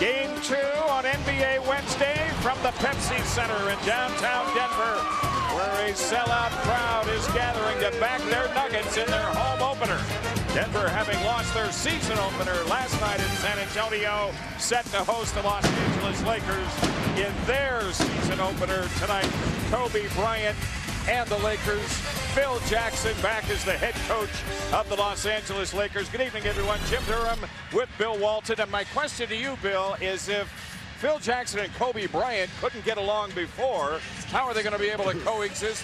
Game 2 on NBA Wednesday from the Pepsi Center in downtown Denver, where a sellout crowd is gathering to back their Nuggets in their home opener. Denver, having lost their season opener last night in San Antonio, set to host the Los Angeles Lakers in their season opener tonight. Kobe Bryant and the Lakers. Phil Jackson back as the head coach of the Los Angeles Lakers. Good evening, everyone. Jim Durham with Bill Walton. And my question to you, Bill, is if Phil Jackson and Kobe Bryant couldn't get along before, how are they going to be able to coexist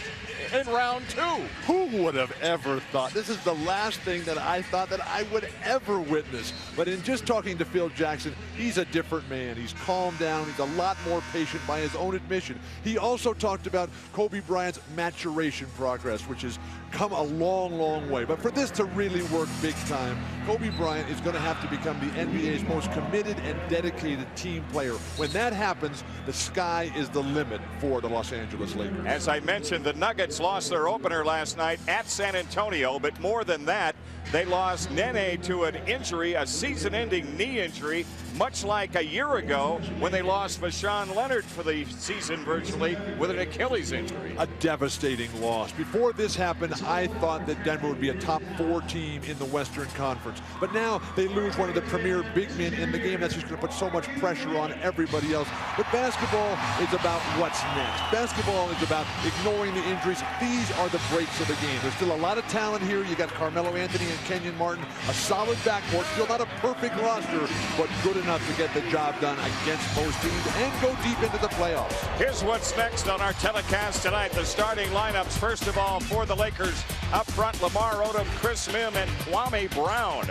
in round 2? Who would have ever thought? This is the last thing that I thought that I would ever witness. But in just talking to Phil Jackson, he's a different man. He's calmed down. He's a lot more patient by his own admission. He also talked about Kobe Bryant's maturation progress, which has come a long, long way. But for this to really work big time, Kobe Bryant is going to have to become the NBA's most committed and dedicated team player. When that happens, the sky is the limit for the Los Angeles Lakers. As I mentioned, the Nuggets lost their opener last night at San Antonio, but more than that, they lost Nene to an injury, a season-ending knee injury, much like a year ago when they lost Vashawn Leonard for the season virtually with an Achilles injury. A devastating loss. Before this happened, I thought that Denver would be a top 4 team in the Western Conference. But now they lose one of the premier big men in the game. That's just going to put so much pressure on everybody else. But basketball is about what's next. Basketball is about ignoring the injuries. These are the breaks of the game. There's still a lot of talent here. You got Carmelo Anthony and Kenyon Martin, a solid backcourt, still not a perfect roster, but good enough to get the job done against most teams and go deep into the playoffs. Here's what's next on our telecast tonight. The starting lineups, first of all, for the Lakers. Up front, Lamar Odom, Chris Mim, and Kwame Brown.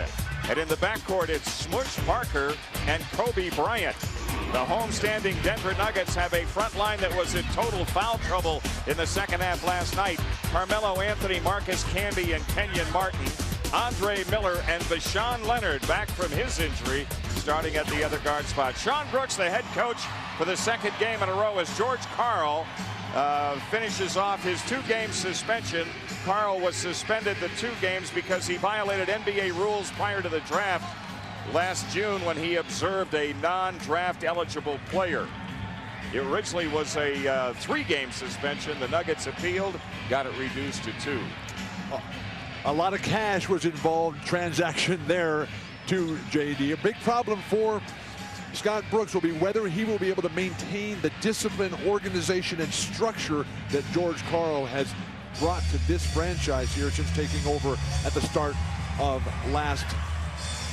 And in the backcourt, it's Smush Parker and Kobe Bryant. The homestanding Denver Nuggets have a front line that was in total foul trouble in the second half last night. Carmelo Anthony, Marcus Camby, and Kenyon Martin. Andre Miller and Vashawn Leonard back from his injury, starting at the other guard spot. Sean Brooks, the head coach for the second game in a row, as George Karl finishes off his 2-game suspension. Karl was suspended the 2 games because he violated NBA rules prior to the draft last June when he observed a non-draft eligible player. It originally was a 3-game suspension. The Nuggets appealed, got it reduced to 2. A lot of cash was involved, transaction there to JD. A big problem for Scott Brooks will be whether he will be able to maintain the discipline, organization, and structure that George Karl has brought to this franchise here since taking over at the start of last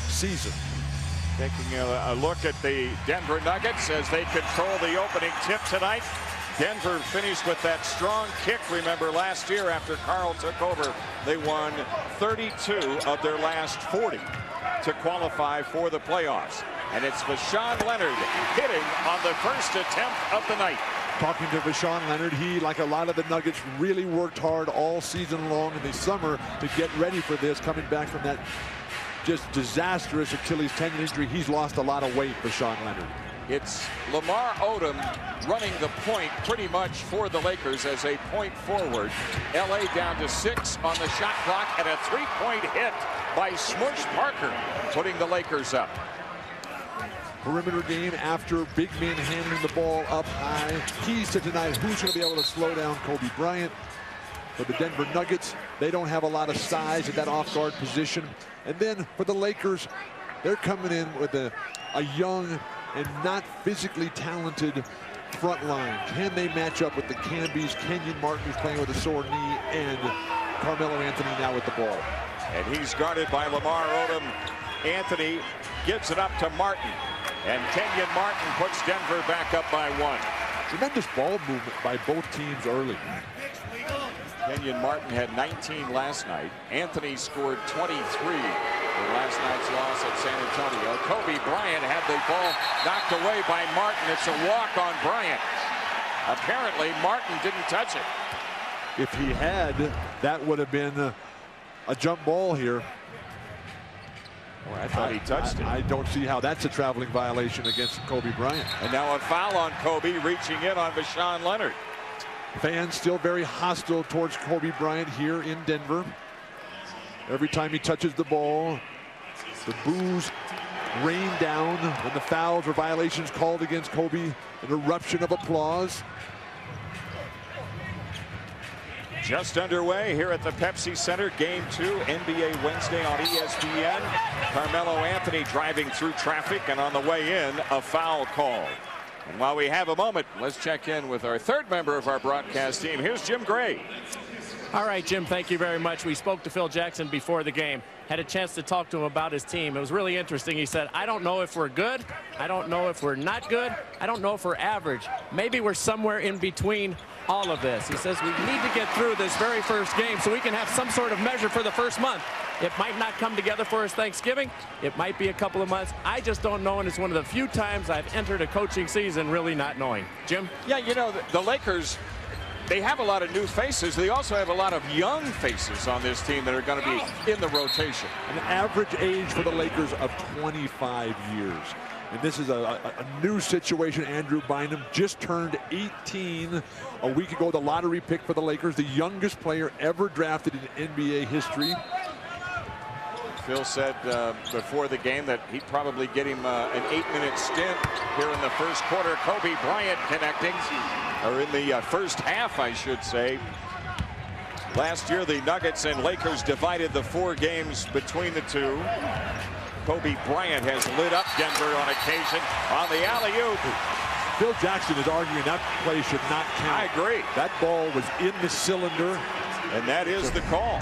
season. Taking a look at the Denver Nuggets as they control the opening tip tonight. Denver finished with that strong kick. Remember, last year after Karl took over, they won 32 of their last 40 to qualify for the playoffs. And it's Vashawn Leonard hitting on the first attempt of the night. Talking to Vashawn Leonard, he, like a lot of the Nuggets, really worked hard all season long in the summer to get ready for this, coming back from that just disastrous Achilles tendon injury. He's lost a lot of weight, Vashawn Leonard. It's Lamar Odom running the point pretty much for the Lakers as a point forward. LA down to 6 on the shot clock, and a 3-point hit by Smush Parker, putting the Lakers up. Perimeter game after big men handling the ball up high. Keys to tonight, who's going to be able to slow down Kobe Bryant. For the Denver Nuggets, they don't have a lot of size at that off-guard position. And then for the Lakers, they're coming in with a young and not physically talented front line. Can they match up with the Cambys, Kenyon Martin, who's playing with a sore knee, and Carmelo Anthony now with the ball? And he's guarded by Lamar Odom. Anthony gives it up to Martin. And Kenyon Martin puts Denver back up by 1. Tremendous ball movement by both teams early. Kenyon Martin had 19 last night. Anthony scored 23 in last night's loss at San Antonio. Kobe Bryant had the ball knocked away by Martin. It's a walk on Bryant. Apparently, Martin didn't touch it. If he had, that would have been a jump ball here. Well, I thought he touched it. I don't see how that's a traveling violation against Kobe Bryant. And now a foul on Kobe, reaching in on Vashawn Leonard. Fans still very hostile towards Kobe Bryant here in Denver. Every time he touches the ball, the boos rained down when the fouls or violations called against Kobe. An eruption of applause. Just underway here at the Pepsi Center. Game 2, NBA Wednesday on ESPN. Carmelo Anthony driving through traffic, and on the way in, a foul call. And while we have a moment, let's check in with our third member of our broadcast team. Here's Jim Gray. All right, Jim, thank you very much. We spoke to Phil Jackson before the game. Had a chance to talk to him about his team. It was really interesting. He said, I don't know if we're good. I don't know if we're not good. I don't know if we're average. Maybe we're somewhere in between all of this. He says we need to get through this very first game so we can have some sort of measure for the first month. It might not come together for us Thanksgiving. It might be a couple of months. I just don't know, and it's one of the few times I've entered a coaching season really not knowing. Jim? Yeah, you know, the Lakers, they have a lot of new faces. They also have a lot of young faces on this team that are going to be in the rotation. An average age for the Lakers of 25 years. And this is a new situation. Andrew Bynum just turned 18 a week ago. The lottery pick for the Lakers, the youngest player ever drafted in NBA history. Phil said before the game that he'd probably get him an 8-minute stint here in the first quarter. Kobe Bryant connecting, or in the first half, I should say. Last year, the Nuggets and Lakers divided the 4 games between the two. Kobe Bryant has lit up Denver on occasion on the alley-oop. Phil Jackson is arguing that play should not count. I agree. That ball was in the cylinder. And that is the call.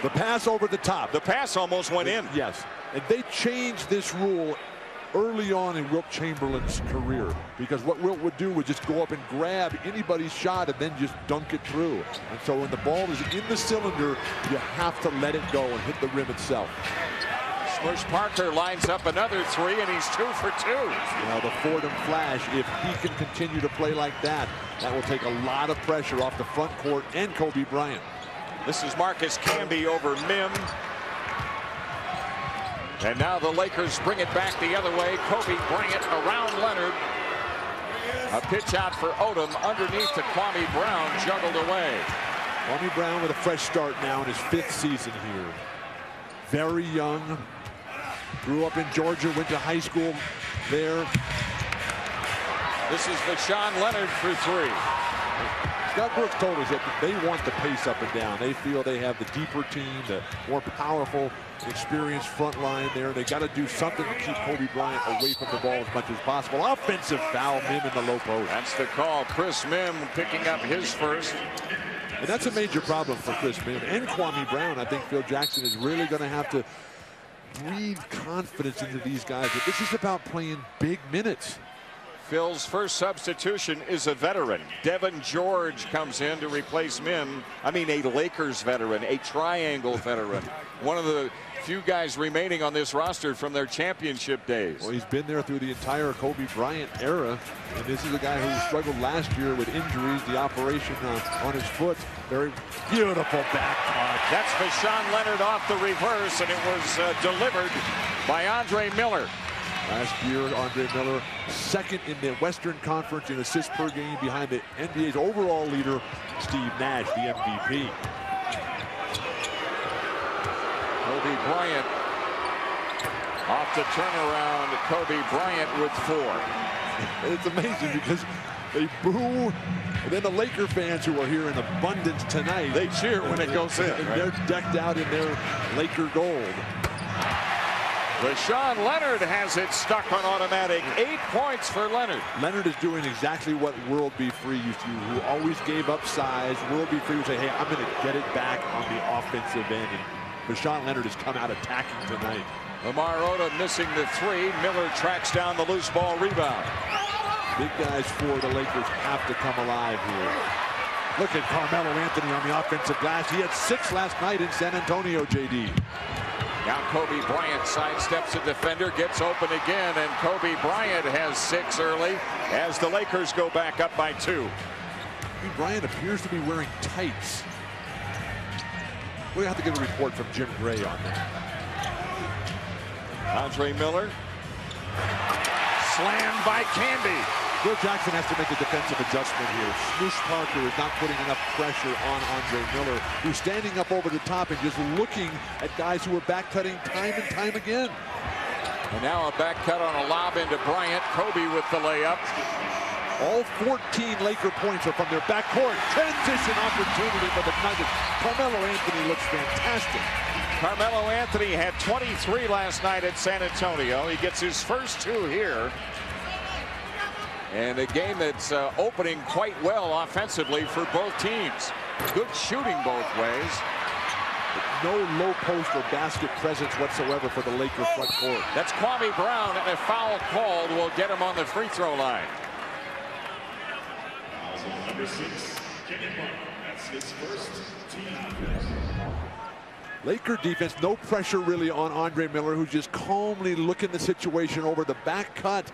The pass over the top. The pass almost went in. Yes. And they changed this rule early on in Wilt Chamberlain's career, because what Wilt would do was just go up and grab anybody's shot and then just dunk it through. And so when the ball is in the cylinder, you have to let it go and hit the rim itself. Smush Parker lines up another 3, and he's 2 for 2. Now the Fordham Flash, if he can continue to play like that, that will take a lot of pressure off the front court and Kobe Bryant. This is Marcus Camby over Mim. And now the Lakers bring it back the other way. Kobe Bryant around Leonard. A pitch out for Odom underneath to Kwame Brown, juggled away. Kwame Brown with a fresh start now in his 5th season here. Very young. Grew up in Georgia, went to high school there. This is Vashawn Leonard for 3. Scott Brooks told us that they want the pace up and down. They feel they have the deeper team, the more powerful, experienced front line there. They got to do something to keep Kobe Bryant away from the ball as much as possible. Offensive foul, Mim in the low post. That's the call. Chris Mim picking up his first. And that's a major problem for Chris Mim and Kwame Brown. I think Phil Jackson is really going to have to breathe confidence into these guys. But this is about playing big minutes. Phil's first substitution is a veteran. Devin George comes in to replace Mim. I mean, a Lakers veteran, a triangle veteran. One of the few guys remaining on this roster from their championship days. Well, he's been there through the entire Kobe Bryant era. And this is a guy who struggled last year with injuries, the operation on his foot. Very beautiful back cut. That's Vashawn Leonard off the reverse, and it was delivered by Andre Miller. Last year, Andre Miller, 2nd in the Western Conference in assists per game behind the NBA's overall leader, Steve Nash, the MVP. Kobe Bryant off the turnaround. Kobe Bryant with 4. It's amazing because they boo, and then the Laker fans who are here in abundance tonight, they cheer when it goes in. And right? they're decked out in their Laker gold. Vashawn Leonard has it stuck on automatic. 8 points for Leonard. Leonard is doing exactly what World B. Free used to do, who always gave up size. World B. Free would say, hey, I'm going to get it back on the offensive end. And Vashawn Leonard has come out attacking tonight. Lamar Odom missing the 3. Miller tracks down the loose ball rebound. Big guys for the Lakers have to come alive here. Look at Carmelo Anthony on the offensive glass. He had 6 last night in San Antonio, JD. Now Kobe Bryant sidesteps a defender, gets open again, and Kobe Bryant has 6 early as the Lakers go back up by 2. Kobe Bryant appears to be wearing tights. We're going to have to get a report from Jim Gray on that. Andre Miller. Slammed by Camby. Phil Jackson has to make a defensive adjustment here. Smush Parker is not putting enough pressure on Andre Miller, who's standing up over the top and just looking at guys who are back cutting time and time again. And now a back cut on a lob into Bryant. Kobe with the layup. All 14 Laker points are from their backcourt. Transition opportunity for the Nuggets. Carmelo Anthony looks fantastic. Carmelo Anthony had 23 last night at San Antonio. He gets his first 2 here. And a game that's opening quite well offensively for both teams. Good shooting both ways. No low post or basket presence whatsoever for the Laker front court. That's Kwame Brown, and a foul called will get him on the free throw line. Number 6, Kenyon Martin. That's his first team. Laker defense, no pressure really on Andre Miller, who's just calmly looking the situation over the back cut.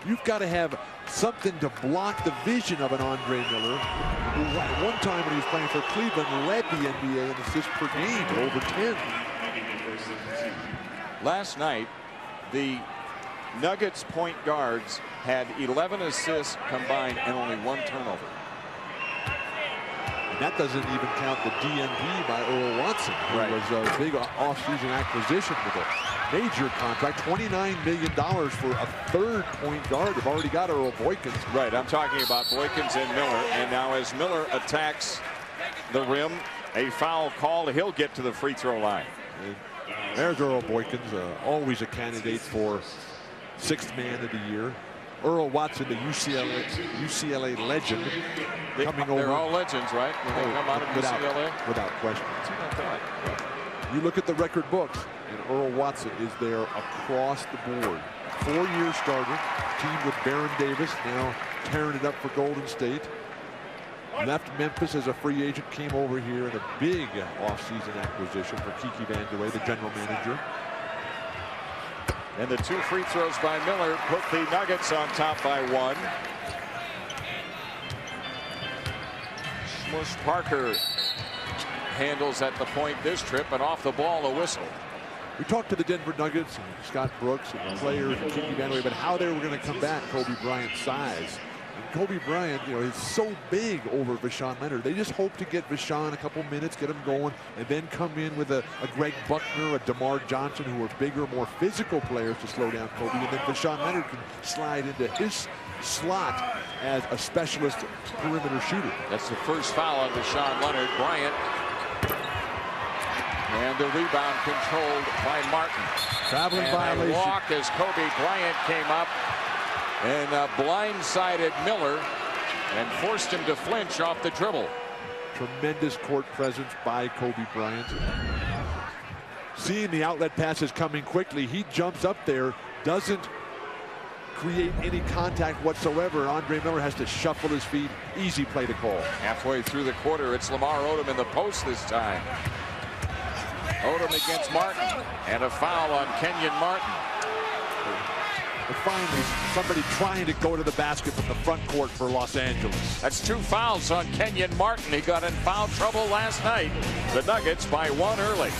You've got to have something to block the vision of an Andre Miller, who at one time when he was playing for Cleveland led the NBA in assists per game to over 10. Last night, the Nuggets point guards had 11 assists combined and only 1 turnover. And that doesn't even count the DNP by Earl Watson, who was a big offseason acquisition with a major contract, $29 million for a 3rd point guard. They've already got Earl Boykins. Right, I'm talking about Boykins and Miller. And now as Miller attacks the rim, a foul called, he'll get to the free throw line. And there's Earl Boykins, always a candidate for 6th man of the year. Earl Watson, the UCLA legend, coming over. They're all legends, right? When they come out of UCLA? Without question. You look at the record books, and Earl Watson is there across the board. 4-year starter, teamed with Baron Davis, now tearing it up for Golden State. Left Memphis as a free agent, came over here in a big offseason acquisition for Kiki Vandeweghe, the general manager. And the 2 free throws by Miller put the Nuggets on top by 1. Smush Parker handles at the point this trip, and off the ball a whistle. We talked to the Denver Nuggets and Scott Brooks and the players and Kiki Vandeweghe about how they were going to combat Kobe Bryant's size. And Kobe Bryant, you know, is so big over Vashon Leonard. They just hope to get Vashon a couple minutes, get him going, and then come in with a Greg Buckner, a DeMar Johnson, who are bigger, more physical players to slow down Kobe. And then Vashon Leonard can slide into his slot as a specialist perimeter shooter. That's the first foul on Vashon Leonard. Bryant. And the rebound controlled by Martin. Traveling and violation. A walk as Kobe Bryant came up and blindsided Miller and forced him to flinch off the dribble. Tremendous court presence by Kobe Bryant. Seeing the outlet passes coming quickly, he jumps up there, doesn't create any contact whatsoever. Andre Miller has to shuffle his feet. Easy play to call. Halfway through the quarter, it's Lamar Odom in the post this time. Odom against Martin, and a foul on Kenyon Martin. But finally, somebody trying to go to the basket from the front court for Los Angeles. That's 2 fouls on Kenyon Martin. He got in foul trouble last night. The Nuggets by 1 early.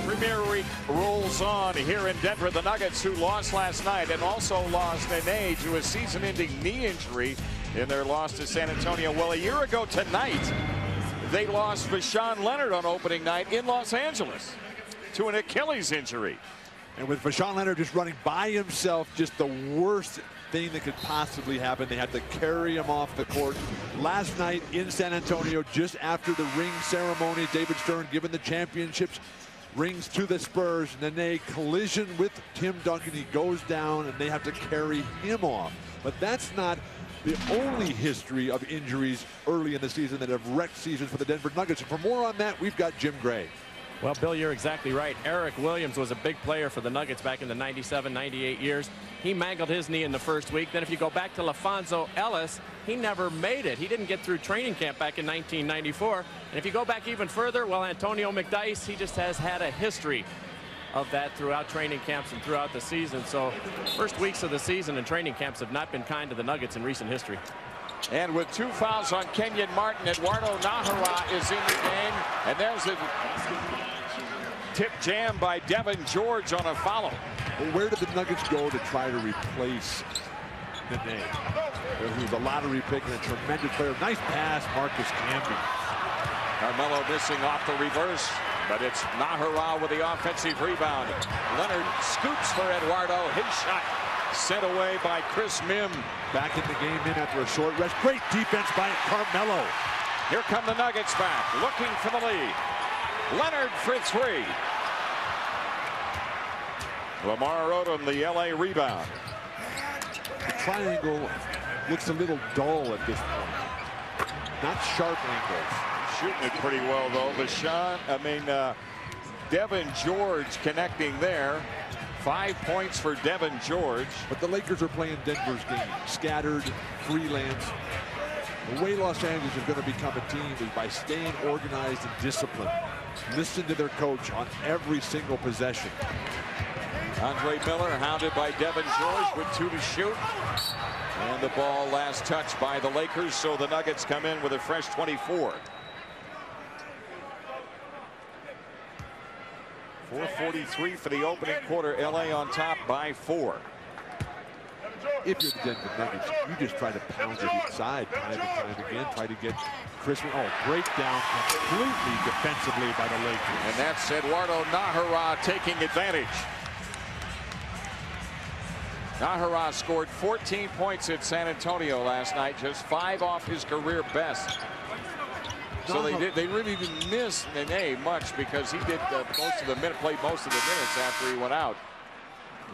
Premier Week rolls on here in Denver. The Nuggets, who lost last night and also lost Nene to a season-ending knee injury in their loss to San Antonio. Well, a year ago tonight, they lost Vashon Leonard on opening night in Los Angeles to an Achilles injury. And with Vashon Leonard just running by himself, just the worst thing that could possibly happen. They had to carry him off the court. Last night in San Antonio, just after the ring ceremony, David Stern giving the championships rings to the Spurs. Nene collision with Tim Duncan. He goes down, and they have to carry him off. But that's not the only history of injuries early in the season that have wrecked seasons for the Denver Nuggets. And for more on that, we've got Jim Gray. Well, Bill, you're exactly right. Eric Williams was a big player for the Nuggets back in the 97, 98 years. He mangled his knee in the first week. Then if you go back to LaFonso Ellis, he never made it. He didn't get through training camp back in 1994. And if you go back even further, well, Antonio McDyess, he just has had a history of that throughout training camps and throughout the season. So first weeks of the season and training camps have not been kind to the Nuggets in recent history. And with 2 fouls on Kenyon Martin, Eduardo Nahara is in the game. And there's a tip jam by Devin George on a follow. Well, where did the Nuggets go to try to replace Nene? He was a lottery pick and a tremendous player. Nice pass, Marcus Camby. Carmelo missing off the reverse, but it's Nahara with the offensive rebound. Leonard scoops for Eduardo. His shot sent away by Chris Mim. Back in the game in after a short rest. Great defense by Carmelo. Here come the Nuggets back, looking for the lead. Leonard for three. Lamar Odom, the LA rebound. The triangle looks a little dull at this point. Not sharp angles. Shooting it pretty well, though. Devin George connecting there. 5 points for Devin George. But the Lakers are playing Denver's game. Scattered, freelance. The way Los Angeles is going to become a team is by staying organized and disciplined. Listen to their coach on every single possession. Andre Miller hounded by Devin George with 2 to shoot. And the ball last touched by the Lakers, so the Nuggets come in with a fresh 24. 4:43 for the opening quarter. LA on top by 4. If you're the Denver Nuggets, you just try to pound it inside time and time again. Try to get Chris. Oh, breakdown completely defensively by the Lakers. And that's Eduardo Nahara taking advantage. Nahara scored 14 points at San Antonio last night, just 5 off his career best. So they really didn't miss Nene much because he did played most of the minutes after he went out.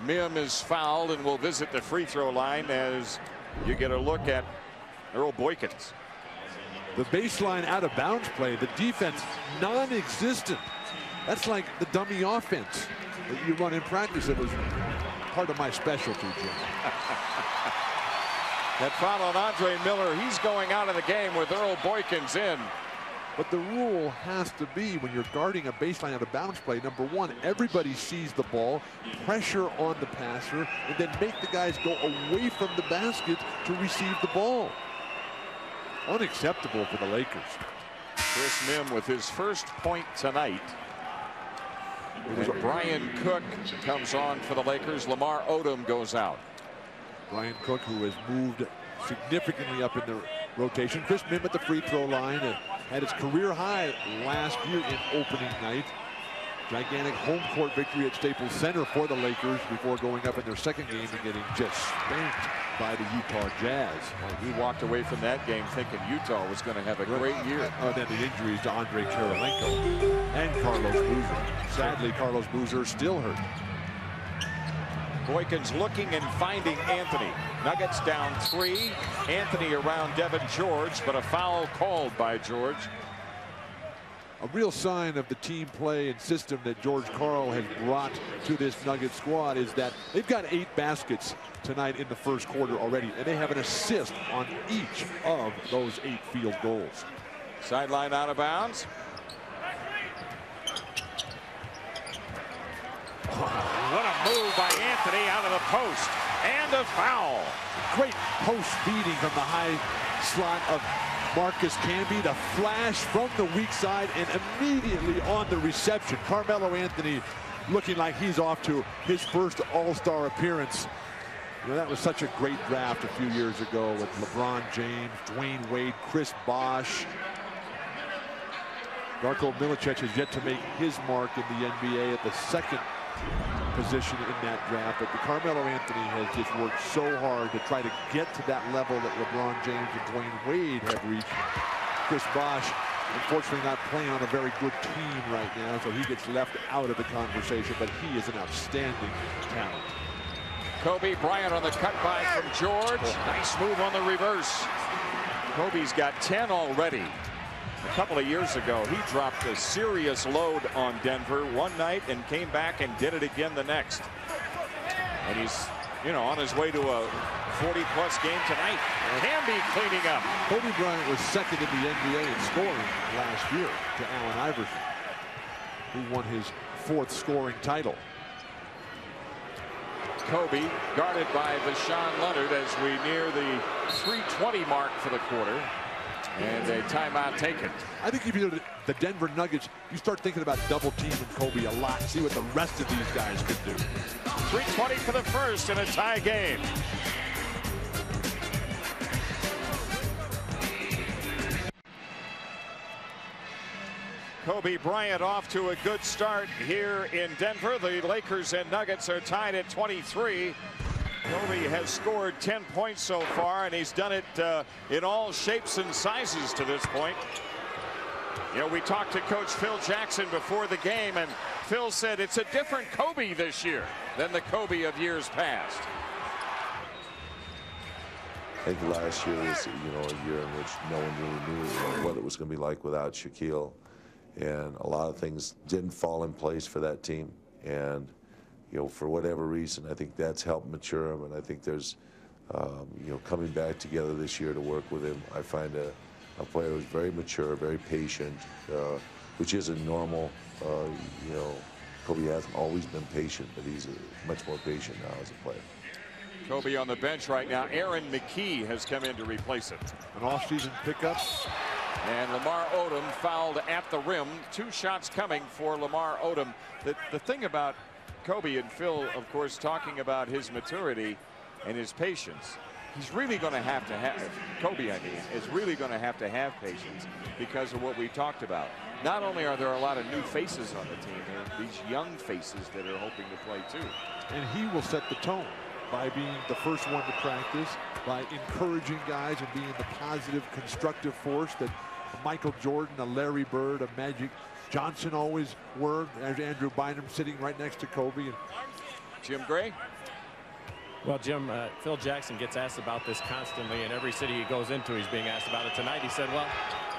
Mim is fouled and will visit the free throw line as you get a look at Earl Boykins. The baseline out of bounds play, the defense non-existent. That's like the dummy offense that you run in practice. It was part of my specialty, Jim. That foul on Andre Miller. He's going out of the game with Earl Boykins in. But the rule has to be when you're guarding a baseline out of bounds play, number one, everybody sees the ball, pressure on the passer, and then make the guys go away from the basket to receive the ball. Unacceptable for the Lakers. Chris Mim with his first point tonight. Brian Cook comes on for the Lakers. Lamar Odom goes out. Brian Cook, who has moved significantly up in the rotation. Chris Mim at the free throw line had his career high last year in opening night. Gigantic home court victory at Staples Center for the Lakers before going up in their second game and getting just spanked by the Utah Jazz. Well, he walked away from that game thinking Utah was going to have a great year. Then the injuries to Andre Kirilenko and Carlos Boozer. Sadly, Carlos Boozer still hurt. Boykins looking and finding Anthony. Nuggets down 3. Anthony around Devin George, but a foul called by George. A real sign of the team play and system that George Karl has brought to this Nugget squad is that they've got 8 baskets tonight in the first quarter already, and they have an assist on each of those 8 field goals. Sideline out of bounds. What a move by Anthony out of the post. And a foul. Great post feeding from the high slot of Marcus Camby. The flash from the weak side and immediately on the reception. Carmelo Anthony looking like he's off to his first All-Star appearance. You know, that was such a great draft a few years ago with LeBron James, Dwayne Wade, Chris Bosh. Darko Milicic has yet to make his mark in the NBA at the second position in that draft, but the Carmelo Anthony has just worked so hard to try to get to that level that LeBron James and Dwayne Wade have reached. Chris Bosh, unfortunately, not playing on a very good team right now, so he gets left out of the conversation, but he is an outstanding talent. Kobe Bryant on the cutback from George. Nice move on the reverse. Kobe's got 10 already. A couple of years ago, he dropped a serious load on Denver one night and came back and did it again the next. And he's, on his way to a 40-plus game tonight. Camby cleaning up. Kobe Bryant was second in the NBA in scoring last year to Allen Iverson, who won his 4th scoring title. Kobe guarded by Vashawn Leonard as we near the 3:20 mark for the quarter. And a timeout taken. I think if you're the Denver Nuggets, you start thinking about double teaming Kobe a lot. See what the rest of these guys could do. 3:20 for the first in a tie game. Kobe Bryant off to a good start here in Denver. The Lakers and Nuggets are tied at 23. Kobe has scored 10 points so far, and he's done it in all shapes and sizes to this point. You know, we talked to Coach Phil Jackson before the game, and Phil said it's a different Kobe this year than the Kobe of years past. I think last year was, you know, a year in which no one really knew what it was going to be like without Shaquille, and a lot of things didn't fall in place for that team. And you know, for whatever reason, I think that's helped mature him, and I think there's, you know, coming back together this year to work with him. I find a player who's very mature, very patient, which isn't normal. You know, Kobe hasn't always been patient, but he's much more patient now as a player. Kobe on the bench right now. Aaron McKee has come in to replace him. An off-season pickup. And Lamar Odom fouled at the rim. 2 shots coming for Lamar Odom. The thing about Kobe, and Phil, of course, talking about his maturity and his patience, he's really going to have Kobe, I mean, is really going to have patience because of what we talked about. Not only are there a lot of new faces on the team, there are these young faces that are hoping to play too. And he will set the tone by being the first one to practice, by encouraging guys and being the positive, constructive force that Michael Jordan, a Larry Bird, a Magic Johnson always were. There's Andrew Bynum sitting right next to Kobe. And Jim Gray. Well, Jim, Phil Jackson gets asked about this constantly, and every city he goes into, he's being asked about it. Tonight he said, well,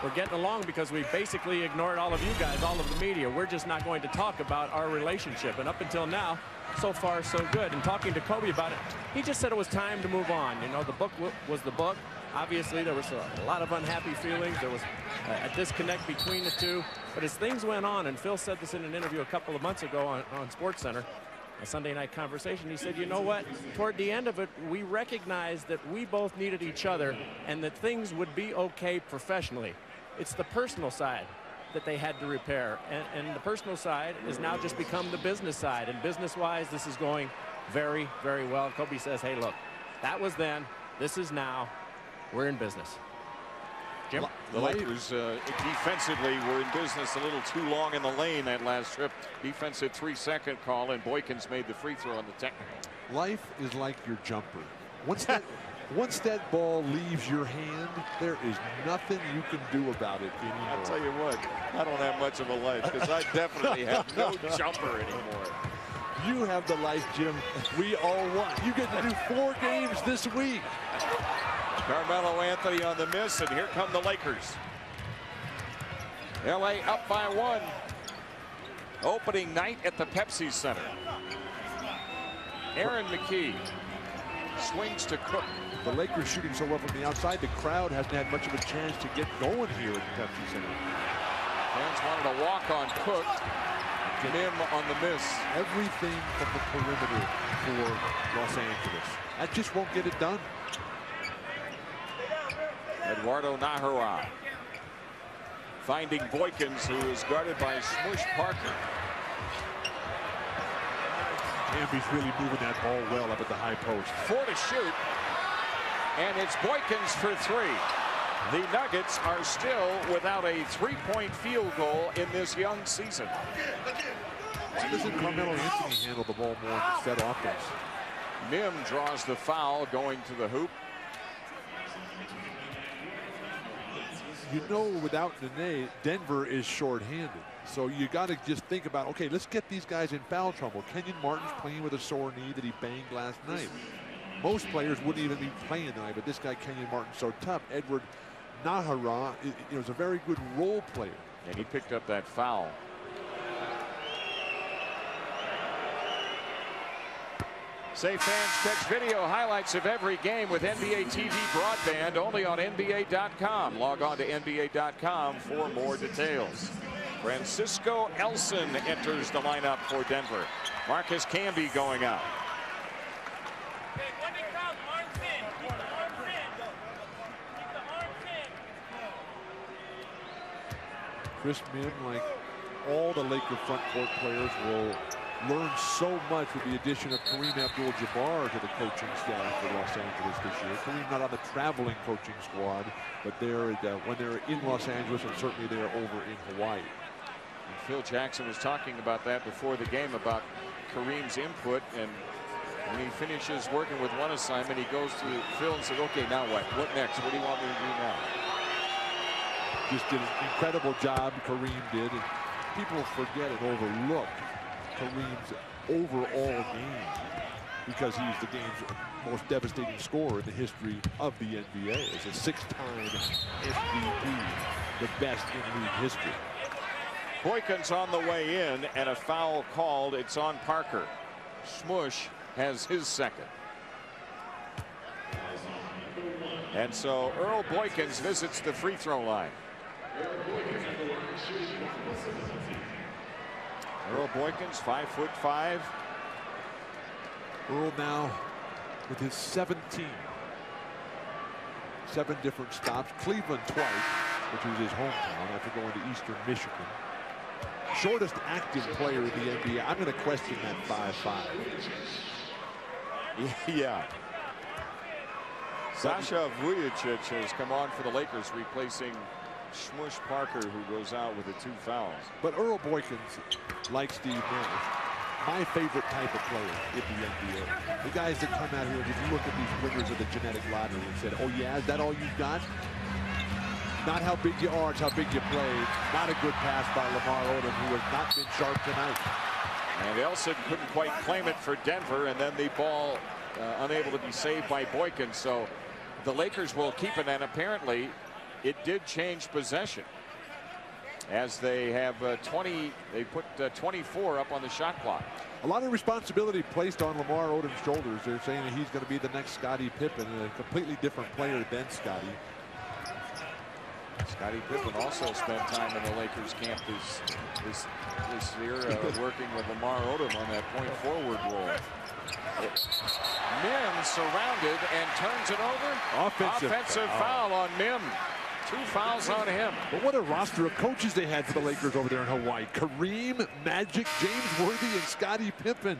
we're getting along because we basically ignored all of you guys, all of the media. We're just not going to talk about our relationship. And up until now, so far, so good. And talking to Kobe about it, he just said it was time to move on. You know, the book was the book. Obviously, there was a lot of unhappy feelings. There was a disconnect between the two. But as things went on, and Phil said this in an interview a couple of months ago on SportsCenter, a Sunday night conversation, he said, you know what, toward the end of it, we recognized that we both needed each other and that things would be okay professionally. It's the personal side that they had to repair. And the personal side has now just become the business side. And business-wise, this is going very, very well. Kobe says, hey, look, that was then, this is now. We're in business. Jim? The Lakers defensively were in business a little too long in the lane that last trip. Defensive 3-second call, and Boykins made the free throw on the technical. Life is like your jumper. Once that ball leaves your hand, there is nothing you can do about it anymore. I'll tell you what, I don't have much of a life because I definitely have no jumper anymore. You have the life, Jim, we all want. You get to do 4 games this week. Carmelo Anthony on the miss, and here come the Lakers. LA up by 1. Opening night at the Pepsi Center. Aaron McKee swings to Cook. The Lakers shooting so well from the outside, the crowd hasn't had much of a chance to get going here at the Pepsi Center. Fans wanted to walk on Cook. Mim on the miss. Everything from the perimeter for Los Angeles. That just won't get it done. Eduardo Nahara finding Boykins, who is guarded by Smush Parker. Camby's really moving that ball well up at the high post. 4 to shoot, and it's Boykins for 3. The Nuggets are still without a 3-point field goal in this young season. Why doesn't Carmelo Anthony handle the ball more instead of offense? Mim draws the foul going to the hoop. You know, without Nene, Denver is shorthanded. So you got to just think about, okay, let's get these guys in foul trouble. Kenyon Martin's playing with a sore knee that he banged last night. Most players wouldn't even be playing tonight, but this guy, Kenyon Martin's so tough. Edward Nahara is a very good role player. And he picked up that foul. Say fans, catch video highlights of every game with NBA TV broadband only on NBA.com. Log on to NBA.com for more details. Francisco Elson enters the lineup for Denver. Marcus Camby going out. Chris Mim, like all the Laker front court players, will learn so much with the addition of Kareem Abdul-Jabbar to the coaching staff for Los Angeles this year. Kareem not on the traveling coaching squad, but they're when they're in Los Angeles, and certainly they're over in Hawaii. And Phil Jackson was talking about that before the game, about Kareem's input, and when he finishes working with one assignment, he goes to Phil and says, okay, now what? What next? What do you want me to do now? Just did an incredible job, Kareem did, and people forget and overlook Kareem's overall game because he's the game's most devastating scorer in the history of the NBA. As a 6-time MVP, the best in league history. Boykin's on the way in, and a foul called. It's on Parker. Smush has his second. And so Earl Boykins visits the free throw line. Earl Boykins, 5'5". Earl now with his 17. 7 different stops. Cleveland twice, which was his hometown after going to Eastern Michigan. Shortest active player in the NBA. I'm going to question that 5'5". Yeah. Sasha Vujicic has come on for the Lakers, replacing Smush Parker, who goes out with the 2 fouls. But Earl Boykins, like Steve Nash, my favorite type of player in the NBA. The guys that come out here, if you look at these winners of the genetic lottery and said, oh yeah, is that all you've got? Not how big you are, it's how big you play. Not a good pass by Lamar Odom, who has not been sharp tonight. And Elson couldn't quite claim it for Denver, and then the ball unable to be saved by Boykins. So the Lakers will keep it, and apparently it did change possession, as they have 20. They put 24 up on the shot clock. A lot of responsibility placed on Lamar Odom's shoulders. They're saying that he's going to be the next Scottie Pippen, a completely different player than Scottie. Scottie Pippen also spent time in the Lakers camp this year, working with Lamar Odom on that point forward role. Mim surrounded and turns it over. Offensive foul on Mim. 2 fouls on him. But what a roster of coaches they had for the Lakers over there in Hawaii. Kareem, Magic, James Worthy, and Scottie Pippen.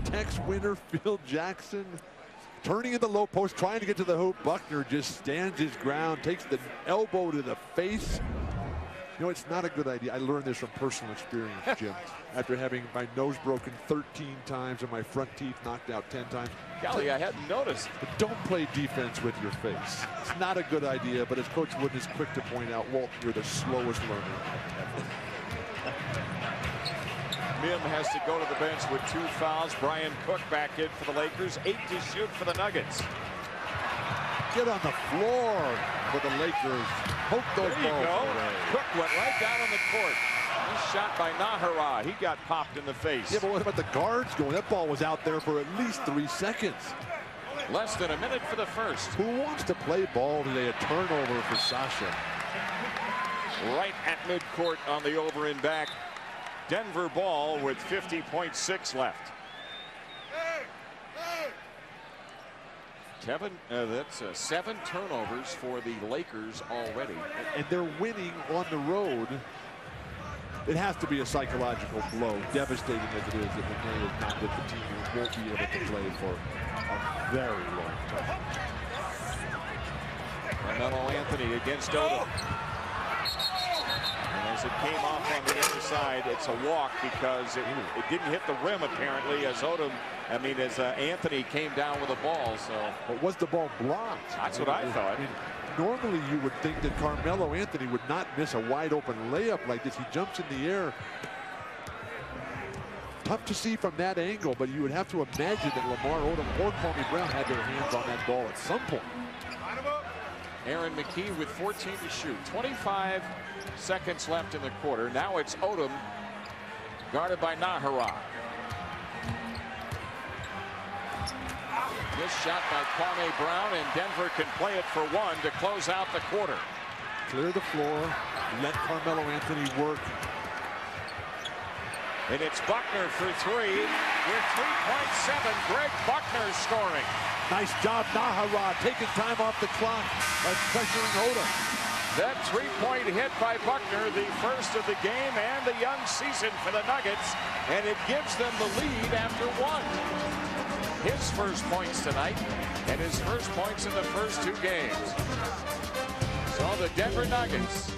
Tex Winter, Phil Jackson. Turning in the low post, trying to get to the hoop. Buckner just stands his ground, takes the elbow to the face. You know, it's not a good idea. I learned this from personal experience, Jim. After having my nose broken 13 times and my front teeth knocked out 10 times. Golly, I hadn't noticed. But don't play defense with your face. It's not a good idea, but as Coach Wooden is quick to point out, Walt, you're the slowest learner ever. Mim has to go to the bench with 2 fouls. Brian Cook back in for the Lakers. 8 to shoot for the Nuggets. Get on the floor for the Lakers. Poke those balls away. Cook went right down on the court. He's shot by Nahara. He got popped in the face. Yeah, but what about the guards going? That ball was out there for at least 3 seconds. Less than a minute for the first. Who wants to play ball today? A turnover for Sasha. Right at midcourt on the over and back. Denver ball with 50.6 left. Kevin, that's 7 turnovers for the Lakers already. And they're winning on the road. It has to be a psychological blow, devastating as it is, that Renee is not with the team and won't be able to play for a very long time. Carmelo Anthony against Odom. And as it came off on the other side, it's a walk because it didn't hit the rim apparently, as Anthony came down with the ball. So, but was the ball blocked? That's what I thought. Normally you would think that Carmelo Anthony would not miss a wide open layup like this. He jumps in the air. Tough to see from that angle, but you would have to imagine that Lamar Odom or Kwame Brown had their hands on that ball at some point. Aaron McKee with 14 to shoot. 25 seconds left in the quarter. Now it's Odom guarded by Nahara. This shot by Kwame Brown, and Denver can play it for 1 to close out the quarter. Clear the floor, let Carmelo Anthony work. And it's Buckner for 3 with 3.7. Greg Buckner scoring. Nice job, Nahara, taking time off the clock by pressuring Odom. That three-point hit by Buckner, the first of the game and the young season for the Nuggets, and it gives them the lead after one. His first points tonight, and his first points in the first two games. So the Denver Nuggets,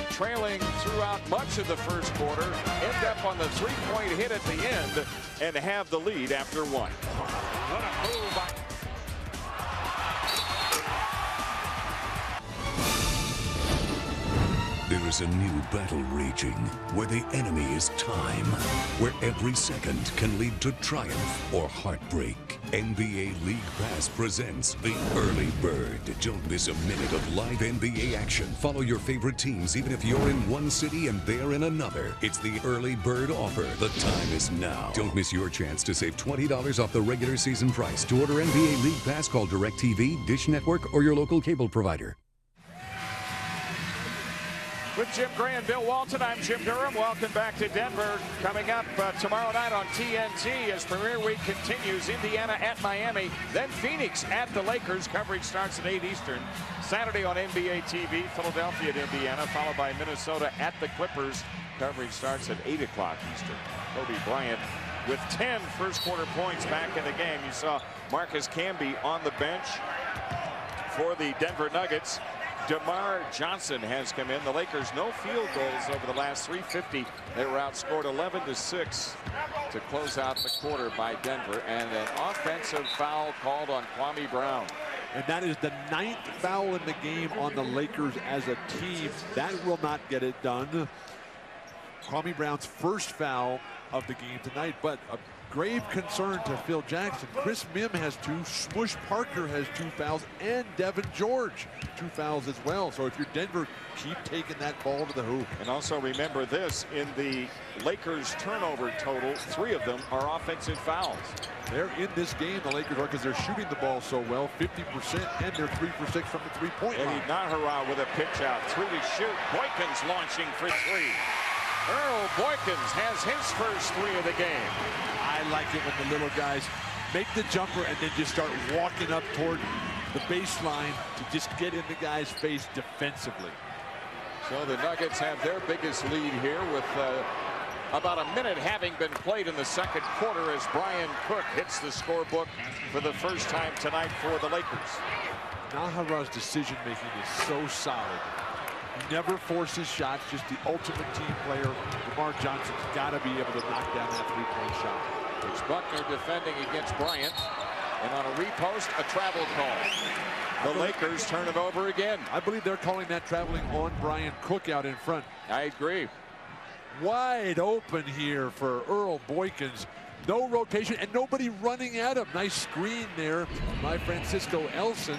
trailing throughout much of the first quarter, end up on the three-point hit at the end and have the lead after one. What a move by... There is a new battle raging where the enemy is time, where every second can lead to triumph or heartbreak. NBA League Pass presents the Early Bird. Don't miss a minute of live NBA action. Follow your favorite teams even if you're in one city and they're in another. It's the Early Bird offer. The time is now. Don't miss your chance to save $20 off the regular season price. To order NBA League Pass, call DirecTV, Dish Network, or your local cable provider. With Jim Gray and Bill Walton, I'm Jim Durham. Welcome back to Denver. Coming up tomorrow night on TNT as Premier Week continues. Indiana at Miami, then Phoenix at the Lakers. Coverage starts at 8 Eastern. Saturday on NBA TV, Philadelphia at Indiana, followed by Minnesota at the Clippers. Coverage starts at 8 o'clock Eastern. Kobe Bryant with 10 first quarter points back in the game. You saw Marcus Camby on the bench for the Denver Nuggets. DeMar Johnson has come in. The Lakers no field goals over the last 350. They were outscored 11-6 to close out the quarter by Denver, and an offensive foul called on Kwame Brown. And that is the 9th foul in the game on the Lakers as a team. That will not get it done. Kwame Brown's first foul of the game tonight, but a grave concern to Phil Jackson. Chris Mim has 2, Smush Parker has 2 fouls, and Devin George 2 fouls as well. So if you're Denver, keep taking that ball to the hoop. And also remember this, in the Lakers turnover total, 3 of them are offensive fouls. They're in this game, the Lakers are, because they're shooting the ball so well, 50%, and they're 3 for 6 from the three-point line. Eddie Nahara with a pitch out, 3 to shoot. Boykins launching for 3. Earl Boykins has his first 3 of the game. I like it when the little guys make the jumper and then just start walking up toward the baseline to just get in the guy's face defensively. So the Nuggets have their biggest lead here with about a minute having been played in the second quarter as Brian Cook hits the scorebook for the first time tonight for the Lakers. Nahara's decision making is so solid. He never forces shots, just the ultimate team player. Lamar Johnson's got to be able to knock down that three-point shot. It's Buckner defending against Bryant, and on a repost, a travel call. The Lakers turn it over again. I believe they're calling that traveling on Brian Cook out in front. I agree. Wide open here for Earl Boykins. No rotation and nobody running at him. Nice screen there by Francisco Elson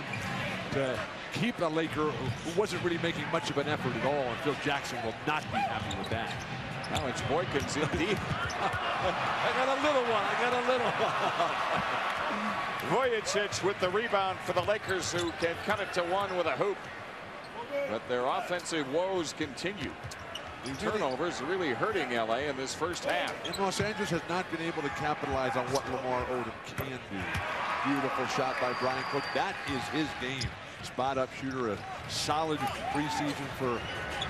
to keep a Laker who wasn't really making much of an effort at all, and Phil Jackson will not be happy with that. Now it's Boykins in deep. I got a little one. I got a little one. Vujicic with the rebound for the Lakers, who can cut it to 1 with a hoop. But their offensive woes continue. The turnovers really hurting LA in this first half. And Los Angeles has not been able to capitalize on what Lamar Odom can do. Beautiful shot by Brian Cook. That is his game. Spot up shooter, a solid preseason for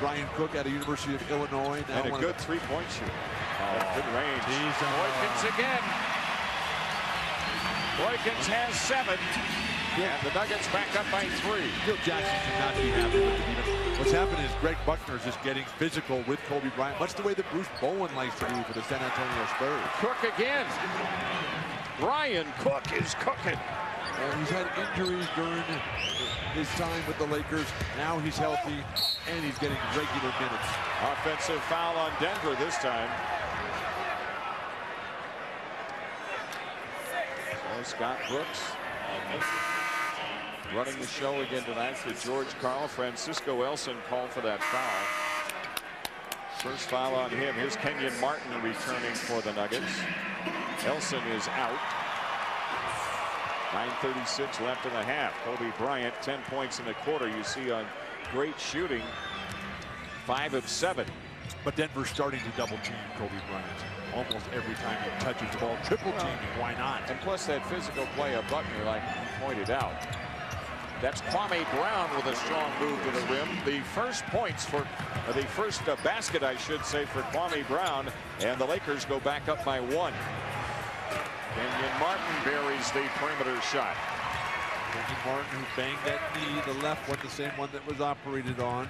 Brian Cook out of University of Illinois. Now and a good three-point shooter. Good range. Boykins again. Boykins has 7. And the Nuggets back up by 3. Phil Jackson cannot be happy with the defense. What's happened is Greg Buckner is just getting physical with Kobe Bryant, much the way that Bruce Bowen likes to do for the San Antonio Spurs. Cook again. Brian Cook is cooking. He's had injuries during his time with the Lakers. Now he's healthy, and he's getting regular minutes. Offensive foul on Denver this time. So Scott Brooks running the show again tonight for George Karl. Francisco Elson called for that foul. First foul on him. Here's Kenyon Martin returning for the Nuggets. Elson is out. 9:36 left in the half. Kobe Bryant, 10 points in the quarter. You see on great shooting, 5 of 7. But Denver's starting to double team Kobe Bryant almost every time he touches the ball. Triple teaming, why not? And plus that physical play of Buckner, like you pointed out. That's Kwame Brown with a strong move to the rim. The first points for the first basket, I should say, for Kwame Brown, and the Lakers go back up by 1. Kenyon Martin buries the perimeter shot. Kenyon Martin, who banged that knee, the left one, the same one that was operated on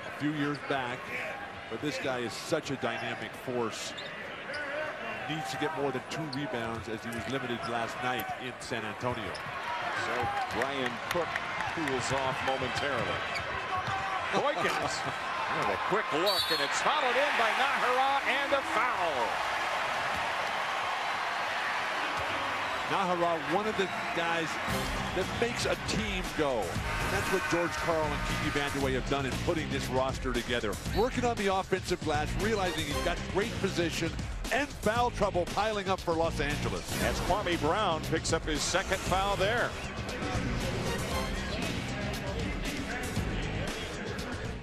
a few years back. But this guy is such a dynamic force. Needs to get more than 2 rebounds, as he was limited last night in San Antonio. So Brian Cook cools off momentarily. Boykins with a quick look, and it's followed in by Nahara, and a foul. Nahara, one of the guys that makes a team go. And that's what George Karl and Kiki Vandeweghe have done in putting this roster together. Working on the offensive glass, realizing he's got great position, and foul trouble piling up for Los Angeles. As Kwame Brown picks up his second foul there.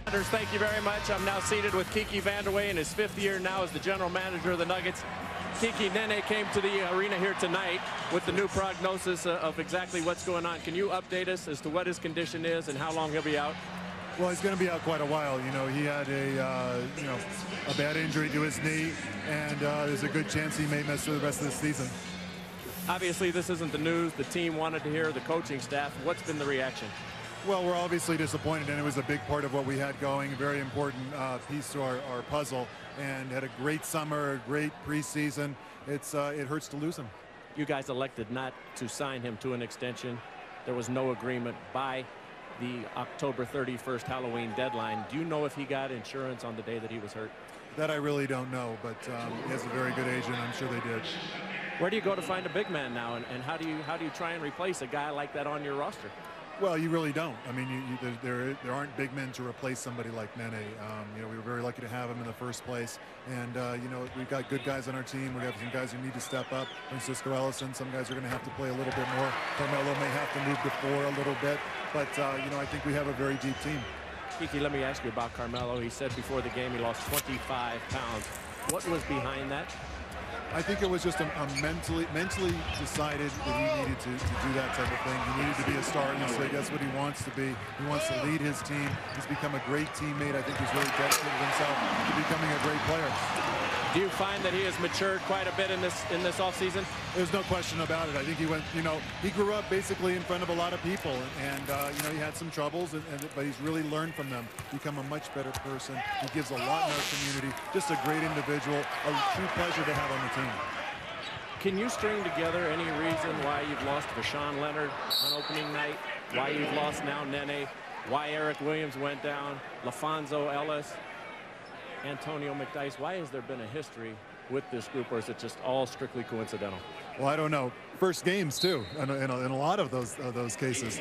Thank you very much. I'm now seated with Kiki Vandeweghe in his 5th year now as the general manager of the Nuggets. Kiki, Nene came to the arena here tonight with the new prognosis of exactly what's going on. Can you update us as to what his condition is and how long he'll be out? Well, he's going to be out quite a while. You know, he had a bad injury to his knee, and there's a good chance he may miss for the rest of the season. Obviously, this isn't the news the team wanted to hear, the coaching staff. What's been the reaction? Well, we're obviously disappointed, and it was a big part of what we had going, a very important piece to our puzzle, and had a great summer, a great preseason. It hurts to lose him. You guys elected not to sign him to an extension. There was no agreement by the October 31st Halloween deadline. Do you know if he got insurance on the day that he was hurt? That I really don't know, but he has a very good agent. I'm sure they did. Where do you go to find a big man now, and how do you try and replace a guy like that on your roster? Well, you really don't. I mean, there aren't big men to replace somebody like Nene. You know, we were very lucky to have him in the first place. And, you know, we've got good guys on our team. We have some guys who need to step up. Francisco Ellison, some guys are going to have to play a little bit more. Carmelo may have to move to 4 a little bit. But, you know, I think we have a very deep team. Kiki, let me ask you about Carmelo. He said before the game he lost 25 pounds. What was behind that? I think it was just a mentally decided that he needed to do that type of thing. He needed to be a star in this league. That's what he wants to be. He wants to lead his team. He's become a great teammate. I think he's really dedicated himself to becoming a great player. Do you find that he has matured quite a bit in this offseason? There's no question about it. I think he went, you know, he grew up basically in front of a lot of people, and you know, he had some troubles, but he's really learned from them, become a much better person. He gives a lot in our community, just a great individual, a true pleasure to have on the team. Can you string together any reason why you've lost Vashawn Leonard on opening night, why you've lost now Nene, why Eric Williams went down, LaFonso Ellis, Antonio McDyess? Why has there been a history with this group, or is it just all strictly coincidental? Well, I don't know. First games too, in a lot of those cases.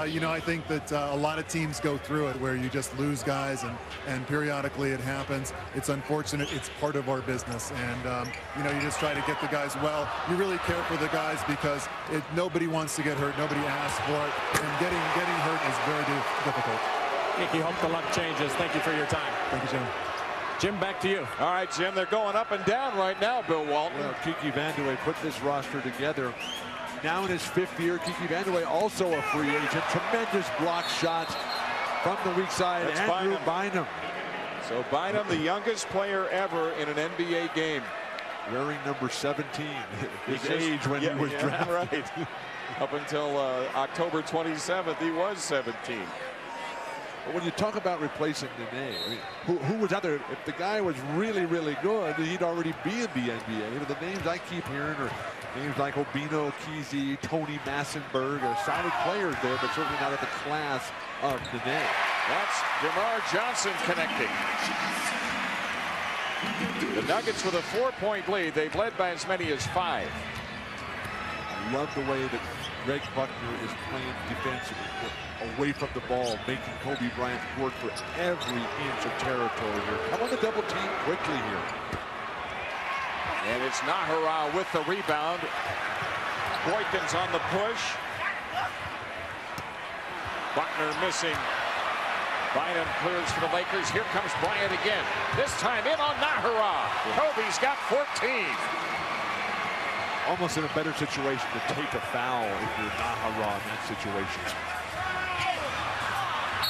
You know, I think that a lot of teams go through it where you just lose guys, and periodically it happens. It's unfortunate. It's part of our business, and you know, you just try to get the guys well. You really care for the guys because nobody wants to get hurt. Nobody asks for it, and getting hurt is very difficult. Kiki, hope the luck changes. Thank you for your time. Thank you, Jim. Jim, back to you. All right, Jim, they're going up and down right now, Bill Walton. Well, Kiki Vandeweghe put this roster together. Now in his 5th year, Kiki Vandeweghe also a free agent. Tremendous block shots from the weak side. That's Andrew Bynum. So Bynum, the youngest player ever in an NBA game. Wearing number 17. His age when he was drafted. Right. Up until October 27th, he was 17. But when you talk about replacing Nene, I mean, who was out there? If the guy was really, really good, he'd already be in the NBA. You know, the names I keep hearing are names like Obino, Kesey, Tony Massenberg are solid players there, but certainly not of the class of Nene. That's DeMar Johnson connecting. The Nuggets with a 4-point lead. They've led by as many as 5. I love the way that Greg Buckner is playing defensively, away from the ball, making Kobe Bryant work for every inch of territory here. Come on the double team quickly here. And it's Nahara with the rebound. Boykins on the push. Buckner missing. Bynum clears for the Lakers. Here comes Bryant again. This time in on Nahara. Kobe's got 14. almost in a better situation to take a foul if you're Nahara in that situation.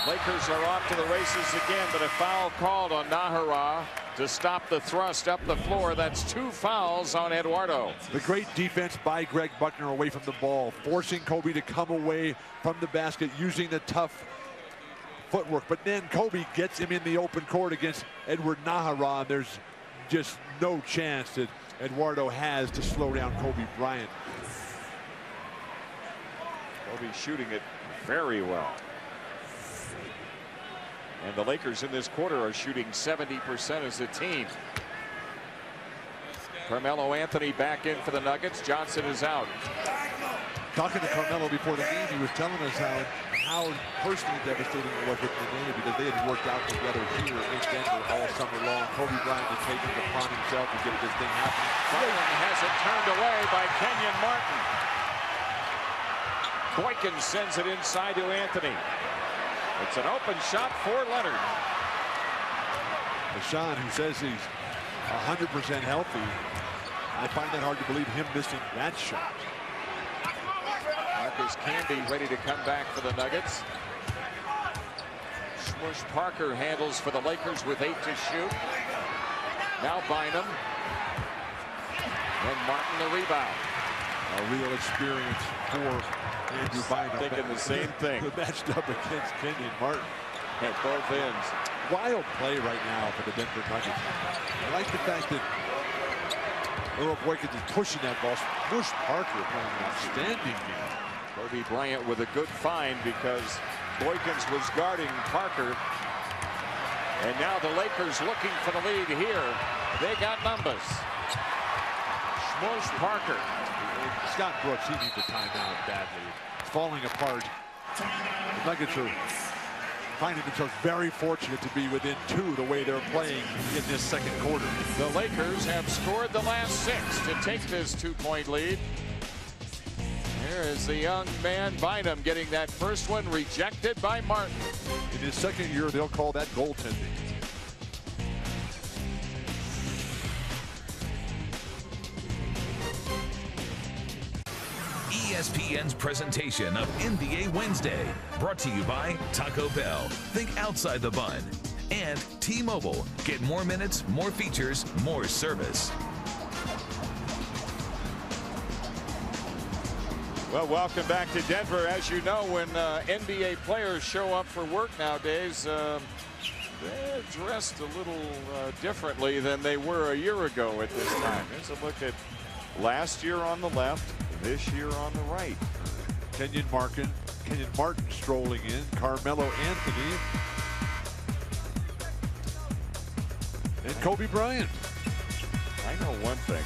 Lakers are off to the races again, but a foul called on Nahara to stop the thrust up the floor. That's 2 fouls on Eduardo. The great defense by Greg Buckner away from the ball, forcing Kobe to come away from the basket using the tough footwork. But then Kobe gets him in the open court against Edward Nahara. And there's just no chance that Eduardo has to slow down Kobe Bryant. Kobe shooting it very well. And the Lakers in this quarter are shooting 70% as a team. Carmelo Anthony back in for the Nuggets. Johnson is out. Talking to Carmelo before the game, he was telling us how personally devastating it was with Nene because they had worked out together here in Denver all summer long. Kobe Bryant had taken it upon himself to get this thing happening. Bryant has it turned away by Kenyon Martin. Boykin sends it inside to Anthony. It's an open shot for Leonard. Deshaun, who says he's 100% healthy, I find it hard to believe him missing that shot. Marcus Camby ready to come back for the Nuggets. Smush Parker handles for the Lakers with 8 to shoot. Now Bynum. And Martin the rebound. A real experience for Andrew Bynum. Thinking the same thing. Matched up against Kenyon Martin. At both ends. Wild play right now for the Denver Nuggets. I like the fact that Earl Boykins is pushing that ball. Smush Parker playing an outstanding game. Kobe Bryant with a good find because Boykins was guarding Parker. And now the Lakers looking for the lead here. They got numbers. Smush Parker. Scott Brooks, he needs a timeout badly. It's falling apart. The Nuggets are finding themselves very fortunate to be within 2 the way they're playing in this second quarter. The Lakers have scored the last 6 to take this 2-point lead. Here is the young man Bynum getting that first one rejected by Martin. In his second year, they'll call that goaltending. ESPN's presentation of NBA Wednesday, brought to you by Taco Bell. Think outside the bun. And T-Mobile. Get more minutes, more features, more service. Well, welcome back to Denver. As you know, when NBA players show up for work nowadays, they're dressed a little differently than they were a year ago at this time. Here's a look at last year on the left, this year on the right. Kenyon Martin strolling in. Carmelo Anthony. And Kobe Bryant. I know one thing.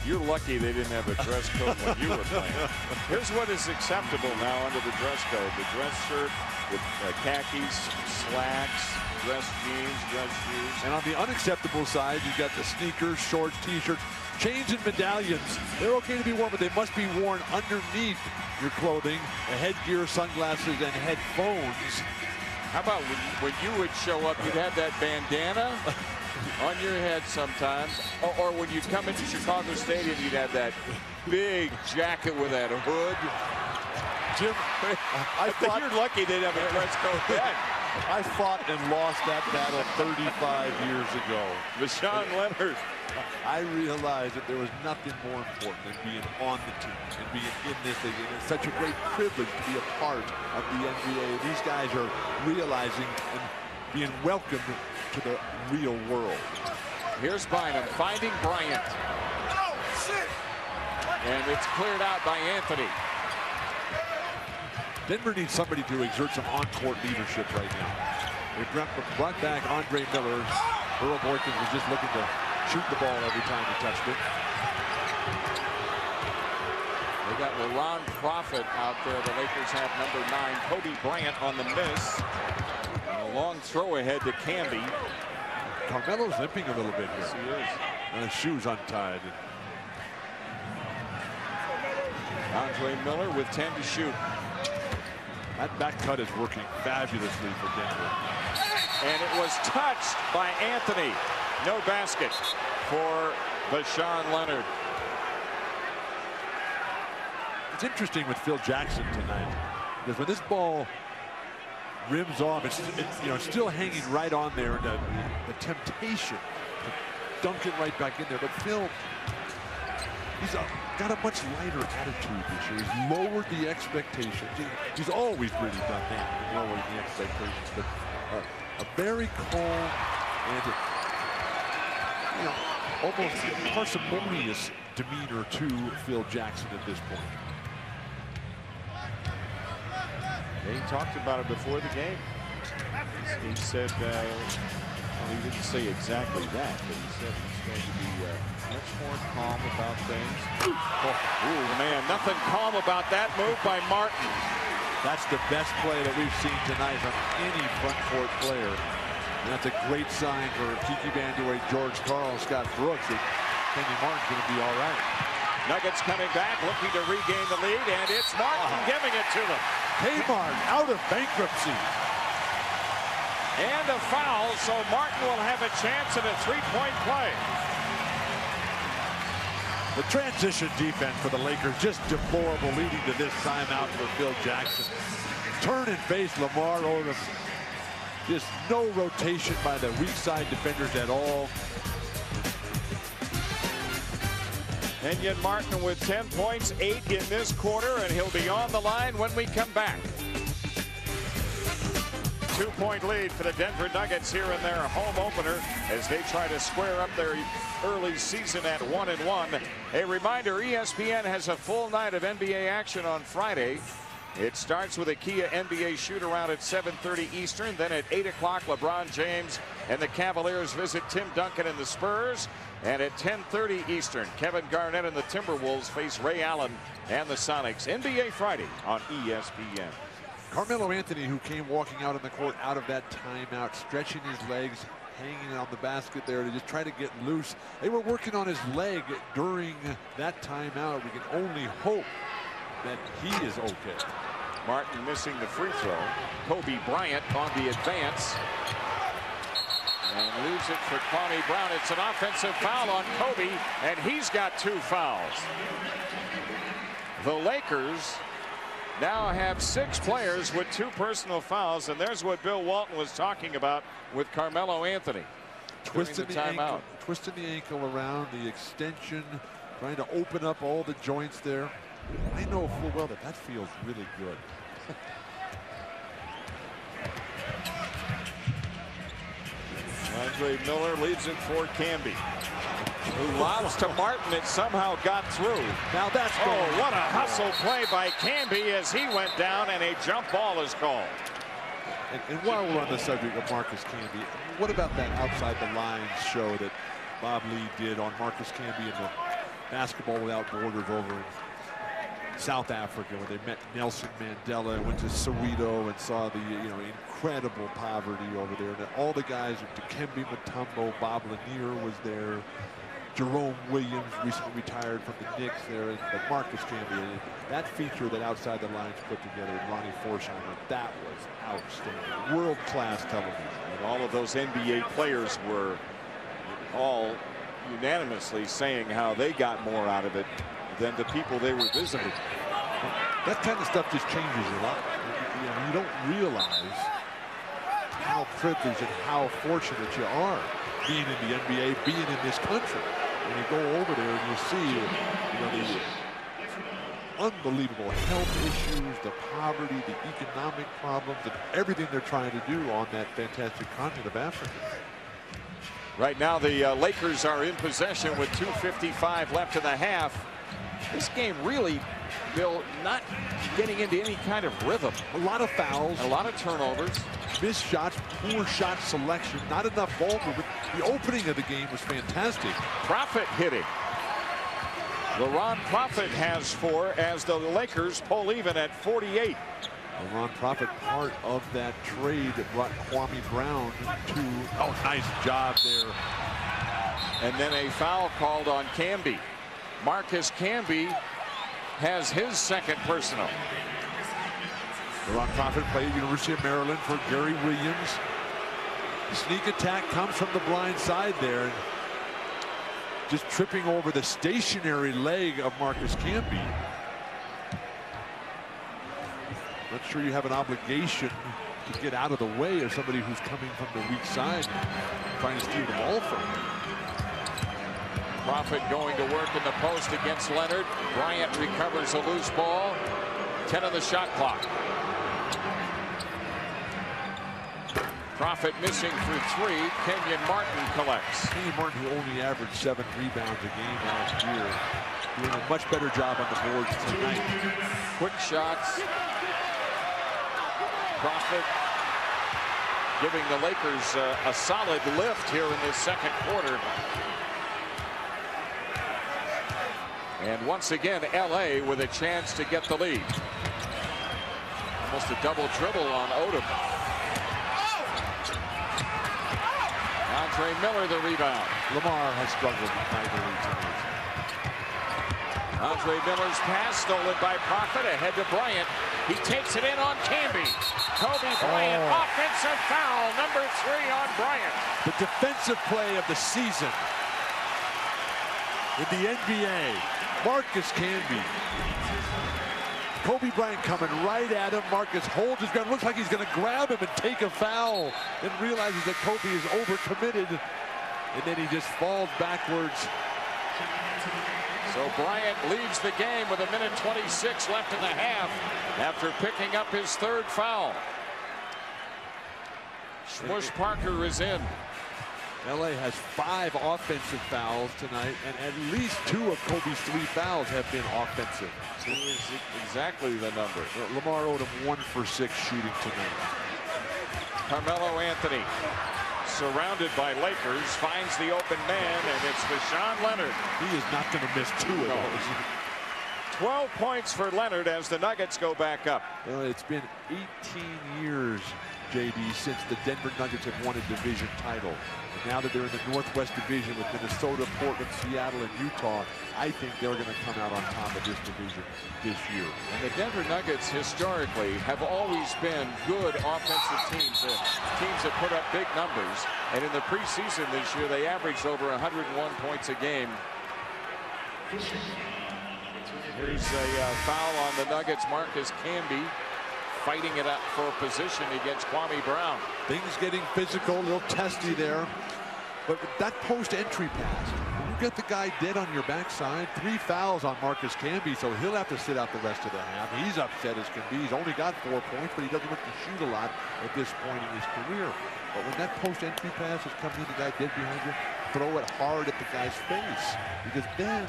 You're lucky they didn't have a dress code when you were playing. Here's what is acceptable now under the dress code. The dress shirt with khakis, slacks, dress jeans, dress shoes. And on the unacceptable side, you've got the sneakers, shorts, t-shirts, chains and medallions. They're okay to be worn, but they must be worn underneath your clothing. The headgear, sunglasses, and headphones. How about when you would show up, you'd have that bandana on your head sometimes, or when you'd come into Chicago Stadium, you'd have that big jacket with that hood. Jim, I thought you're lucky they'd have a dress code then. I fought and lost that battle 35 years ago. Deshaun Leonard. I realized that there was nothing more important than being on the team and being in this league. And it's such a great privilege to be a part of the NBA. These guys are realizing and being welcomed to the real world. Here's Bynum finding Bryant. And it's cleared out by Anthony. Denver needs somebody to exert some on-court leadership right now. They brought back Andre Miller. Earl Boykins was just looking to shoot the ball every time he touched it. They got Ron Prophet out there. The Lakers have number 9, Kobe Bryant on the miss. And a long throw ahead to Camby. Carmelo's limping a little bit here. Yes, he is. And his shoes untied. Andre Miller with 10 to shoot. That back cut is working fabulously for Denver. And it was touched by Anthony. No basket for Deshaun Leonard. It's interesting with Phil Jackson tonight, because when this ball rims off, it's still hanging right on there, and the temptation to dunk it right back in there. But Phil, he's got a much lighter attitude this year. He's lowered the expectations. He's always really done that, lowering the expectations. But a very calm and almost parsimonious demeanor to Phil Jackson at this point. He talked about it before the game. He said, well, he didn't say exactly that, but he said he's going to be much more calm about things. Oh, man, nothing calm about that move by Martin. That's the best play that we've seen tonight from any front court player. And that's a great sign for Kiki Vandeweghe, George Karl, Scott Brooks. That Kenyon Martin's going to be all right. Nuggets coming back, looking to regain the lead, and it's Martin giving it to them. Kmart out of bankruptcy. And a foul, so Martin will have a chance at a three-point play. The transition defense for the Lakers just deplorable, leading to this timeout for Phil Jackson. Turn and face Lamar Odom. Just no rotation by the weak side defenders at all. Kenyon Martin with 10 points, 8 in this quarter, and he'll be on the line when we come back. 2-point lead for the Denver Nuggets here in their home opener as they try to square up their early season at 1-1. A reminder, ESPN has a full night of NBA action on Friday. It starts with a Kia NBA shoot-around at 7:30 Eastern. Then at 8 o'clock, LeBron James and the Cavaliers visit Tim Duncan and the Spurs. And at 10:30 Eastern, Kevin Garnett and the Timberwolves face Ray Allen and the Sonics. NBA Friday on ESPN. Carmelo Anthony, who came walking out on the court out of that timeout, stretching his legs, hanging on the basket there to just try to get loose. They were working on his leg during that timeout. We can only hope that he is okay. Martin missing the free throw. Kobe Bryant on the advance. And leaves it for Kwame Brown. It's an offensive foul on Kobe, and he's got 2 fouls. The Lakers now have 6 players with 2 personal fouls, and there's what Bill Walton was talking about with Carmelo Anthony. Twisting the ankle around, the extension, trying to open up all the joints there. I know full well that feels really good. Andre Miller leads it for Camby, who lobs to Martin. It somehow got through. Now that's what a hustle play by Camby as he went down, and a jump ball is called. And while we're on the subject of Marcus Camby, what about that outside the lines show that Bob Lee did on Marcus Camby in the Basketball Without Borders over in South Africa, where they met Nelson Mandela, went to Soweto and saw the incredible poverty over there. And all the guys, Dikembe Mutombo, Bob Lanier was there, Jerome Williams recently retired from the Knicks there, but Marcus Camby, that feature that Outside the Lines put together with Ronnie Forsheimer, that was outstanding, world-class television. And all of those NBA players were all unanimously saying how they got more out of it than the people they were visiting. That kind of stuff just changes a lot. You don't realize how privileged and how fortunate you are being in the NBA, being in this country. When you go over there and you see the unbelievable health issues, the poverty, the economic problems, and everything they're trying to do on that fantastic continent of Africa. Right now, the Lakers are in possession with 2:55 left in the half. This game really, Bill, not getting into any kind of rhythm. A lot of fouls. A lot of turnovers. Missed shots, poor shot selection, not enough ball movement. The opening of the game was fantastic. Prophet hitting. LaRon Prophet has 4 as the Lakers pull even at 48. LaRon Prophet, part of that trade that brought Kwame Brown to. Oh, nice job there. And then a foul called on Camby. Marcus Camby has his 2nd personal. LaRon Prophet played University of Maryland for Gary Williams. The sneak attack comes from the blind side there, and just tripping over the stationary leg of Marcus Camby. Not sure you have an obligation to get out of the way of somebody who's coming from the weak side, trying to steal the ball from him. Prophet going to work in the post against Leonard. Bryant recovers a loose ball. 10 on the shot clock. Prophet missing for 3. Kenyon Martin collects. Kenyon Martin, who only averaged 7 rebounds a game last year, doing a much better job on the boards tonight. Quick shots. Prophet giving the Lakers a solid lift here in this second quarter. And once again, LA with a chance to get the lead. Almost a double dribble on Odom. Andre Miller the rebound. Lamar has struggled mightily tonight. Andre Miller's pass stolen by Prophet, ahead to Bryant. He takes it in on Camby. Kobe Bryant, offensive foul, number 3 on Bryant. The defensive play of the season in the NBA. Marcus Camby. Kobe Bryant coming right at him. Marcus holds his ground. Looks like he's going to grab him and take a foul. Then realizes that Kobe is overcommitted. And then he just falls backwards. So Bryant leaves the game with 1:26 left in the half after picking up his 3rd foul. Smush Parker is in. LA has 5 offensive fouls tonight, and at least 2 of Kobe's 3 fouls have been offensive. 2 is exactly the number. Lamar Odom 1 for 6 shooting tonight. Carmelo Anthony, surrounded by Lakers, finds the open man, and it's Deshaun Leonard. He is not going to miss 2 of those. 12 points for Leonard as the Nuggets go back up. Well, it's been 18 years, JD, since the Denver Nuggets have won a division title. And now that they're in the Northwest Division with Minnesota, Portland, Seattle, and Utah, I think they're going to come out on top of this division this year. And the Denver Nuggets historically have always been good offensive teams, teams that put up big numbers. And in the preseason this year, they averaged over 101 points a game. Here's a foul on the Nuggets. Marcus Camby fighting it up for a position against Kwame Brown. Things getting physical, a little testy there. But that post-entry pass, you get the guy dead on your backside. 3 fouls on Marcus Camby, so he'll have to sit out the rest of the half. He's upset as can be. He's only got 4 points, but he doesn't look to shoot a lot at this point in his career. But when that post-entry pass is coming in, the guy dead behind you, throw it hard at the guy's face. Because then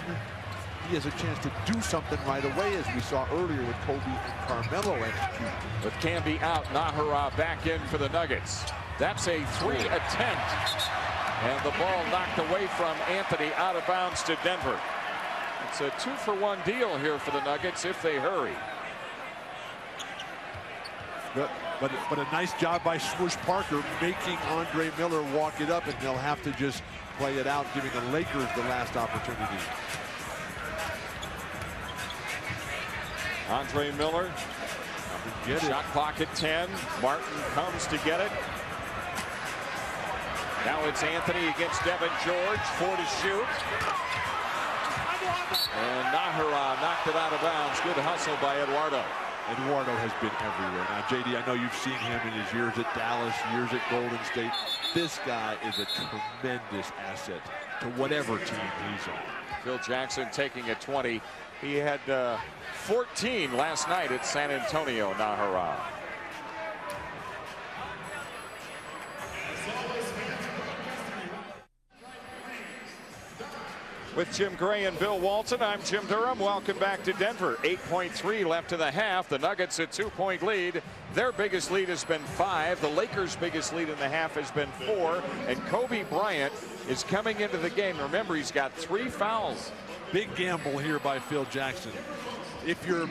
he has a chance to do something right away, as we saw earlier with Kobe and Carmelo execute. With Camby out, Nahara back in for the Nuggets. That's a 3 attempt. And the ball knocked away from Anthony, out of bounds to Denver. It's a 2-for-1 deal here for the Nuggets if they hurry. But a nice job by Smush Parker making Andre Miller walk it up, and they'll have to just play it out, giving the Lakers the last opportunity. Andre Miller, shot clock at 10. Martin comes to get it. Now it's Anthony against Devin George, 4 to shoot. And Nahara knocked it out of bounds. Good hustle by Eduardo. Eduardo has been everywhere. Now, JD, I know you've seen him in his years at Dallas, years at Golden State. This guy is a tremendous asset to whatever team he's on. Phil Jackson taking a 20. He had 14 last night at San Antonio, Nahara. With Jim Gray and Bill Walton, I'm Jim Durham. Welcome back to Denver. 8.3 left in the half. The Nuggets a 2-point lead. Their biggest lead has been 5. The Lakers' biggest lead in the half has been 4. And Kobe Bryant is coming into the game. Remember, he's got 3 fouls. Big gamble here by Phil Jackson. If you're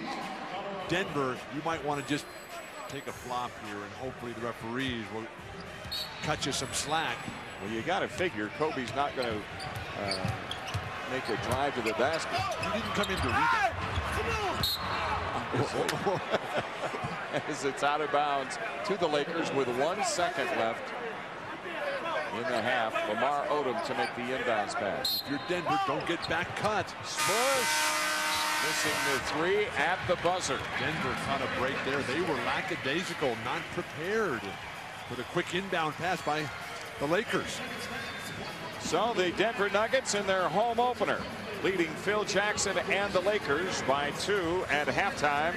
Denver, you might want to just take a flop here, and hopefully the referees will cut you some slack. Well, you got to figure Kobe's not going to make a drive to the basket. He didn't come in to rebound. As it's out of bounds to the Lakers with 1 second left in the half. Lamar Odom to make the inbounds pass. If you're Denver, don't get back cut. Smush. Missing the three at the buzzer. Denver caught a break there. They were lackadaisical, not prepared for the quick inbound pass by the Lakers. So the Denver Nuggets in their home opener, leading Phil Jackson and the Lakers by 2 at halftime.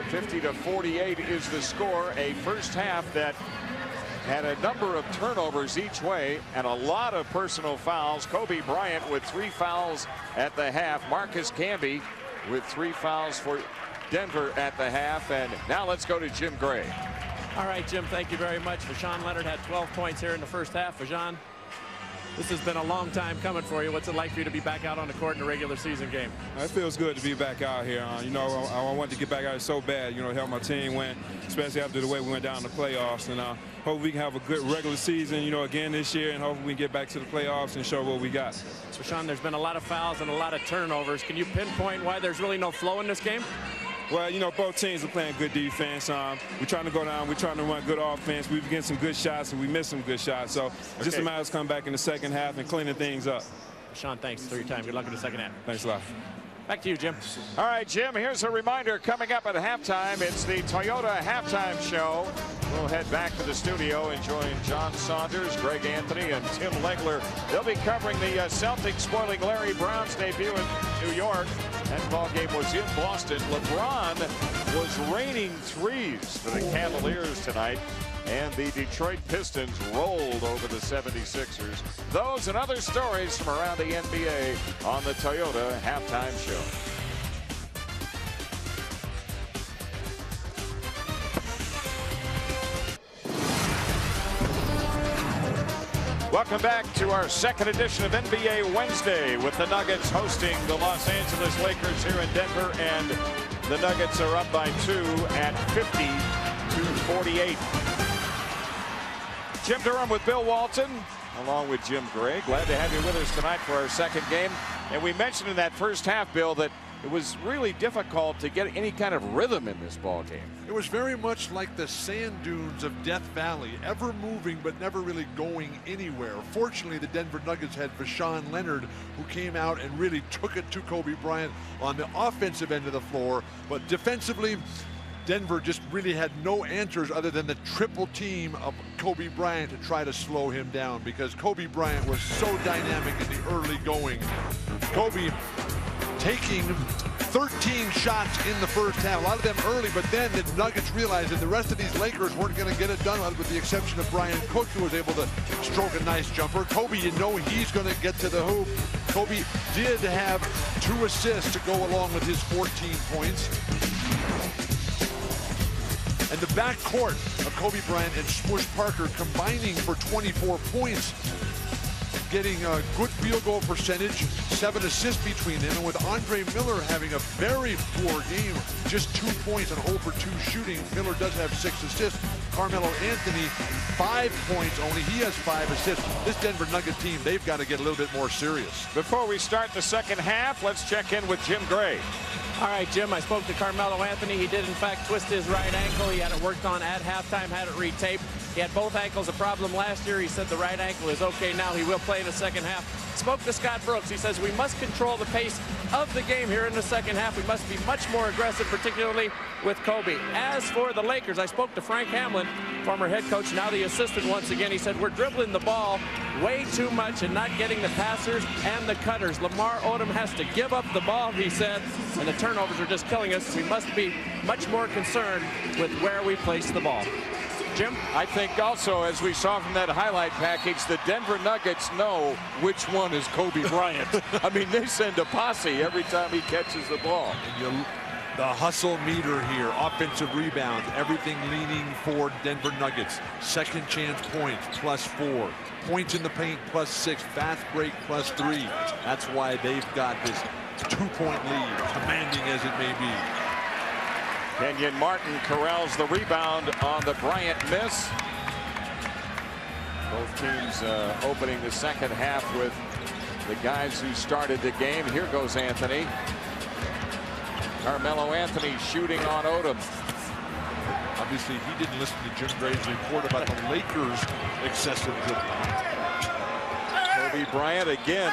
50-48 is the score. A first half that had a number of turnovers each way and a lot of personal fouls. Kobe Bryant with 3 fouls at the half. Marcus Camby with 3 fouls for Denver at the half. And now let's go to Jim Gray. All right, Jim, thank you very much. Vashawn Leonard had 12 points here in the first half. Vashawn, this has been a long time coming for you. What's it like for you to be back out on the court in a regular season game? It feels good to be back out here. You know, I wanted to get back out here so bad, you know, help my team win, especially after the way we went down in the playoffs. And hope we can have a good regular season, you know, again this year, and hopefully we can get back to the playoffs and show what we got. Vashawn, there's been a lot of fouls and a lot of turnovers. Can you pinpoint why there's really no flow in this game? Well, you know, both teams are playing good defense. We're trying to go down. We're trying to run good offense. We've getting some good shots, and we missed some good shots. So it's just a matter of coming back in the second half and cleaning things up. Sean, thanks for your time. Good luck in the second half. Thanks a lot. Back to you, Jim. All right, Jim, here's a reminder coming up at halftime. It's the Toyota halftime show. We'll head back to the studio and join John Saunders, Greg Anthony, and Tim Legler. They'll be covering the Celtics spoiling Larry Brown's debut in New York. That ball game was in Boston. LeBron was raining threes for the Cavaliers tonight. And the Detroit Pistons rolled over the 76ers. Those and other stories from around the NBA on the Toyota halftime show. Welcome back to our second edition of NBA Wednesday with the Nuggets hosting the Los Angeles Lakers here in Denver. And the Nuggets are up by 2 at 50-48. Jim Durham with Bill Walton, along with Jim Gray. Glad to have you with us tonight for our second game. And we mentioned in that first half, Bill, that it was really difficult to get any kind of rhythm in this ball game. It was very much like the sand dunes of Death Valley, ever moving but never really going anywhere. Fortunately, the Denver Nuggets had Vashawn Leonard, who came out and really took it to Kobe Bryant on the offensive end of the floor. But defensively, Denver just really had no answers other than the triple team of Kobe Bryant to try to slow him down, because Kobe Bryant was so dynamic in the early going. Kobe taking 13 shots in the first half, a lot of them early, but then the Nuggets realized that the rest of these Lakers weren't going to get it done, with the exception of Brian Cook, who was able to stroke a nice jumper. Kobe, you know he's going to get to the hoop. Kobe did have 2 assists to go along with his 14 points. And the backcourt of Kobe Bryant and Smush Parker combining for 24 points, getting a good field goal percentage, 7 assists between them, and with Andre Miller having a very poor game, just 2 points and 0 for 2 shooting. Miller does have 6 assists. Carmelo Anthony, 5 points only. He has 5 assists. This Denver Nugget team, they've got to get a little bit more serious. Before we start the second half, let's check in with Jim Gray. All right, Jim, I spoke to Carmelo Anthony. He did, in fact, twist his right ankle. He had it worked on at halftime, had it retaped. He had both ankles a problem last year. He said the right ankle is okay now. He will play in the second half. Spoke to Scott Brooks. He says we must control the pace of the game here in the second half. We must be much more aggressive, particularly with Kobe. As for the Lakers, I spoke to Frank Hamlin, former head coach, now the assistant once again. He said we're dribbling the ball way too much and not getting the passers and the cutters. Lamar Odom has to give up the ball, he said, and the turnovers are just killing us. We must be much more concerned with where we place the ball. Jim? I think also, as we saw from that highlight package, the Denver Nuggets know which one is Kobe Bryant. I mean, they send a posse every time he catches the ball. The hustle meter here, offensive rebounds, everything leaning for Denver Nuggets. Second chance points, +4. Points in the paint, +6. Fast break, +3. That's why they've got this 2-point lead, commanding as it may be. Kenyon Martin corrals the rebound on the Bryant miss. Both teams opening the second half with the guys who started the game. Here goes Anthony. Carmelo Anthony shooting on Odom. Obviously, he didn't listen to Jim Gray's report about the Lakers' excessive dribbling. Kobe Bryant again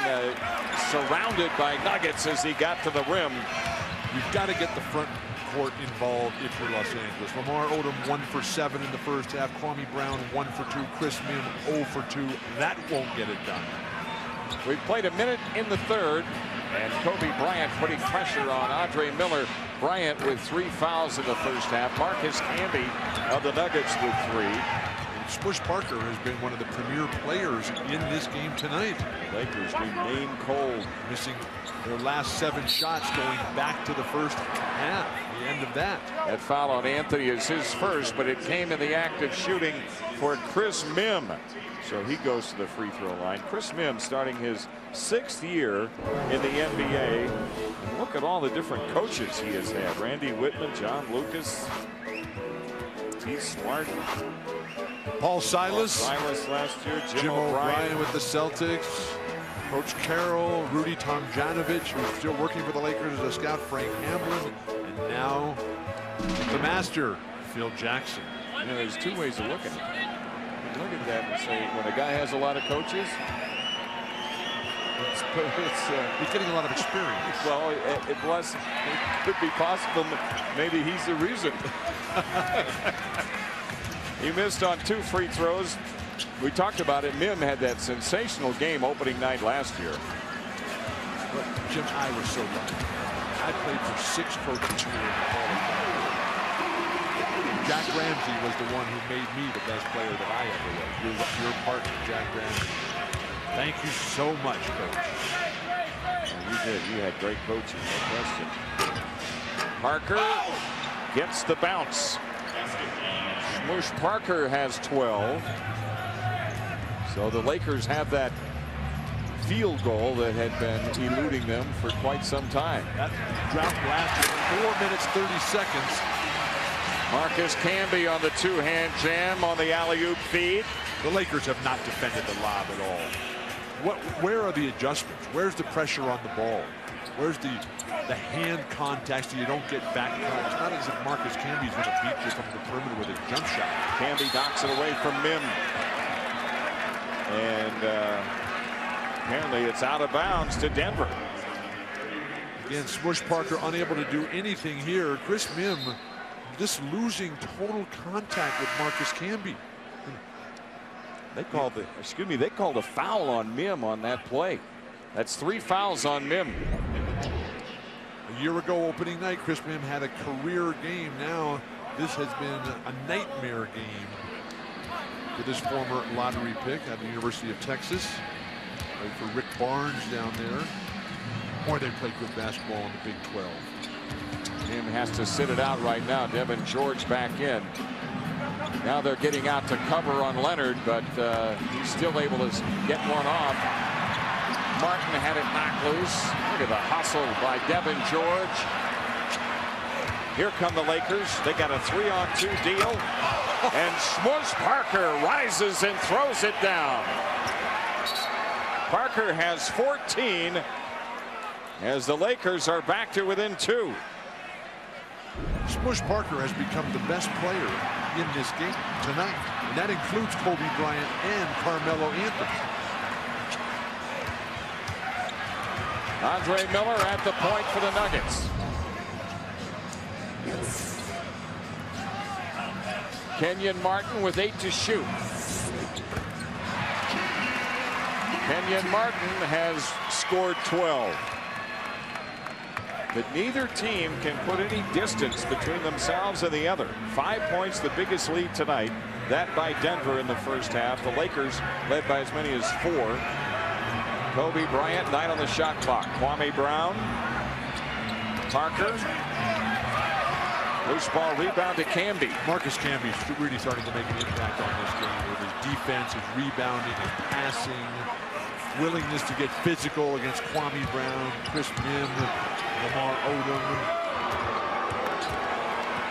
surrounded by Nuggets as he got to the rim. You've got to get the front court involved if you're Los Angeles. Lamar Odom 1 for 7 in the first half. Kwame Brown 1 for 2. Chris Mim 0 for 2. That won't get it done. We've played a minute in the third, and Kobe Bryant putting pressure on Andre Miller. Bryant with 3 fouls in the first half. Marcus Camby of the Nuggets with 3. And Smush Parker has been one of the premier players in this game tonight. The Lakers remain cold, missing their last 7 shots going back to the first half. The end of that. That foul on Anthony is his first, but it came in the act of shooting for Chris Mim. So he goes to the free throw line. Chris Mim starting his 6th year in the NBA. And look at all the different coaches he has had. Randy Whitman, John Lucas, T. Smart, Paul Silas last year, Jim O'Brien with the Celtics, Coach Carroll, Rudy Tomjanovich, who's still working for the Lakers as a scout, Frank Hamlin, and now the master, Phil Jackson. You know, there's 2 ways of looking at it. Look at that and say, when a guy has a lot of coaches, he's getting a lot of experience. Well, it could be possible. Maybe he's the reason. He missed on 2 free throws. We talked about it. Mim had that sensational game opening night last year. But Jim, I was so lucky. I played for 6 coaches here in the college. Jack Ramsey was the one who made me the best player that I ever was. Your partner, Jack Ramsey. Thank you so much, Coach. Well, you did. You had great coaching, no question. Parker gets the bounce. Smush Parker has 12. So the Lakers have that field goal that had been eluding them for quite some time. That drought lasted 4 minutes, 30 seconds. Marcus Camby on the 2-hand jam on the alley-oop feed. The Lakers have not defended the lob at all. Where are the adjustments? Where's the pressure on the ball? Where's the hand contact so you don't get back? It's not as if Marcus Camby's going to beat you from the perimeter with a jump shot. Camby knocks it away from Mim. And apparently it's out of bounds to Denver. Again, Smush Parker unable to do anything here. Chris Mim just losing total contact with Marcus Camby. They called a foul on Mim on that play. That's 3 fouls on Mim. A year ago opening night, Chris Mim had a career game. Now this has been a nightmare game for this former lottery pick at the University of Texas. Right for Rick Barnes down there. Boy, they play good basketball in the Big 12. Mim has to sit it out right now. Devin George back in. Now they're getting out to cover on Leonard, but he's still able to get one off. Martin had it knocked loose. Look at the hustle by Devin George. Here come the Lakers. They got a 3-on-2 deal. And Smush Parker rises and throws it down. Parker has 14 as the Lakers are back to within 2. Smush Parker has become the best player in this game tonight, and that includes Kobe Bryant and Carmelo Anthony. Andre Miller at the point for the Nuggets. Kenyon Martin with 8 to shoot. Kenyon Martin has scored 12. But neither team can put any distance between themselves and the other. 5 points, the biggest lead tonight. That by Denver in the first half. The Lakers led by as many as 4. Kobe Bryant, 9 on the shot clock. Kwame Brown. Parker. Loose ball rebound to Camby. Marcus Camby really starting to make an impact on this game with his defense, his rebounding, his passing, willingness to get physical against Kwame Brown, Chris Mim, Lamar Odom.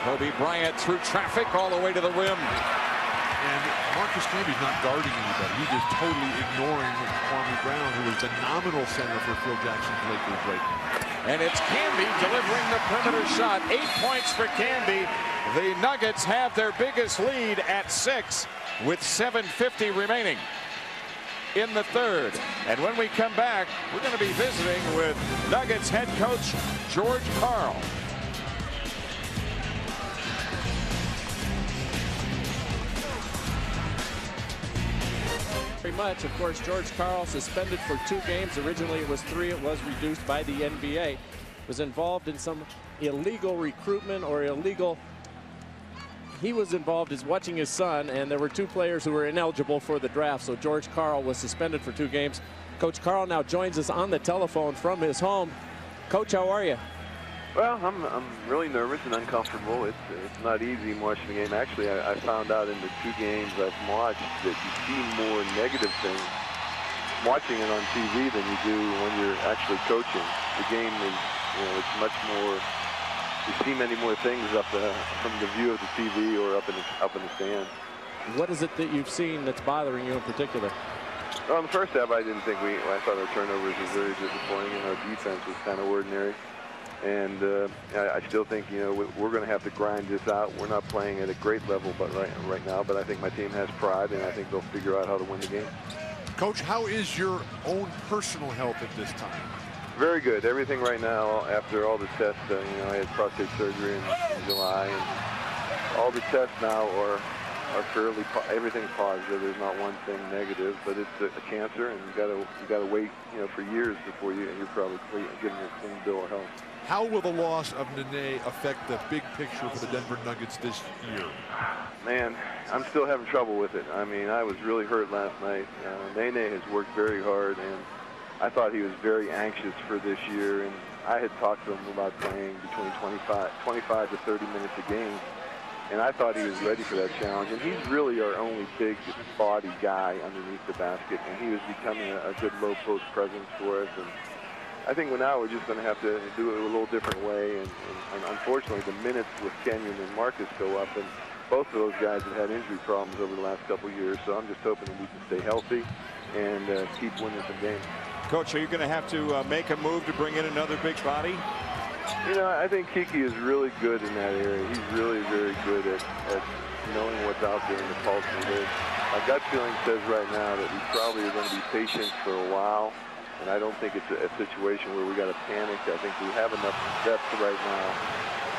Kobe Bryant through traffic all the way to the rim. And Marcus Camby's not guarding anybody. He's just totally ignoring Kwame Brown, who is the nominal center for Phil Jackson's Lakers right now. And it's Camby delivering the perimeter shot. 8 points for Camby. The Nuggets have their biggest lead at 6 with 7:50 remaining. in the third. And when we come back, we're going to be visiting with Nuggets head coach George Karl. Very much. Of course, George Karl suspended for 2 games. Originally it was 3. It was reduced by the NBA. Was involved in some illegal recruitment or illegal. He was involved as watching his son, and there were 2 players who were ineligible for the draft. So George Karl was suspended for 2 games. Coach Karl now joins us on the telephone from his home. Coach, how are you? Well, I'm really nervous and uncomfortable. It's not easy watching the game. Actually, I found out in the 2 games I've watched that you see more negative things watching it on TV than you do when you're actually coaching. The game is, it's much more. You see many more things from the view of the TV or up in the stand. What is it that you've seen that's bothering you in particular? Well, in the first half, I thought our turnovers were very disappointing, and our defense was kind of ordinary. And I still think, we're going to have to grind this out. We're not playing at a great level right now, but I think my team has pride, and I think they'll figure out how to win the game. Coach, how is your own personal health at this time? Very good. Everything right now, after all the tests, I had prostate surgery in July, and all the tests now are fairly, everything's positive. There's not one thing negative, but it's a cancer, and you got to wait, for years before you're probably getting a clean bill of health. How will the loss of Nene affect the big picture for the Denver Nuggets this year? Man, I'm still having trouble with it. I mean, I was really hurt last night. Nene has worked very hard, and I thought he was very anxious for this year, and I had talked to him about playing between 25 to 30 minutes a game, and I thought he was ready for that challenge. And he's really our only big body guy underneath the basket, and he was becoming a good low post presence for us. And I think now we're just going to have to do it a little different way, and unfortunately the minutes with Kenyon and Marcus go up, and both of those guys have had injury problems over the last couple of years, so I'm just hoping that we can stay healthy and keep winning some games. Coach, are you going to have to make a move to bring in another big body? I think Kiki is really good in that area. He's really very good at knowing what's out there in the pulse of it. My gut feeling says right now that we probably are going to be patient for a while, and I don't think it's a situation where we got to panic. I think we have enough depth right now.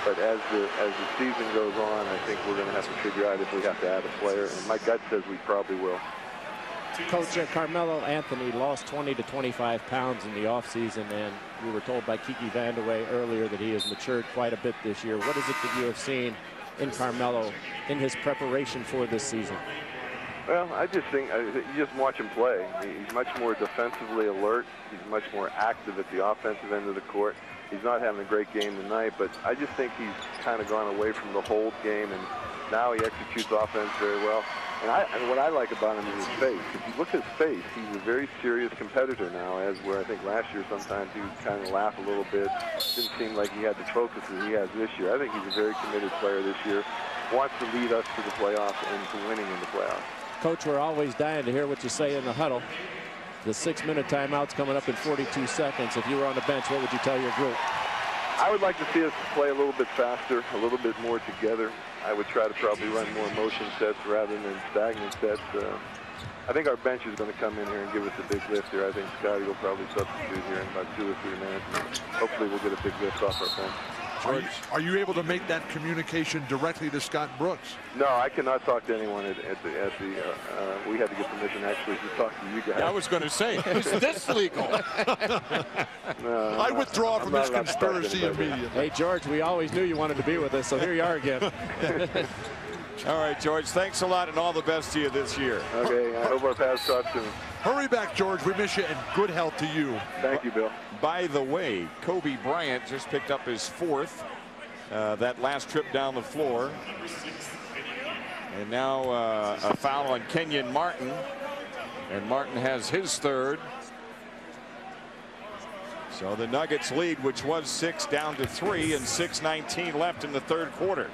But as the season goes on, I think we're going to have to figure out if we have to add a player, and my gut says we probably will. Coach, Carmelo Anthony lost 20 to 25 pounds in the offseason, and we were told by Kiki Vandeweghe earlier that he has matured quite a bit this year. What is it that you have seen in Carmelo in his preparation for this season? Well, I just think you just watch him play. He's much more defensively alert. He's much more active at the offensive end of the court. He's not having a great game tonight, but I just think he's kind of gone away from the hold game, and now he executes offense very well. And what I like about him is his face. If you look at his face, he's a very serious competitor now, as where I think last year sometimes he would kind of laugh a little bit. Didn't seem like he had the focus that he has this year. I think he's a very committed player this year. Wants to lead us to the playoffs and to winning in the playoffs. Coach, we're always dying to hear what you say in the huddle. The 6-minute timeout's coming up in 42 seconds. If you were on the bench, what would you tell your group? I would like to see us play a little bit faster, a little bit more together. I would try to probably run more motion sets rather than stagnant sets. I think our bench is going to come in here and give us a big lift here. I think Scotty will probably substitute here in about 2 or 3 minutes. Hopefully we'll get a big lift off our bench. Are you able to make that communication directly to Scott Brooks? No, I cannot talk to anyone at the we had to get permission actually to talk to you guys. I was going to say, is this legal? No, I withdraw from this conspiracy immediately. Hey, George, we always knew you wanted to be with us, so here you are again. All right, George, thanks a lot and all the best to you this year. Okay, I hope our paths cross soon. Hurry back, George. We miss you, and good health to you. Thank you, Bill. By the way, Kobe Bryant just picked up his 4th that last trip down the floor. And now a foul on Kenyon Martin. And Martin has his 3rd. So the Nuggets lead, which was 6, down to 3, and 6:19 left in the 3rd quarter.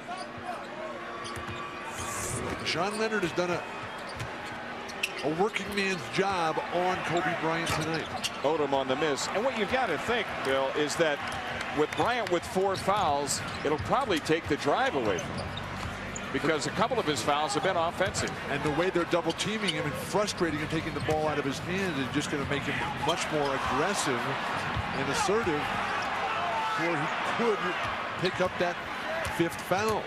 Sean Leonard has done a working man's job on Kobe Bryant tonight. Odom on the miss. And what you've got to think, Bill, is that with Bryant with 4 fouls, it'll probably take the drive away from him. because a couple of his fouls have been offensive. And the way they're double teaming him and frustrating him, taking the ball out of his hands, is just going to make him much more aggressive and assertive, where he could pick up that 5th foul.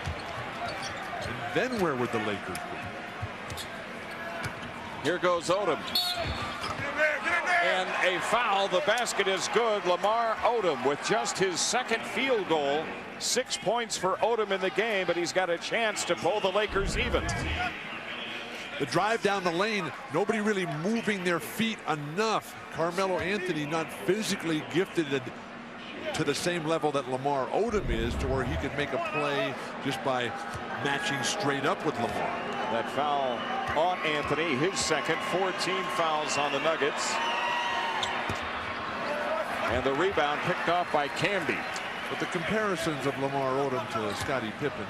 And then where would the Lakers be? Here goes Odom. And a foul. The basket is good. Lamar Odom with just his 2nd field goal. 6 points for Odom in the game, but he's got a chance to pull the Lakers even. The drive down the lane, nobody really moving their feet enough. Carmelo Anthony not physically gifted to the same level that Lamar Odom is, to where he can make a play just by matching straight up with Lamar. That foul on Anthony, his 2nd, 14 fouls on the Nuggets. And the rebound picked off by Camby. But the comparisons of Lamar Odom to Scottie Pippen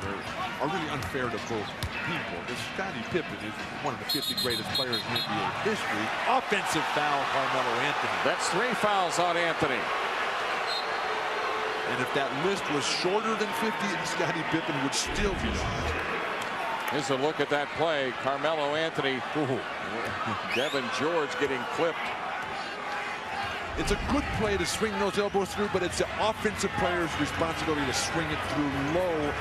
are really unfair to both people. Because Scottie Pippen is one of the 50 greatest players in NBA history. Offensive foul, Carmelo Anthony. That's 3 fouls on Anthony. And if that list was shorter than 50, Scottie Pippen would still be on it. Here's a look at that play. Carmelo Anthony. Devin George getting clipped. It's a good play to swing those elbows through, but it's the offensive player's responsibility to swing it through low,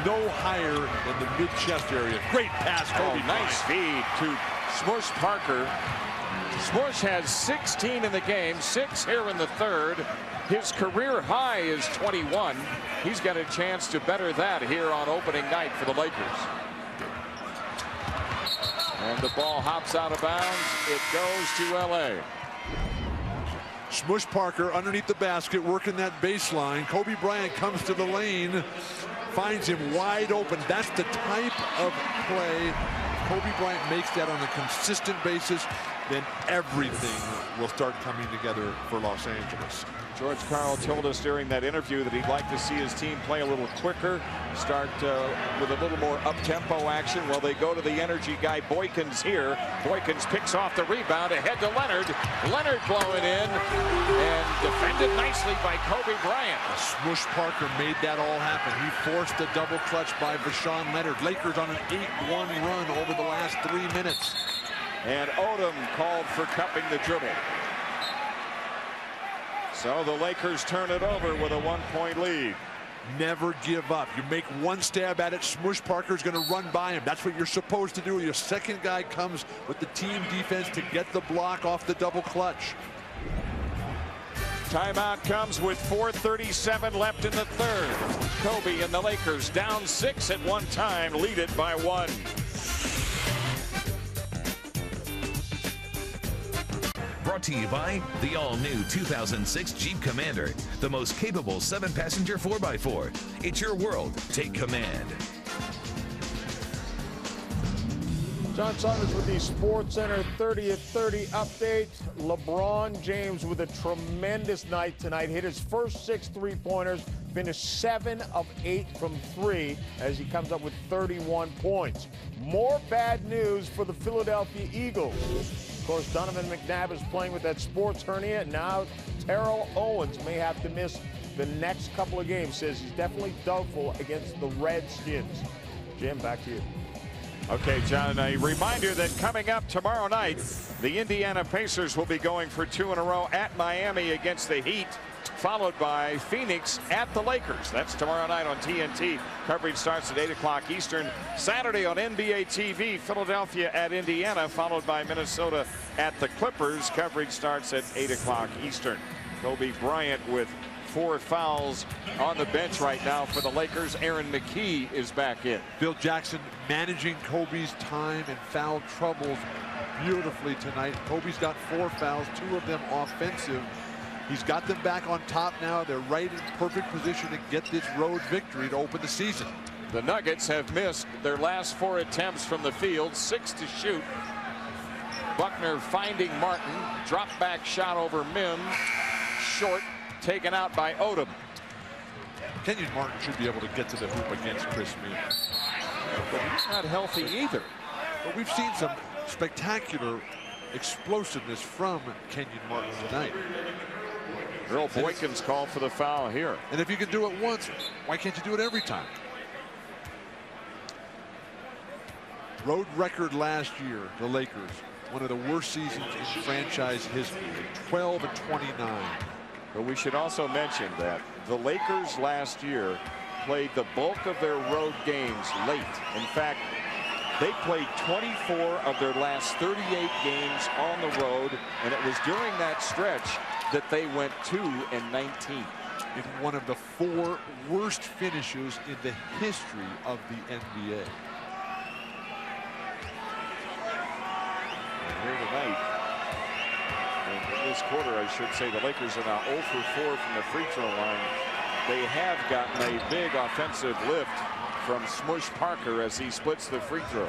no higher than the mid-chest area. Great pass, Kobe. Nice feed to Smush Parker. Smush has 16 in the game, 6 here in the 3rd. His career high is 21. He's got a chance to better that here on opening night for the Lakers. And the ball hops out of bounds. It goes to L.A. Smush Parker underneath the basket, working that baseline. Kobe Bryant comes to the lane, finds him wide open. That's the type of play. Kobe Bryant makes that on a consistent basis, then everything will start coming together for Los Angeles. George Karl told us during that interview that he'd like to see his team play a little quicker, start with a little more up-tempo action. Well, they go to the energy guy. Boykins here. Boykins picks off the rebound ahead to Leonard. Leonard blowing in and defended nicely by Kobe Bryant. Smush Parker made that all happen. He forced the double clutch by Vashawn Leonard. Lakers on an 8-1 run over the last 3 minutes. And Odom called for cupping the dribble. So the Lakers turn it over with a 1-point lead. Never give up. You make one stab at it, Smush Parker's going to run by him. That's what you're supposed to do. Your second guy comes with the team defense to get the block off the double clutch. Timeout comes with 4:37 left in the 3rd. Kobe and the Lakers down 6 at one time, lead it by 1. Brought to you by the all-new 2006 Jeep Commander, the most capable 7-passenger 4x4. It's your world. Take command. John Saunders with the SportsCenter 30 at 30 update. LeBron James with a tremendous night tonight. Hit his first 6 3-pointers. Finished 7 of 8 from 3 as he comes up with 31 points. More bad news for the Philadelphia Eagles. Of course, Donovan McNabb is playing with that sports hernia. Now Terrell Owens may have to miss the next couple of games. Says he's definitely doubtful against the Redskins. Jim, back to you. Okay, John, a reminder that coming up tomorrow night, the Indiana Pacers will be going for 2 in a row at Miami against the Heat, followed by Phoenix at the Lakers. That's tomorrow night on TNT. Coverage starts at 8 o'clock Eastern. Saturday on NBA TV, Philadelphia at Indiana, followed by Minnesota at the Clippers. Coverage starts at 8 o'clock Eastern. Kobe Bryant with 4 fouls on the bench right now for the Lakers. Aaron McKie is back in. Phil Jackson managing Kobe's time and foul troubles beautifully tonight. Kobe's got 4 fouls, 2 of them offensive. He's got them back on top now. They're right in perfect position to get this road victory to open the season. The Nuggets have missed their last 4 attempts from the field, 6 to shoot. Buckner finding Martin. Drop back shot over Mims. Short. Taken out by Odom. Kenyon Martin should be able to get to the hoop against Chris Mims. But he's not healthy either. But we've seen some spectacular explosiveness from Kenyon Martin tonight. Earl Boykins called for the foul here. And if you can do it once, why can't you do it every time? Road record last year, the Lakers, one of the worst seasons in franchise history, 12-29. But we should also mention that the Lakers last year played the bulk of their road games late. In fact, they played 24 of their last 38 games on the road, and it was during that stretch that they went 2-19. In one of the 4 worst finishes in the history of the NBA. And here tonight, in this quarter, I should say, the Lakers are now 0 for 4 from the free throw line. They have gotten a big offensive lift from Smush Parker as he splits the free throws.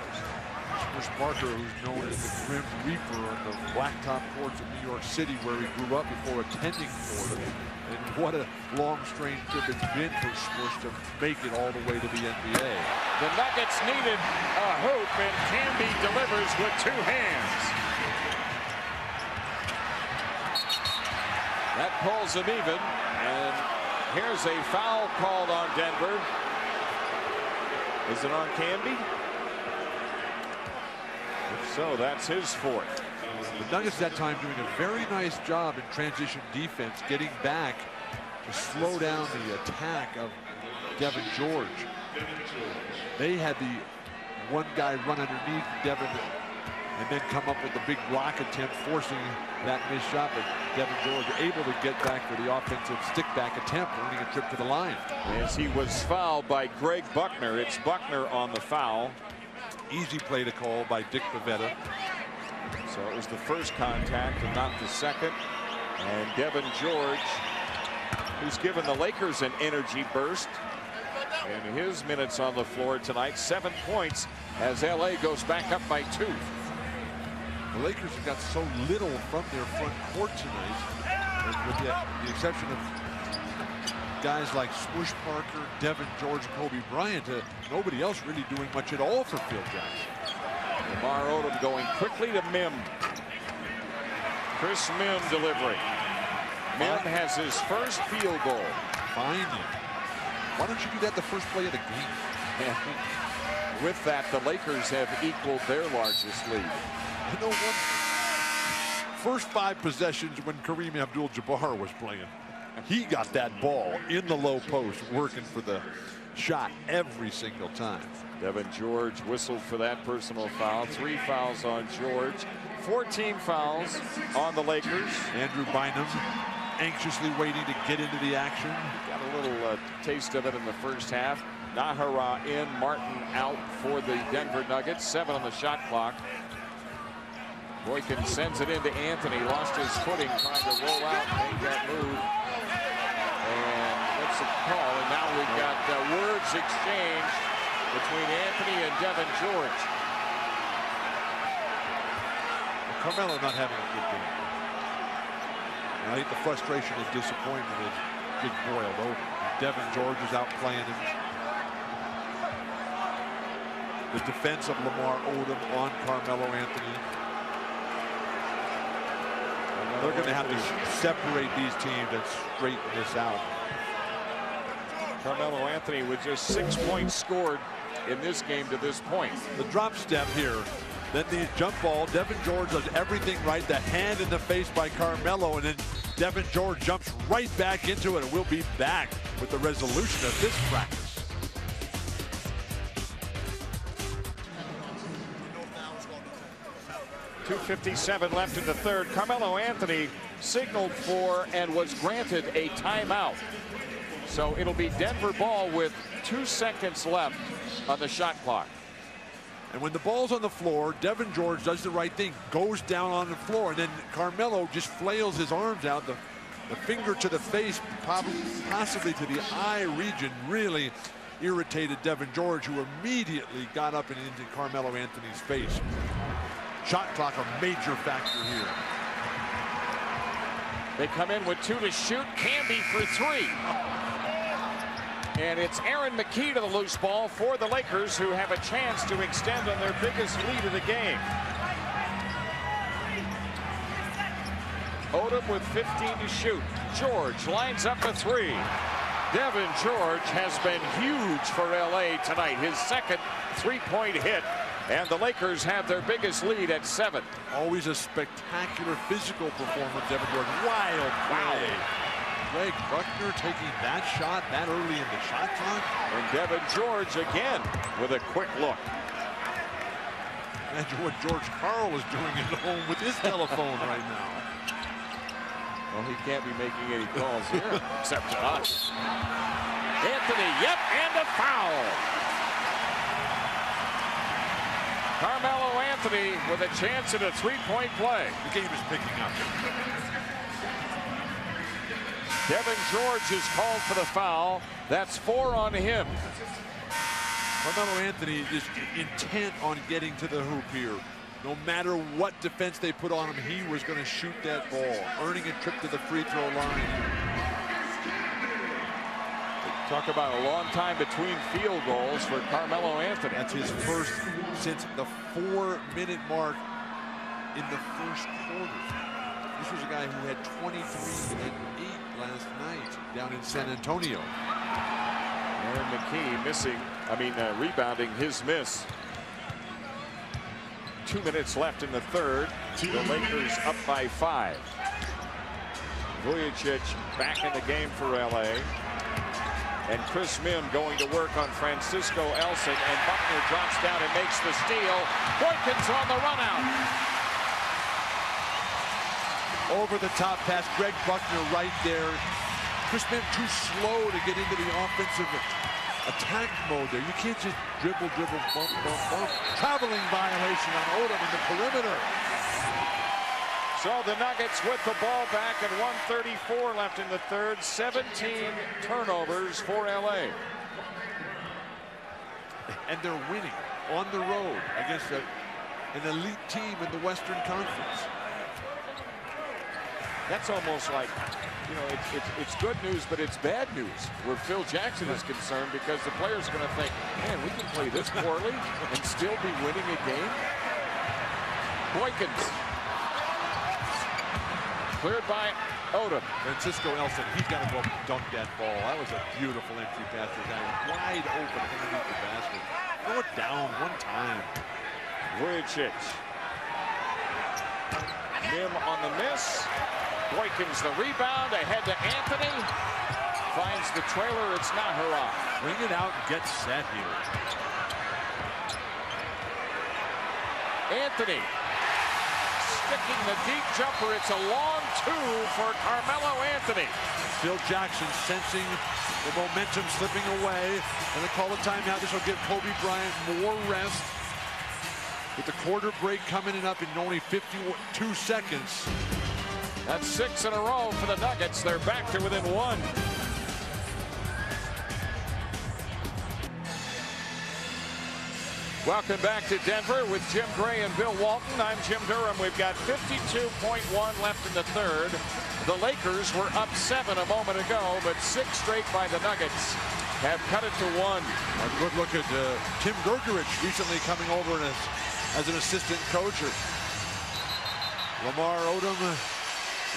Smush Parker, who's known as the Grim Reaper on the blacktop courts of New York City, where he grew up before attending Florida. And what a long, strange trip it's been for Smush to make it all the way to the NBA. The Nuggets needed a hoop, and Camby delivers with 2 hands. That pulls him even, and here's a foul called on Denver. Is it on Camby? If so, that's his 4th. The Nuggets that time doing a very nice job in transition defense, getting back to slow down the attack of Devin George. They had the one guy run underneath Devin and then come up with a big block attempt, forcing that missed shot. But Devin George able to get back for the offensive stick-back attempt, earning a trip to the line. As he was fouled by Greg Buckner. It's Buckner on the foul. Easy play to call by Dick Pavetta. So it was the first contact and not the second. And Devin George, who's given the Lakers an energy burst in his minutes on the floor tonight. 7 points as LA goes back up by 2. The Lakers have got so little from their front court tonight, and with the exception of guys like Smush Parker, Devin George, and Kobe Bryant, nobody else really doing much at all for Phil Jackson. Lamar Odom going quickly to Mim. Chris Mim delivering. Mim has his first field goal. Finally. Why don't you do that the first play of the game? And with that, the Lakers have equaled their largest lead. You know what? First 5 possessions when Kareem Abdul-Jabbar was playing, he got that ball in the low post, working for the shot every single time. Devin George whistled for that personal foul. 3 fouls on George. 14 fouls on the Lakers. Andrew Bynum anxiously waiting to get into the action. Got a little taste of it in the first half. Nahara in, Martin out for the Denver Nuggets. 7 on the shot clock. Boykin sends it into Anthony. Lost his footing trying to roll out and make that move. And that's a call. And now we've got words exchanged between Anthony and Devin George. Carmelo not having a good game. And I think the frustration and disappointment is big boiled over. Devin George is out playing him. The defense of Lamar Odom on Carmelo Anthony. They're going to have to separate these teams and straighten this out. Carmelo Anthony with just 6 points scored in this game to this point. The drop step here, then the jump ball. Devin George does everything right. The hand in the face by Carmelo, and then Devin George jumps right back into it, and we'll be back with the resolution of this practice. .257 left in the third. Carmelo Anthony signaled for and was granted a timeout. So it'll be Denver ball with 2 seconds left on the shot clock. And when the ball's on the floor, Devin George does the right thing, goes down on the floor, and then Carmelo just flails his arms out, the finger to the face, possibly to the eye region, really irritated Devin George, who immediately got up and into Carmelo Anthony's face. Shot clock a major factor here. They come in with 2 to shoot. Camby for 3. And it's Aaron McKee to the loose ball for the Lakers, who have a chance to extend on their biggest lead of the game. Odom with 15 to shoot. George lines up a 3. Devin George has been huge for LA tonight. His second 3-point hit And the Lakers have their biggest lead at 7. Always a spectacular physical performance, Devin Jordan. Wild play. Greg Buckner taking that shot that early in the shot clock. And Devin George again with a quick look. Imagine what George Karl is doing at home with his telephone right now. Well, he can't be making any calls here, except to us. Anthony, yep, and a foul. Carmelo Anthony with a chance at a three-point play. The game is picking up. Devin George is called for the foul. That's 4 on him. Carmelo Anthony is intent on getting to the hoop here. No matter what defense they put on him, he was going to shoot that ball, earning a trip to the free throw line. Talk about a long time between field goals for Carmelo Anthony. That's his first since the 4-minute mark in the first quarter. This was a guy who had 23 and 8 last night down in San Antonio. Aaron McKee rebounding his miss. 2 minutes left in the third. The Lakers up by 5. Vujicic back in the game for LA. And Chris Mim going to work on Francisco Elson, and Buckner drops down and makes the steal. Boykins on the run out. Over the top pass, Greg Buckner right there. Chris Mim too slow to get into the offensive attack mode there. You can't just dribble, bump. Traveling violation on Odom in the perimeter. So the Nuggets with the ball back and 1:34 left in the third. 17 turnovers for LA. And they're winning on the road against an elite team in the Western Conference. That's almost like, you know, it's good news, but it's bad news where Phil Jackson is concerned, because the players are going to think, man, we can play this poorly and still be winning a game. Boykins. Cleared by Odom. Francisco Elson, he's got to go up and dunk that ball. That was a beautiful entry pass to the guy wide open underneath the basket. Throw it down one time. Vujicic. Mim on the miss. Boykins the rebound. Ahead to Anthony. Finds the trailer. It's Nahara. Bring it out and get set here. Anthony. Sticking the deep jumper. It's a long 2 for Carmelo Anthony. Phil Jackson sensing the momentum slipping away, and they call a timeout. This will give Kobe Bryant more rest. With the quarter break coming up in only 52 seconds. That's 6 in a row for the Nuggets. They're back to within 1. Welcome back to Denver with Jim Gray and Bill Walton. I'm Jim Durham. We've got 52.1 left in the third. The Lakers were up 7 a moment ago, but 6 straight by the Nuggets have cut it to 1. A good look at Tim Gergerich recently coming over as an assistant coach. Lamar Odom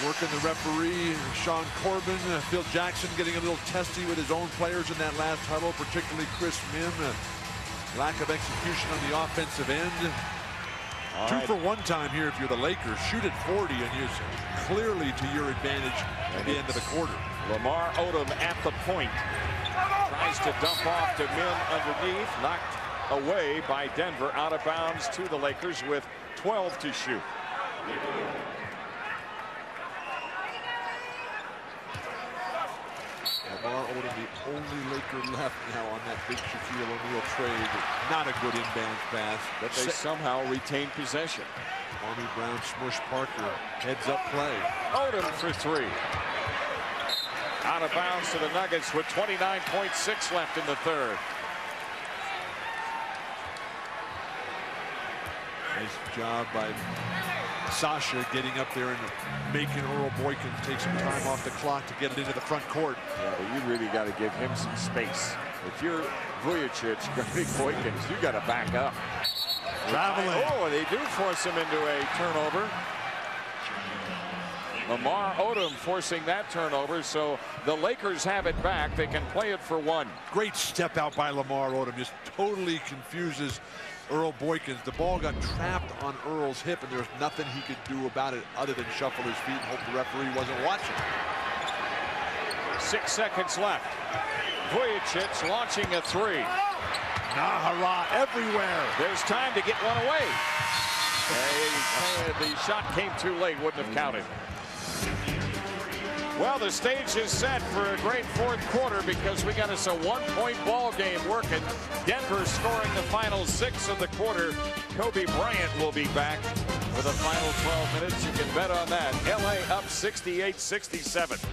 working the referee, Sean Corbin. Phil Jackson getting a little testy with his own players in that last huddle, particularly Chris Mim. Lack of execution on the offensive end. All 2 for 1 time here if you're the Lakers. Shoot at 40 and you're clearly to your advantage at the end of the quarter. Lamar Odom at the point. Tries to dump off to Mim underneath. Knocked away by Denver. Out of bounds to the Lakers with 12 to shoot. Lamar Odom, the only Laker left now on that big Shaquille O'Neal trade. Not a good inbound pass. But they somehow retain possession. Kwame Brown, Smush Parker, heads up play. Odom for 3. Out of bounds to the Nuggets with 29.6 left in the third. Nice job by Sasha getting up there and making Earl Boykins take some time off the clock to get it into the front court. Yeah, but you really got to give him some space. If you're Vujicic, guarding Boykins, you got to back up. Traveling. Oh, they do force him into a turnover. Lamar Odom forcing that turnover, so the Lakers have it back. They can play it for one. Great step out by Lamar Odom. Just totally confuses Earl Boykins. The ball got trapped on Earl's hip, and there was nothing he could do about it other than shuffle his feet and hope the referee wasn't watching. 6 seconds left. Vujicic launching a three. Nahara everywhere. There's time to get one away. The shot came too late, wouldn't have counted. Well, the stage is set for a great fourth quarter because we got us a one-point ball game working. Denver scoring the final 6 of the quarter. Kobe Bryant will be back for the final 12 minutes. You can bet on that. LA up 68-67.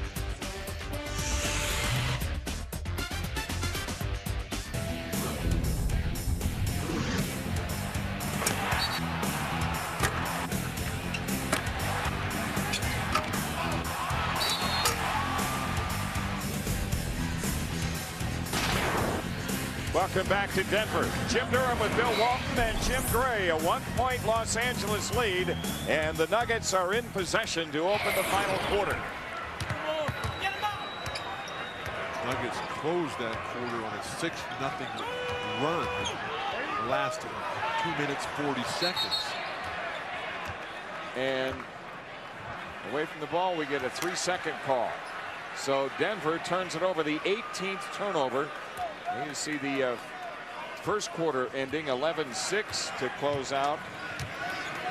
Welcome back to Denver. Jim Durham with Bill Walton and Jim Gray. A one-point Los Angeles lead, and the Nuggets are in possession to open the final quarter. Nuggets closed that quarter on a 6-0 run. Lasted 2 minutes 40 seconds. And away from the ball, we get a 3-second call. So Denver turns it over, the 18th turnover. You see the first quarter ending 11-6 to close out.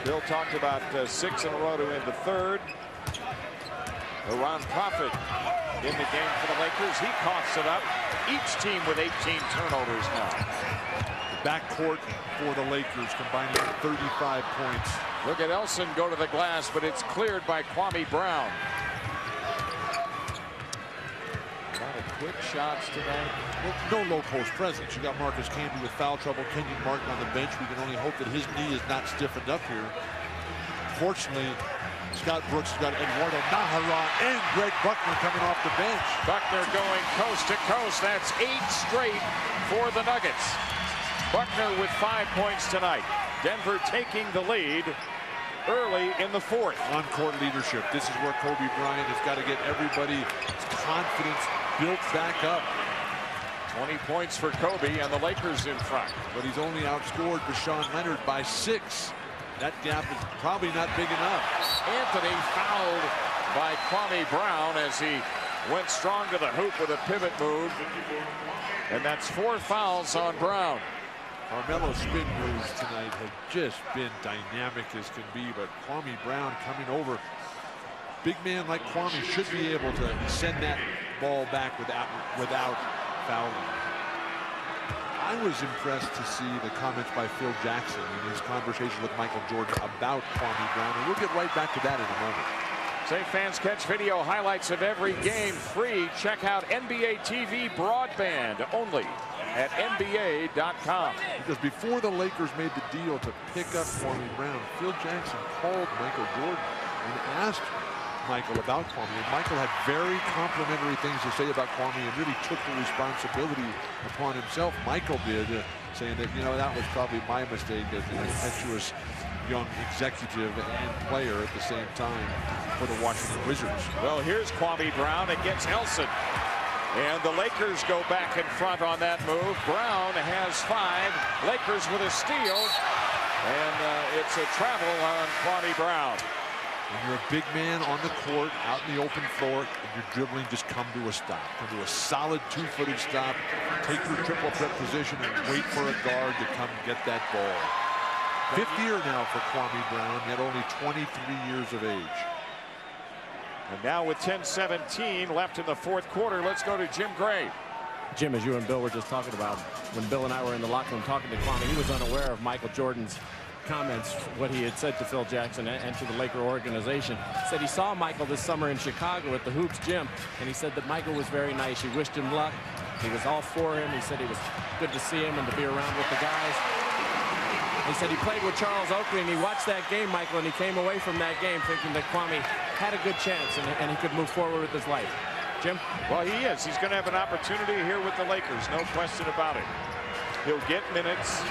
Bill talked about 6 in a row to end the third. Ron Prophet in the game for the Lakers. He coughs it up. Each team with 18 turnovers now. The backcourt for the Lakers combining 35 points. Look at Elson go to the glass, but it's cleared by Kwame Brown. A lot of quick shots tonight. Well, no low post presence. You got Marcus Camby with foul trouble. Kenyon Martin on the bench. We can only hope that his knee is not stiffened up here. Fortunately, Scott Brooks has got Eduardo Nahara and Greg Buckner coming off the bench. Buckner going coast to coast. That's 8 straight for the Nuggets. Buckner with 5 points tonight. Denver taking the lead early in the fourth. On-court leadership. This is where Kobe Bryant has got to get everybody's confidence built back up. 20 points for Kobe and the Lakers in front. But he's only outscored Deshaun Leonard by 6. That gap is probably not big enough. Anthony fouled by Kwame Brown as he went strong to the hoop with a pivot move. And that's 4 fouls on Brown. Carmelo's spin moves tonight have just been dynamic as can be, but Kwame Brown coming over. Big man like Kwame should be able to send that ball back without fouling. I was impressed to see the comments by Phil Jackson in his conversation with Michael Jordan about Kwame Brown, and we'll get right back to that in a moment. Say fans catch video highlights of every game free. Check out NBA TV broadband only at NBA.com. Because before the Lakers made the deal to pick up Kwame Brown, Phil Jackson called Michael Jordan and asked Michael about Kwame, and Michael had very complimentary things to say about Kwame and really took the responsibility upon himself. Michael did, saying that, you know, that was probably my mistake as an impetuous young executive and player at the same time for the Washington Wizards. Well, here's Kwame Brown against Elson. And the Lakers go back in front on that move. Brown has 5. Lakers with a steal. And it's a travel on Kwame Brown. When you're a big man on the court, out in the open floor, and you're dribbling, just come to a stop. Come to a solid 2-footed stop. Take your triple threat position and wait for a guard to come get that ball. 5th year now for Kwame Brown, yet only 23 years of age. And now with 10:17 left in the fourth quarter, let's go to Jim Gray. Jim, as you and Bill were just talking about, when Bill and I were in the locker room talking to Kwame, he was unaware of Michael Jordan's comments, what he had said to Phil Jackson and to the Laker organization. He said he saw Michael this summer in Chicago at the Hoops gym, and he said that Michael was very nice. He wished him luck. He was all for him. He said it was good to see him and to be around with the guys. He said he played with Charles Oakley, and he watched that game, Michael, and he came away from that game thinking that Kwame had a good chance and he could move forward with his life. Jim? Well, he is. He's going to have an opportunity here with the Lakers, no question about it. He'll get minutes.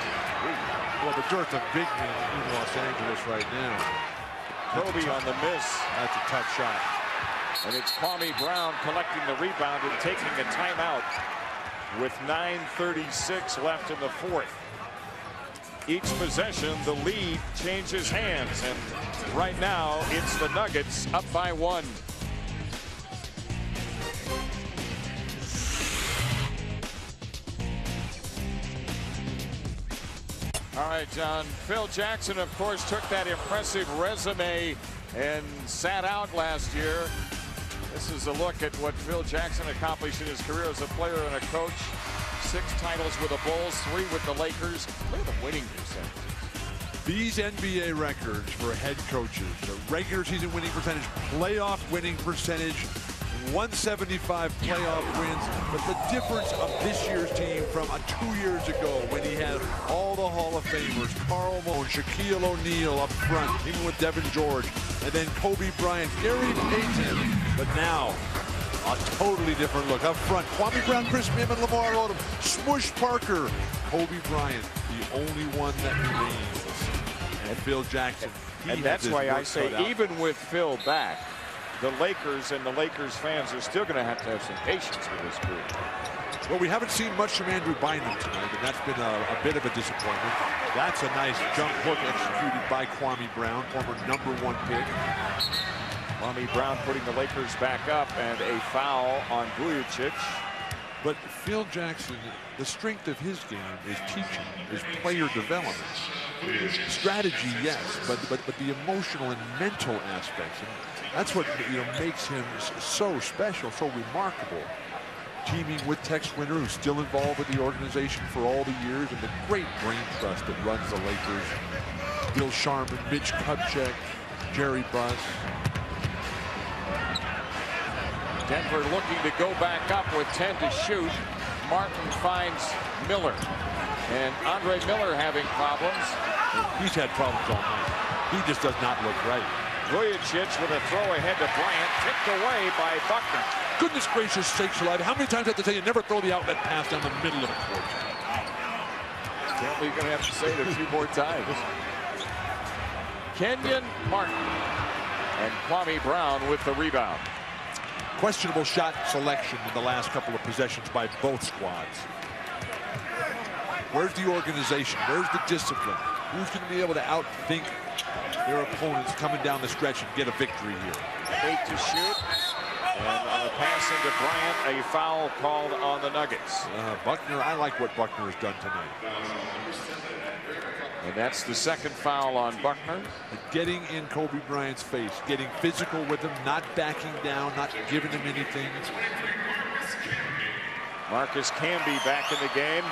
Well, the dearth of big men in Los Angeles right now. Kobe on the miss. That's a tough shot. And it's Kwame Brown collecting the rebound and taking a timeout with 9:36 left in the fourth. Each possession, the lead changes hands, and right now it's the Nuggets up by 1. All right, John. Phil Jackson, of course, took that impressive resume and sat out last year. This is a look at what Phil Jackson accomplished in his career as a player and a coach. 6 titles with the Bulls, 3 with the Lakers. Look at the winning percentage. These NBA records for head coaches, the regular season winning percentage, playoff winning percentage, 175 playoff wins. But the difference of this year's team from 2 years ago when he had all the Hall of Famers, Karl Malone, Shaquille O'Neal up front, even with Devin George, and then Kobe Bryant, Gary Payton. But now, a totally different look. Up front, Kwame Brown, Chris Mim, and Lamar Odom. Smush Parker, Kobe Bryant, the only one that remains. And Phil Jackson. And that's why I say, even with Phil back, the Lakers and the Lakers fans are still going to have some patience with this group. Well, we haven't seen much from Andrew Bynum tonight, and that's been a bit of a disappointment. That's a nice jump hook executed by Kwame Brown, former #1 pick. Kwame Brown putting the Lakers back up, and a foul on Vujacic. But Phil Jackson, the strength of his game is teaching, is player development. Strategy, yes, but the emotional and mental aspects. And that's what makes him so special, so remarkable. Teaming with Tex Winter, who's still involved with the organization for all the years, and the great brain trust that runs the Lakers. Bill Sharman, Mitch Kupchak, Jerry Buss. Denver looking to go back up with 10 to shoot. Martin finds Miller. And Andre Miller having problems. He's had problems all night. He just does not look right. Vujacic with a throw ahead to Bryant, tipped away by Buckner. Goodness gracious sakes alive. How many times do I have to tell you never throw the outlet pass down the middle of the court? Apparently you're going to have to say it a few more times. Kenyon Martin and Kwame Brown with the rebound. Questionable shot selection in the last couple of possessions by both squads. Where's the organization? Where's the discipline? Who's going to be able to outthink their opponents coming down the stretch and get a victory here? 8 to shoot. And on the pass into Bryant, a foul called on the Nuggets. Buckner, I like what Buckner has done tonight. And that's the second foul on Buckner. Getting in Kobe Bryant's face, getting physical with him, not backing down, not giving him anything. Marcus Camby back in the game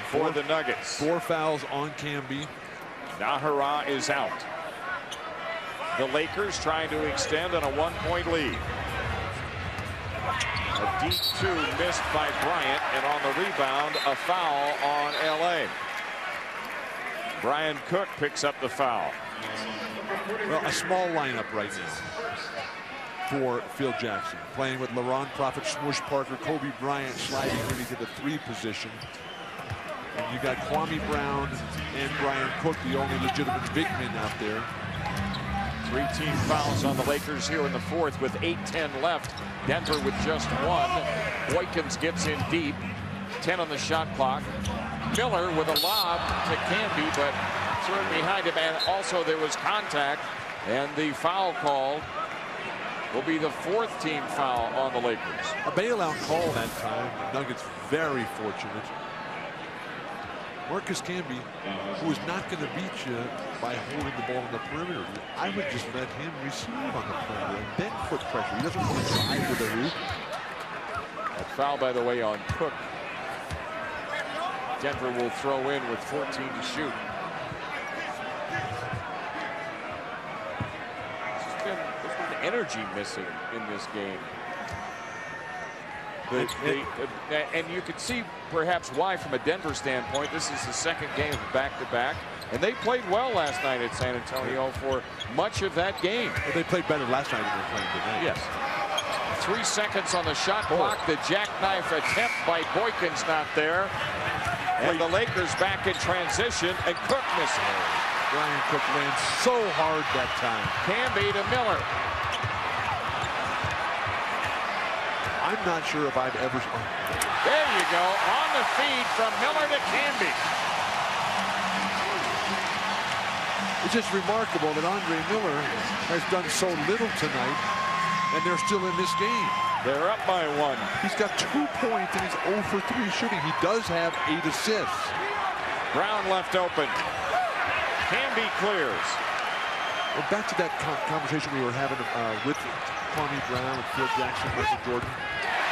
for the Nuggets. 4 fouls on Camby. Nahara is out. The Lakers trying to extend on a 1-point lead. A deep 2 missed by Bryant, and on the rebound, a foul on LA. Brian Cook picks up the foul. Well, a small lineup right now for Phil Jackson. Playing with Laron Prophet, Smush Parker, Kobe Bryant sliding really to the 3 position. And you got Kwame Brown and Brian Cook, the only legitimate big men out there. 3 team fouls on the Lakers here in the fourth with 8:10 left. Denver with just 1. Boykins gets in deep. 10 on the shot clock. Miller with a lob to Camby, but thrown behind him, and also there was contact, and the foul call will be the 4th team foul on the Lakers. A bailout call that time. Nuggets very fortunate. Marcus Camby, who is not going to beat you by holding the ball on the perimeter. I would just let him receive on the perimeter and then put pressure. He doesn't want to drive to the hoop. A foul, by the way, on Cook. Denver will throw in with 14 to shoot. There's been energy missing in this game. And you can see perhaps why from a Denver standpoint. This is the 2nd game of back-to-back. And they played well last night at San Antonio for much of that game. Well, they played better last night than they played tonight. Yes. 3 seconds on the shot clock. The jackknife attempt by Boykins not there. And the Lakers back in transition, and Cook missing. Brian Cook lands so hard that time. Camby to Miller. I'm not sure if I've ever... There you go, on the feed from Miller to Camby. It's just remarkable that Andre Miller has done so little tonight, and they're still in this game. They're up by 1. He's got 2 points, and he's 0 for 3 shooting. He does have 8 assists. Brown left open. Camby clears. Well, back to that conversation we were having with Kwame Brown, with Phil Jackson, Michael Jordan.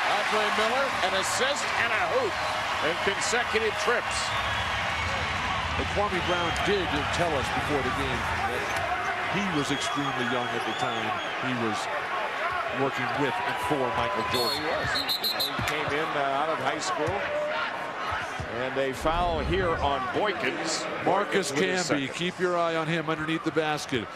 Andre Miller, an assist and a hoop in consecutive trips. And Kwame Brown did tell us before the game that he was extremely young at the time. He was working with and for Michael Jordan. He was. He came in out of high school. And a foul here on Boykins. Marcus Camby, keep your eye on him underneath the basket.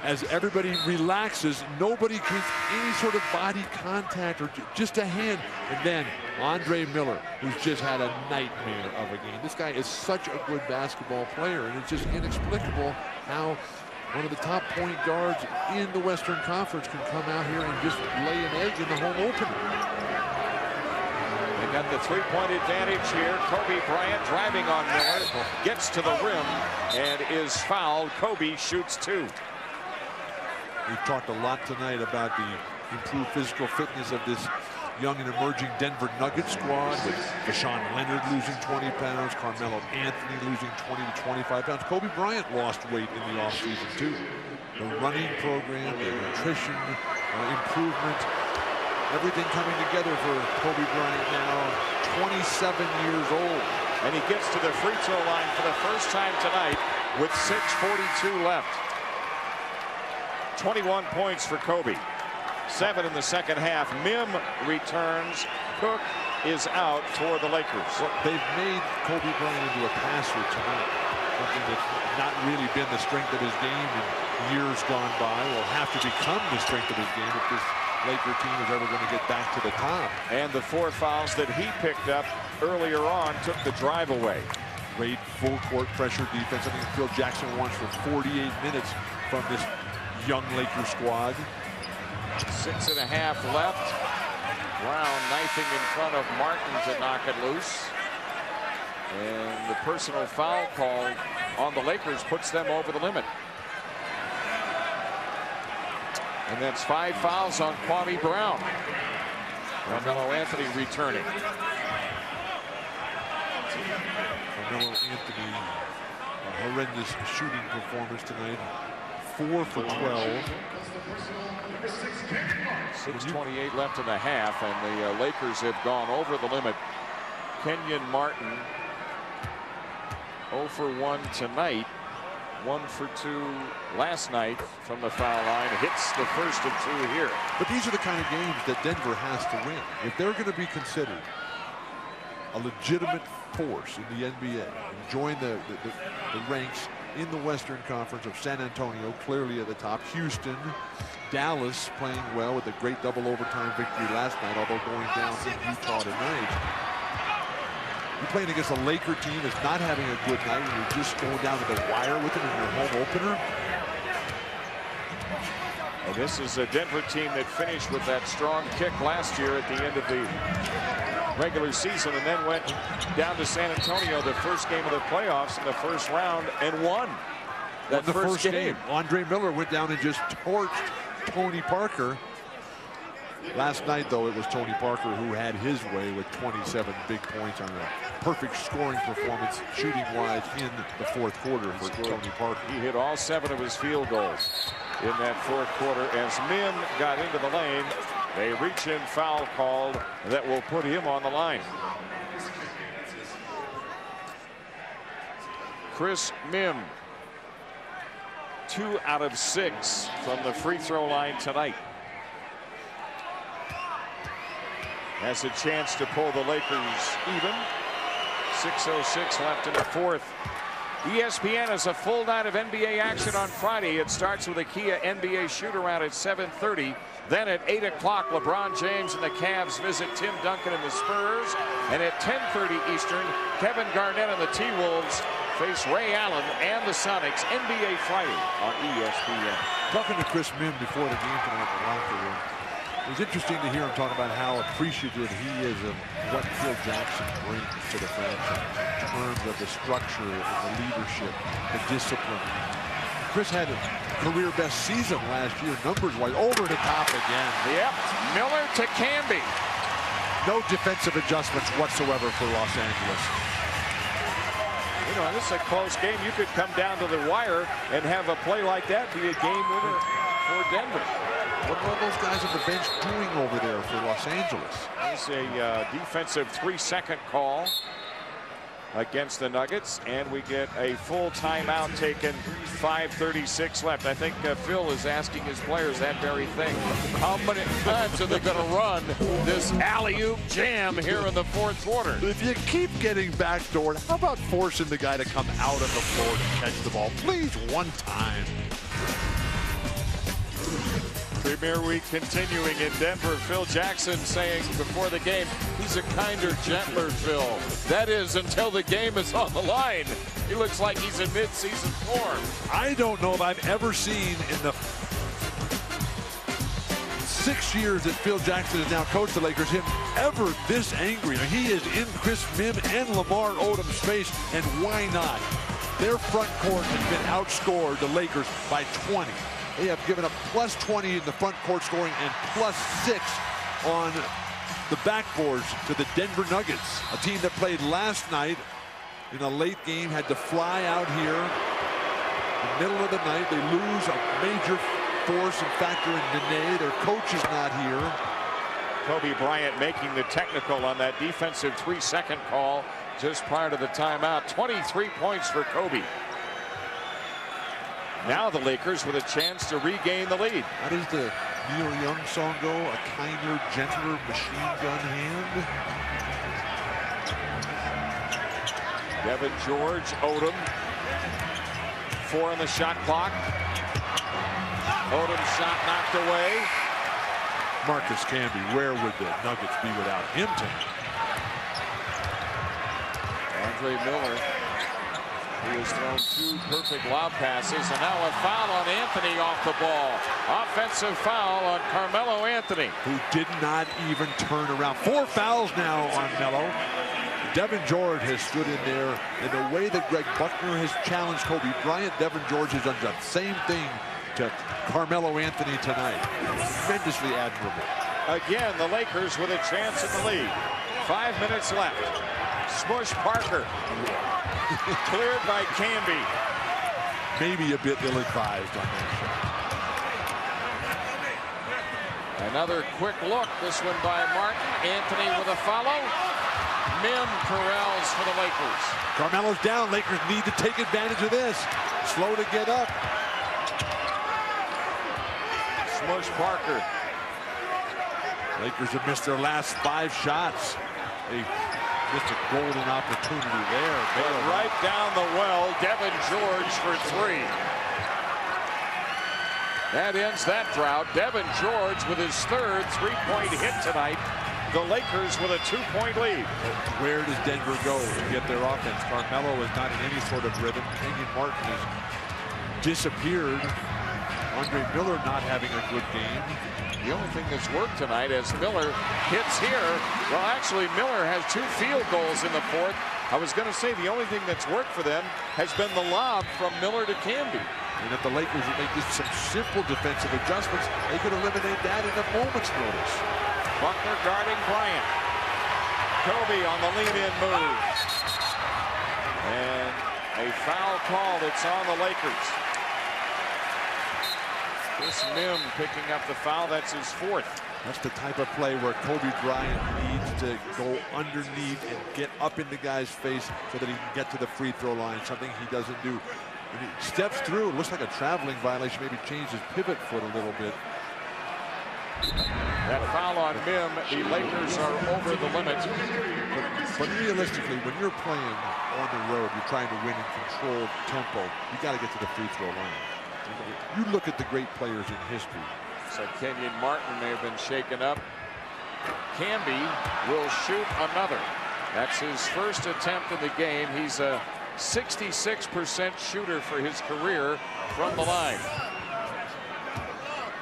As everybody relaxes, nobody gets any sort of body contact or just a hand. And then Andre Miller, who's just had a nightmare of a game. This guy is such a good basketball player, and it's just inexplicable how one of the top point guards in the Western Conference can come out here and just lay an egg in the home opener. They got the three-point advantage here. Kobe Bryant driving on Miller, gets to the rim and is fouled. Kobe shoots 2. We've talked a lot tonight about the improved physical fitness of this young and emerging Denver Nuggets squad, with Deshaun Leonard losing 20 pounds, Carmelo Anthony losing 20 to 25 pounds. Kobe Bryant lost weight in the offseason too. The running program, the nutrition improvement, everything coming together for Kobe Bryant now, 27 years old. And he gets to the free throw line for the first time tonight with 6:42 left. 21 points for Kobe. 7 in the second half. Mim returns. Cook is out for the Lakers. Well, they've made Kobe Bryant into a passer tonight. Something that's not really been the strength of his game in years gone by. Will have to become the strength of his game if this Laker team is ever going to get back to the top. And the 4 fouls that he picked up earlier on took the drive away. Great full court pressure defense. I think Phil Jackson wants for 48 minutes from this young Laker squad. 6.5 left. Brown knifing in front of Martin to knock it loose. And the personal foul call on the Lakers puts them over the limit. And that's 5 fouls on Kwame Brown. Carmelo Anthony returning. Carmelo Anthony, a horrendous shooting performance tonight. 4 for 12. 6:28 left in the half, and the Lakers have gone over the limit. Kenyon Martin 0 for 1 tonight, 1 for 2 last night from the foul line. Hits the first of 2 here. But these are the kind of games that Denver has to win. If they're going to be considered a legitimate force in the NBA and join the ranks in the Western Conference of San Antonio, clearly at the top, Houston, Dallas playing well with a great double overtime victory last night, although going down in Utah tonight. You're playing against a Laker team that's not having a good night, and you're just going down to the wire with them in your home opener. And this is a Denver team that finished with that strong kick last year at the end of the regular season, and then went down to San Antonio, the first game of the playoffs in the first round, and won that first game. Andre Miller went down and just torched Tony Parker. Last night, though, it was Tony Parker who had his way with 27 big points on a perfect scoring performance, shooting-wise, in the fourth quarter for Tony Parker. He hit all 7 of his field goals in that fourth quarter. As Mim got into the lane, a reach-in foul called that will put him on the line. Chris Mim, 2 out of 6 from the free throw line tonight. Has a chance to pull the Lakers even. 6:06 left in the fourth. ESPN has a full night of NBA action on Friday. It starts with a Kia NBA shoot-around at 7:30. Then at 8 o'clock, LeBron James and the Cavs visit Tim Duncan and the Spurs. And at 10:30 Eastern, Kevin Garnett and the T-Wolves face Ray Allen and the Sonics NBA Friday on ESPN. Talking to Chris Mim before the game tonight in the locker room, it was interesting to hear him talk about how appreciative he is of what Phil Jackson brings to the franchise in terms of the structure, the leadership, the discipline. Chris had a career best season last year, numbers-wise, over the top again. Yep, Miller to Camby. No defensive adjustments whatsoever for Los Angeles. You know, this is a close game. You could come down to the wire and have a play like that be a game winner for Denver. What are those guys on the bench doing over there for Los Angeles? It's a defensive 3-second call against the Nuggets, and we get a full timeout taken. 5:36 left. I think Phil is asking his players that very thing. How many times are they going to run this alley-oop jam here in the fourth quarter? If you keep getting backdoored, how about forcing the guy to come out on the floor to catch the ball? Please, one time. Premier Week continuing in Denver. Phil Jackson saying before the game, he's a kinder, gentler Phil. That is until the game is on the line. He looks like he's in mid-season form. I don't know if I've ever seen in the 6 years that Phil Jackson has now coached the Lakers him ever this angry. He is in Chris Mim and Lamar Odom's face, and why not? Their front court has been outscored the Lakers by 20. They have given up plus 20 in the front court scoring and plus 6 on the backboards to the Denver Nuggets, a team that played last night in a late game, had to fly out here in the middle of the night. They lose a major force and factor in Nene. Their coach is not here. Kobe Bryant making the technical on that defensive 3-second call just prior to the timeout. 23 points for Kobe. Now the Lakers with a chance to regain the lead. How does the Neil Young song go? A kinder, gentler machine gun hand. Devin George, Odom. 4 on the shot clock. Odom shot knocked away. Marcus Camby, where would the Nuggets be without him tonight? Andre Miller. He has thrown 2 perfect lob passes, and now a foul on Anthony off the ball. Offensive foul on Carmelo Anthony, who did not even turn around. 4 fouls now on Melo. Devin George has stood in there in the way that Greg Buckner has challenged Kobe Bryant. Devin George has done the same thing to Carmelo Anthony tonight. Tremendously admirable. Again, the Lakers with a chance at the lead. 5 minutes left. Smush Parker. Cleared by Camby. Maybe a bit ill-advised on that shot. Another quick look. This one by Martin. Anthony with a follow. Mim corrals for the Lakers. Carmelo's down. Lakers need to take advantage of this. Slow to get up. Smush Parker. Lakers have missed their last 5 shots. They missed a golden opportunity there. Right down the well, Devin George for 3. That ends that drought. Devin George with his 3rd 3-point hit tonight. The Lakers with a 2-point lead. Where does Denver go to get their offense? Carmelo is not in any sort of rhythm. Kenyon Martin has disappeared. Andre Miller not having a good game. The only thing that's worked tonight as Miller hits here. Well, actually, Miller has 2 field goals in the 4th. I was going to say the only thing that's worked for them has been the lob from Miller to Camby. And if the Lakers would make just some simple defensive adjustments, they could eliminate that in a moment's notice. Buckner guarding Bryant. Kobe on the lean-in move. And a foul call that's on the Lakers. Chris Mim picking up the foul. That's his 4th. That's the type of play where Kobe Bryant needs to go underneath and get up in the guy's face so that he can get to the free throw line, something he doesn't do. When he steps through, it looks like a traveling violation, maybe change his pivot foot a little bit. That foul on Mim, the Lakers are over the limit. But realistically, when you're playing on the road, you're trying to win in controlled tempo, you got to get to the free throw line. You look at the great players in history. So Kenyon Martin may have been shaken up. Camby will shoot another. That's his 1st attempt in the game. He's a 66% shooter for his career from the line.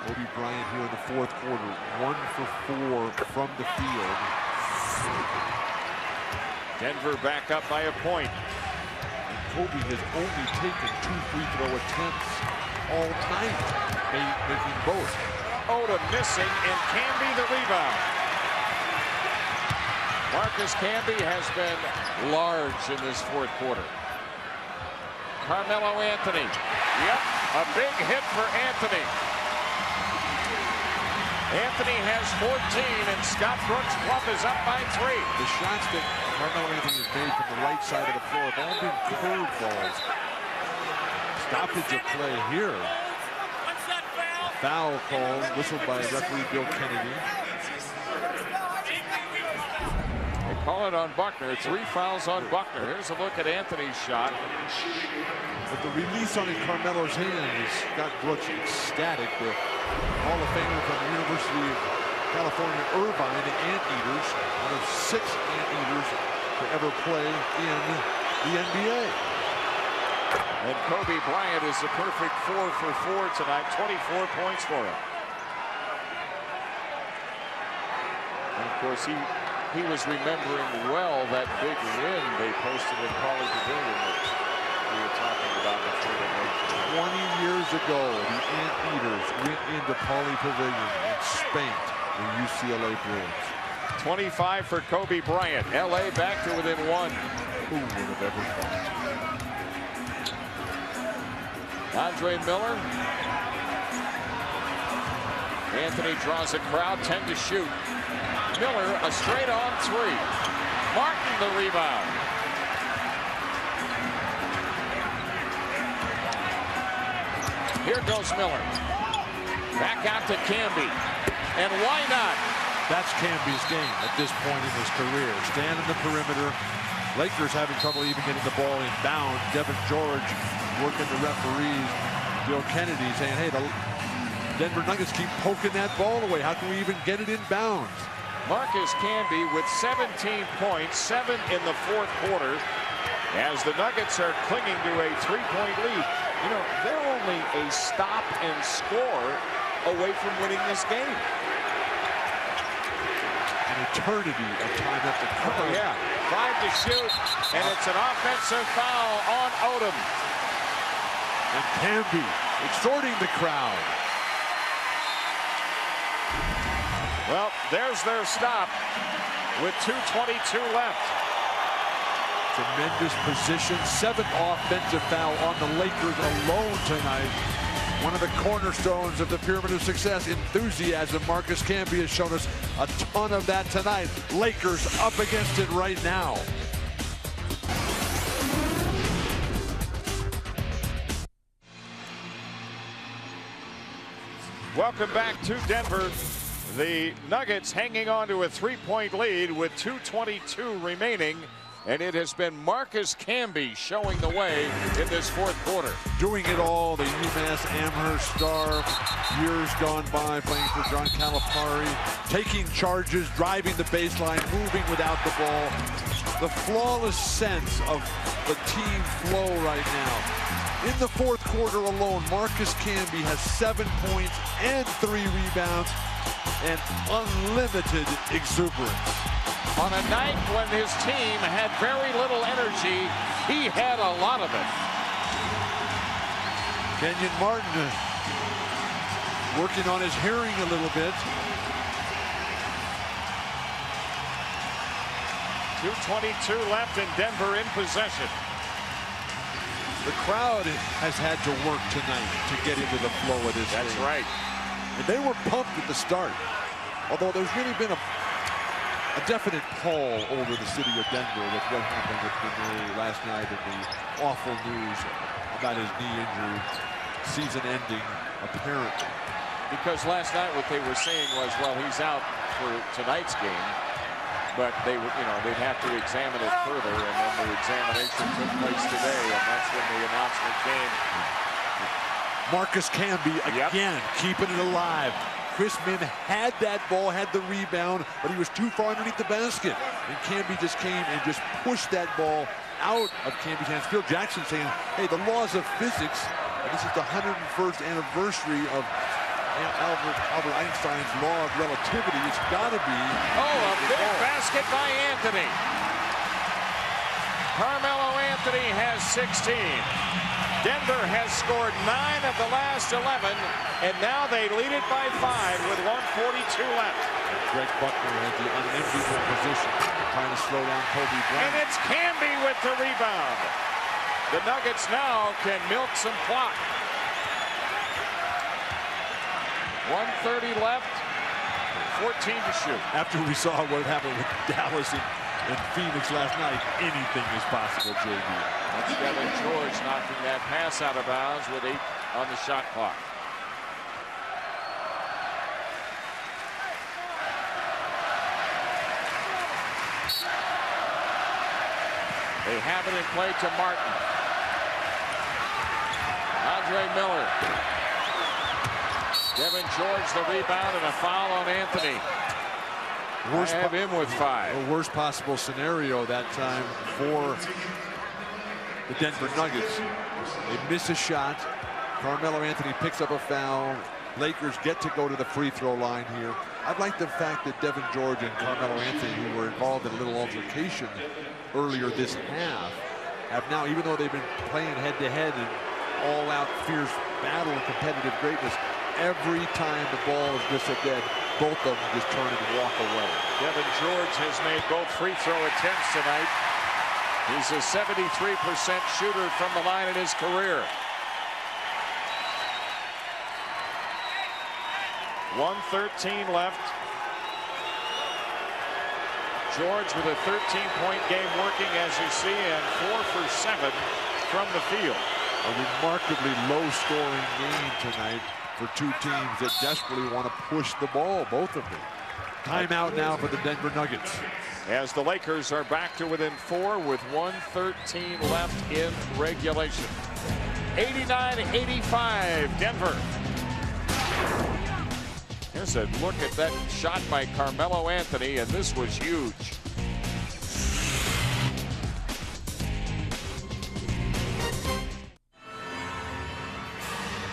Kobe Bryant here in the fourth quarter, 1 for 4 from the field. Denver back up by a point. And Kobe has only taken 2 free throw attempts all night, making both. Odom missing, and Camby the rebound. Marcus Camby has been large in this fourth quarter. Carmelo Anthony. Yep, a big hit for Anthony. Anthony has 14, and Scott Brooks' Bluff is up by 3. The shots that Carmelo Anthony has made from the right side of the floor have all been curved balls. Stoppage of play here. A foul call whistled by referee Bill Kennedy. They call it on Buckner. 3 fouls on Buckner. Here's a look at Anthony's shot. But the release on Carmelo's hand is Scott Brooks ecstatic. The Hall of Famer from the University of California, Irvine, the Anteaters, one of 6 Anteaters to ever play in the NBA. And Kobe Bryant is a perfect 4 for 4 tonight. 24 points for him. And of course, he was remembering well that big win they posted in Pauley Pavilion that we were talking about before the game. 20 years ago, the Anteaters went into Pauley Pavilion and spanked the UCLA Bruins. 25 for Kobe Bryant. LA back to within 1. Who would have ever thought? Andre Miller. Anthony draws a crowd, 10 to shoot. Miller, a straight on 3. Martin the rebound. Here goes Miller. Back out to Camby. And why not? That's Camby's game at this point in his career. Stand in the perimeter. Lakers having trouble even getting the ball inbound. Devin George working the referees. Bill Kennedy saying, hey, the Denver Nuggets keep poking that ball away. How can we even get it inbounds? Marcus Camby with 17 points, 7 in the fourth quarter, as the Nuggets are clinging to a 3-point lead. You know, they're only a stop and score away from winning this game. An eternity of time at the cover. Oh, yeah, 5 to shoot, and it's an offensive foul on Odom. And Camby exhorting the crowd. Well, there's their stop with 2:22 left. Tremendous position. 7th offensive foul on the Lakers alone tonight. One of the cornerstones of the pyramid of success, enthusiasm. Marcus Camby has shown us a ton of that tonight. Lakers up against it right now. Welcome back to Denver. The Nuggets hanging on to a 3-point lead with 2:22 remaining. And it has been Marcus Camby showing the way in this fourth quarter. Doing it all, the UMass Amherst star, years gone by, playing for John Calipari, taking charges, driving the baseline, moving without the ball. The flawless sense of the team flow right now. In the fourth quarter alone, Marcus Camby has 7 points and 3 rebounds and unlimited exuberance. On a night when his team had very little energy, he had a lot of it. Kenyon Martin working on his hearing a little bit. 2:22 left and Denver in possession. The crowd has had to work tonight to get into the flow of this game. That's right. And they were pumped at the start. Although there's really been a definite pall over the city of Denver with what happened with Renee last night and the awful news about his knee injury, season ending, apparently. Because last night what they were saying was, well, he's out for tonight's game, but they were, you know, they'd have to examine it further, and then the examination took place today, and that's when the announcement came. Marcus Camby again, keeping it alive. Chris Min had that ball, had the rebound, but he was too far underneath the basket. And Camby just came and just pushed that ball out of Camby's hands. Phil Jackson saying, hey, the laws of physics, and this is the 101st anniversary of Albert Einstein's law of relativity. It's got to be. Oh, a big basket by Anthony. Carmelo Anthony has 16. Denver has scored 9 of the last 11, and now they lead it by 5 with 1:42 left. Greg Buckner had the unenviable position, trying to slow down Kobe Bryant. And it's Camby with the rebound. The Nuggets now can milk some clock. 1:30 left, 14 to shoot. After we saw what happened with Dallas and Phoenix last night, anything is possible, JB. That's Devin George knocking that pass out of bounds with 8 on the shot clock. They have it in play to Martin. Andre Miller. Devin George the rebound and a foul on Anthony. I have him with 5. The worst possible scenario that time for the Denver Nuggets. They miss a shot. Carmelo Anthony picks up a foul. Lakers get to go to the free throw line here. I like the fact that Devin George and Carmelo Anthony, who were involved in a little altercation earlier this half, have now, even though they've been playing head-to-head and all-out fierce battle and competitive greatness, every time the ball is whistled dead, both of them just turn and walk away. Devin George has made both free throw attempts tonight. He's a 73% shooter from the line in his career. 1:13 left. George with a 13-point game working, as you see, and 4 for 7 from the field. A remarkably low-scoring game tonight for two teams that desperately want to push the ball, both of them. Timeout now for the Denver Nuggets. As the Lakers are back to within 4 with 1:13 left in regulation. 89-85 Denver. Here's a look at that shot by Carmelo Anthony, and this was huge.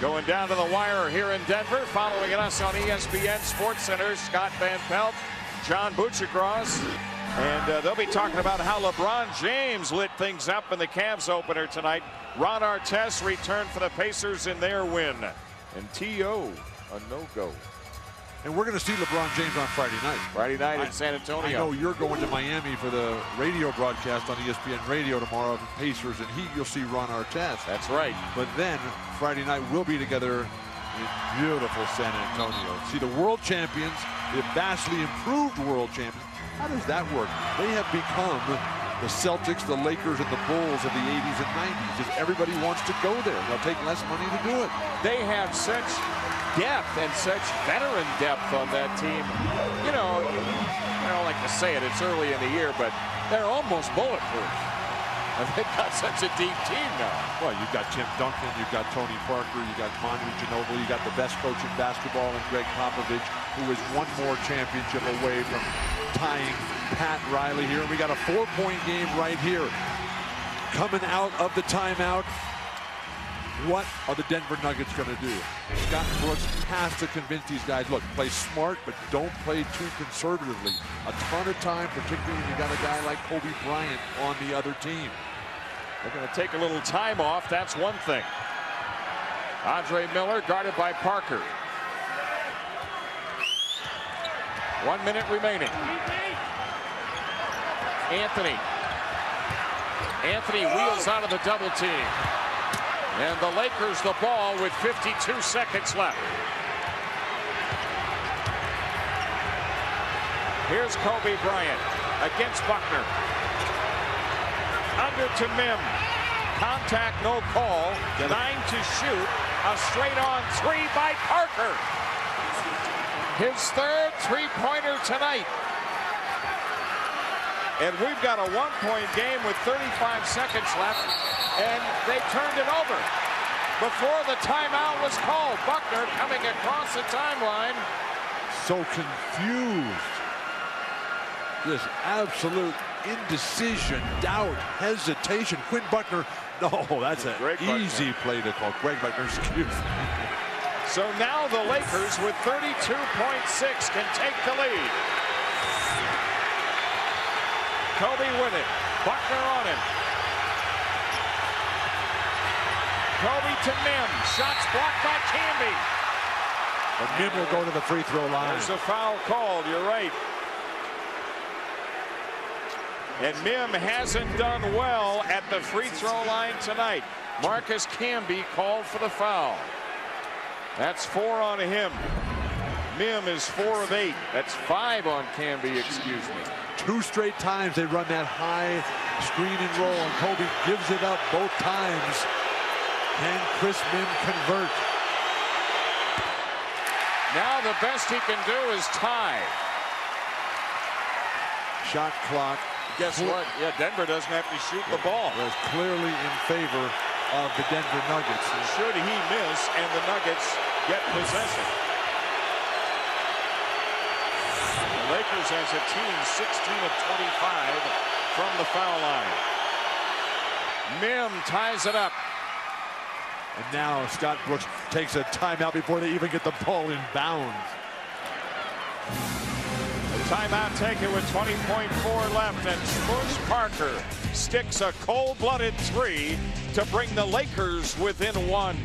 Going down to the wire here in Denver, following us on ESPN SportsCenter, Scott Van Pelt, John Buchacross, and they'll be talking about how LeBron James lit things up in the Cavs opener tonight. Ron Artest returned for the Pacers in their win, and T.O. a no-go. And we're going to see LeBron James on Friday night. Friday night in San Antonio. I know you're going to Miami for the radio broadcast on ESPN Radio tomorrow of the Pacers, and you'll see Ron Artest. That's right. But then Friday night we'll be together in beautiful San Antonio. See the world champions, the vastly improved world champions. How does that work? They have become the Celtics, the Lakers, and the Bulls of the 80s and 90s. Just everybody wants to go there. They'll take less money to do it. They have such depth and such veteran depth on that team. You know, I don't like to say it, it's early in the year, but they're almost bulletproof. And they've got such a deep team now. Well, you've got Tim Duncan, you've got Tony Parker, you've got Manu Ginobili, you've got the best coach in basketball in Greg Popovich, who is one more championship away from tying Pat Riley here. And we got a 4-point game right here. Coming out of the timeout, what are the Denver Nuggets going to do? Scott Brooks has to convince these guys, look, play smart, but don't play too conservatively. A ton of time, particularly when you got a guy like Kobe Bryant on the other team. They're going to take a little time off, that's one thing. Andre Miller guarded by Parker. 1 minute remaining. Anthony wheels out of the double team. And the Lakers the ball with 52 seconds left. Here's Kobe Bryant against Buckner. Under to Mim. Contact, no call. 9 to shoot. A straight-on 3 by Parker. His third three-pointer tonight. And we've got a 1-point game with 35 seconds left. And they turned it over before the timeout was called. Buckner coming across the timeline. So confused. Just absolute indecision, doubt, hesitation. Quinn Buckner, no, that's an easy play to call. Greg Buckner, excuse me. So now the Lakers with 32.6 can take the lead. Kobe with it. Buckner on him. Kobe to Mim. Shots blocked by Camby. But Mim will go to the free throw line. There's a foul called. You're right. And Mim hasn't done well at the free throw line tonight. Marcus Camby called for the foul. That's 4 on him. Mim is 4 of 8. That's 5 on Camby, excuse me. 2 straight times they run that high screen and roll, and Kobe gives it up both times. Can Chris Mim convert? Now the best he can do is tie. Shot clock. Guess what? Yeah, Denver doesn't have to shoot the ball. Was clearly in favor of the Denver Nuggets. Should he miss and the Nuggets get possession? The Lakers as a team 16 of 25 from the foul line. Mim ties it up. And now Scott Brooks takes a timeout before they even get the ball in bounds. The timeout taken with 20.4 left, and Smush Parker sticks a cold-blooded 3 to bring the Lakers within 1.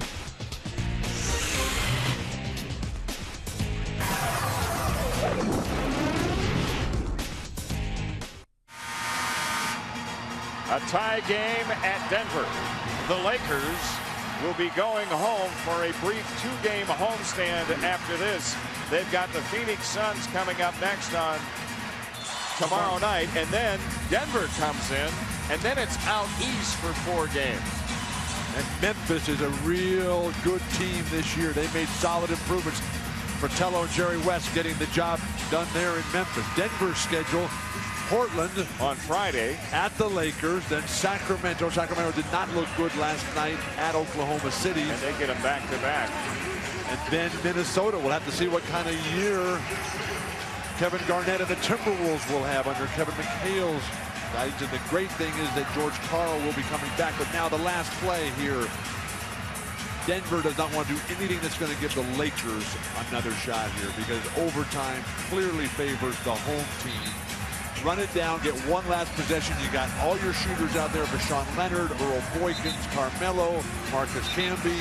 A tie game at Denver. The Lakers will be going home for a brief 2-game homestand after this. They've got the Phoenix Suns coming up next on tomorrow night, and then Denver comes in, and then it's out east for 4 games. And Memphis is a real good team this year. They made solid improvements. Fratello and Jerry West getting the job done there in Memphis. Denver's schedule: Portland on Friday, at the Lakers, then Sacramento. Sacramento did not look good last night at Oklahoma City. And they get them back-to-back. And then Minnesota. We'll have to see what kind of year Kevin Garnett and the Timberwolves will have under Kevin McHale's guidance. And the great thing is that George Karl will be coming back. But now the last play here. Denver does not want to do anything that's going to give the Lakers another shot here, because overtime clearly favors the home team. Run it down, get one last possession. You got all your shooters out there: Bashawn Leonard, Earl Boykins, Carmelo, Marcus Camby.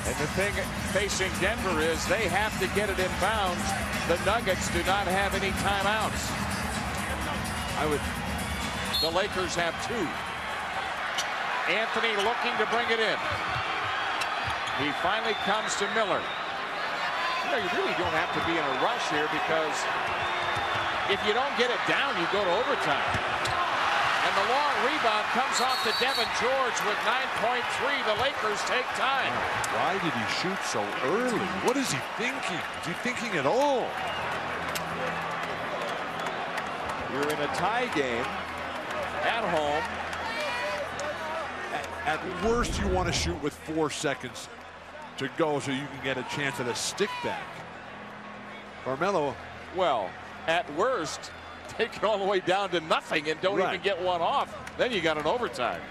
And the thing facing Denver is they have to get it in bounds. The Nuggets do not have any timeouts. The Lakers have 2. Anthony looking to bring it in. He finally comes to Miller. You know, you really don't have to be in a rush here, because if you don't get it down, you go to overtime. And the long rebound comes off to Devin George with 9.3. The Lakers take time. Why did he shoot so early? What is he thinking? Is he thinking at all? You're in a tie game at home. At worst, you want to shoot with 4 seconds to go so you can get a chance at a stick back. Carmelo. Well, at worst, take it all the way down to nothing and don't even get one off. Then you got an overtime.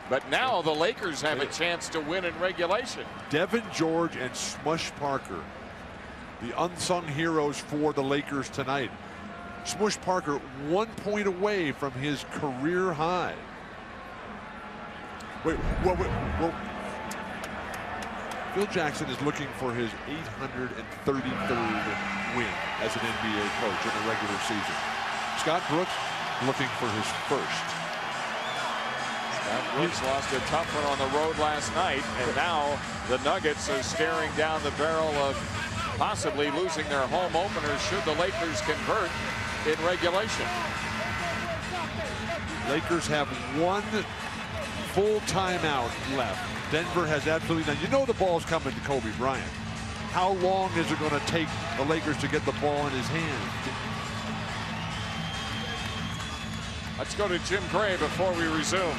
But now the Lakers have a chance to win in regulation. Devin George and Smush Parker, the unsung heroes for the Lakers tonight. Smush Parker 1 point away from his career high. Wait. Phil Jackson is looking for his 833rd win as an NBA coach in the regular season. Scott Brooks looking for his first. Scott Brooks lost a tough one on the road last night, and now the Nuggets are staring down the barrel of possibly losing their home opener should the Lakers convert in regulation. Lakers have 1 full timeout left. Denver has absolutely none. You know the ball's coming to Kobe Bryant. How long is it going to take the Lakers to get the ball in his hand? Let's go to Jim Gray before we resume.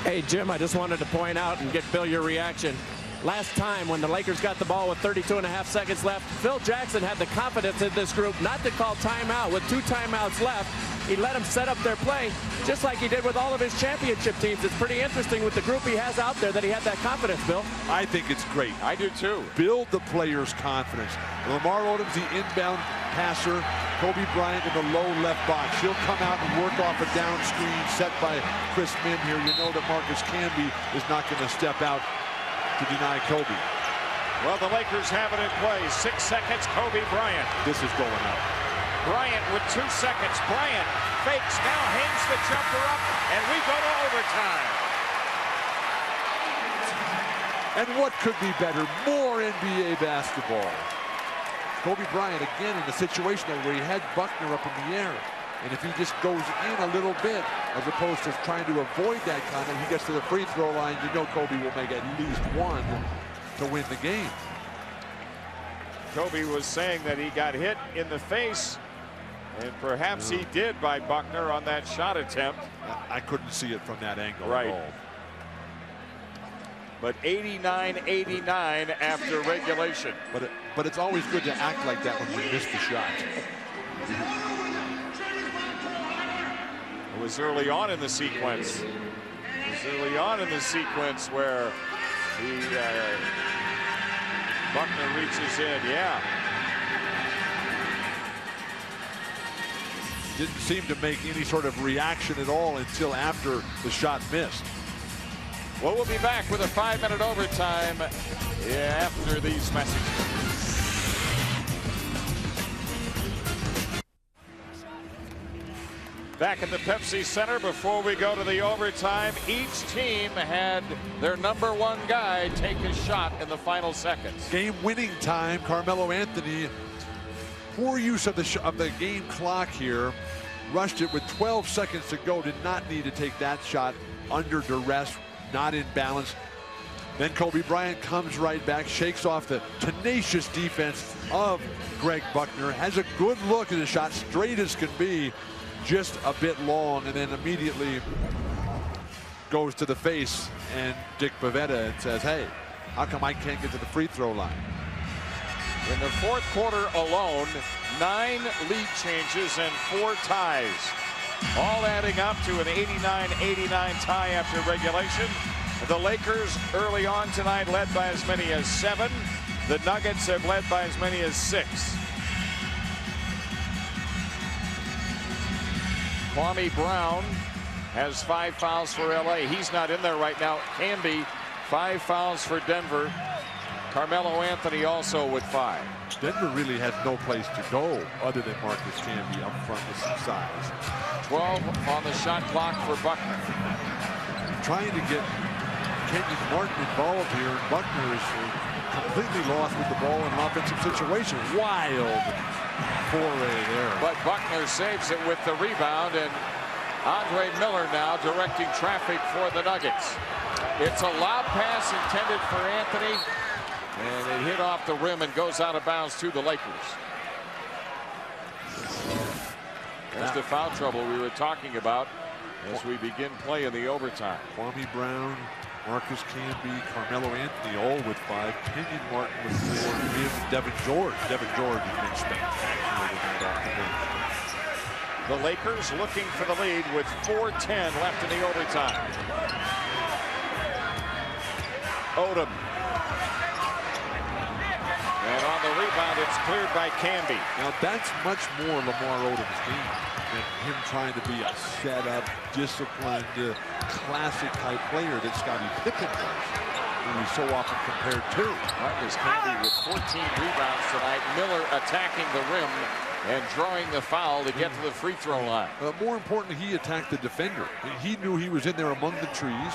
Hey, Jim, I just wanted to point out and get Bill your reaction. Last time when the Lakers got the ball with 32.5 seconds left, Phil Jackson had the confidence in this group not to call timeout with 2 timeouts left. He let him set up their play, just like he did with all of his championship teams. It's pretty interesting with the group he has out there that he had that confidence, Bill. I think it's great. I do too. Build the players' confidence. Lamar Odom's the inbound passer. Kobe Bryant in the low left box. He'll come out and work off a down screen set by Chris Mim here. You know that Marcus Camby is not going to step out to deny Kobe. Well, the Lakers have it in play. 6 seconds, Kobe Bryant. This is going up. Bryant with 2 seconds. Bryant fakes, now hangs the jumper up, and we go to overtime. And what could be better? More NBA basketball. Kobe Bryant again in a situation where he had Buckner up in the air. And if he just goes in a little bit, as opposed to trying to avoid that kind of, he gets to the free throw line, you know Kobe will make at least one to win the game. Kobe was saying that he got hit in the face, and perhaps he did by Buckner on that shot attempt. I couldn't see it from that angle right. at all. But 89-89 after regulation. But it's always good to act like that when you miss the shot. It was early on in the sequence. Where Buckner reaches in, yeah. Didn't seem to make any sort of reaction at all until after the shot missed. Well, we'll be back with a 5-minute overtime after these messages. Back at the Pepsi Center before we go to the overtime, each team had their #1 guy take a shot in the final seconds. Game-winning time, Carmelo Anthony. Poor use of the game clock here. Rushed it with 12 seconds to go. Did not need to take that shot under duress, not in balance. Then Kobe Bryant comes right back, shakes off the tenacious defense of Greg Buckner, has a good look at the shot, straight as can be, just a bit long, and then immediately goes to the face and Dick Bavetta and says, hey, how come I can't get to the free throw line? In the fourth quarter alone, 9 lead changes and 4 ties, all adding up to an 89-89 tie after regulation. The Lakers early on tonight led by as many as 7. The Nuggets have led by as many as 6. Kwame Brown has 5 fouls for LA. He's not in there right now. Camby, 5 fouls for Denver. Carmelo Anthony also with 5. Denver really has no place to go other than Marcus Camby up front with some size. 12 on the shot clock for Buckner. Trying to get Kenyon Martin involved here, and Buckner is completely lost with the ball in an offensive situation. Wild foray there. But Buckner saves it with the rebound, and Andre Miller now directing traffic for the Nuggets. It's a lob pass intended for Anthony, and it hit off the rim and goes out of bounds to the Lakers. There's the foul trouble we were talking about as we begin play in the overtime. Kwame Brown, Marcus Camby, Carmelo Anthony all with 5. Kenyon Martin with 4. And Devin George. Devin George has been spectacular tonight off the bench. The Lakers looking for the lead with 4:10 left in the overtime. Odom. And on the rebound, it's cleared by Camby. Now that's much more Lamar Odom's game than him trying to be a set-up, disciplined, classic type player that Scottie Pippen was, who he's so often compared to. Marcus Camby with 14 rebounds tonight. Miller attacking the rim and drawing the foul to get to the free throw line. More importantly, he attacked the defender. He knew he was in there among the trees.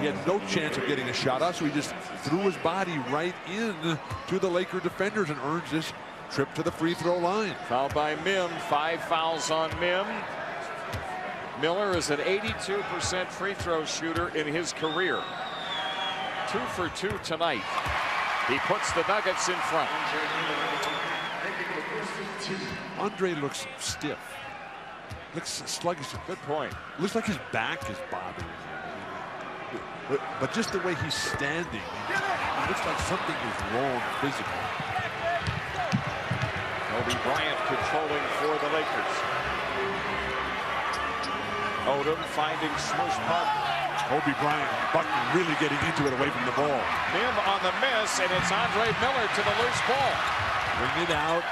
He had no chance of getting a shot off, so he just threw his body right in to the Laker defenders and earns this trip to the free throw line. Foul by Mim. 5 fouls on Mim. Miller is an 82% free throw shooter in his career. 2 for 2 tonight. He puts the Nuggets in front. Andre looks stiff. Looks sluggish. Good point. Looks like his back is bothering him. But just the way he's standing, it looks like something is wrong physically. Kobe Bryant controlling for the Lakers. Odom finding Smush Parker. Kobe Bryant, Buckner really getting into it away from the ball. Him on the miss, and it's Andre Miller to the loose ball. Bring it out.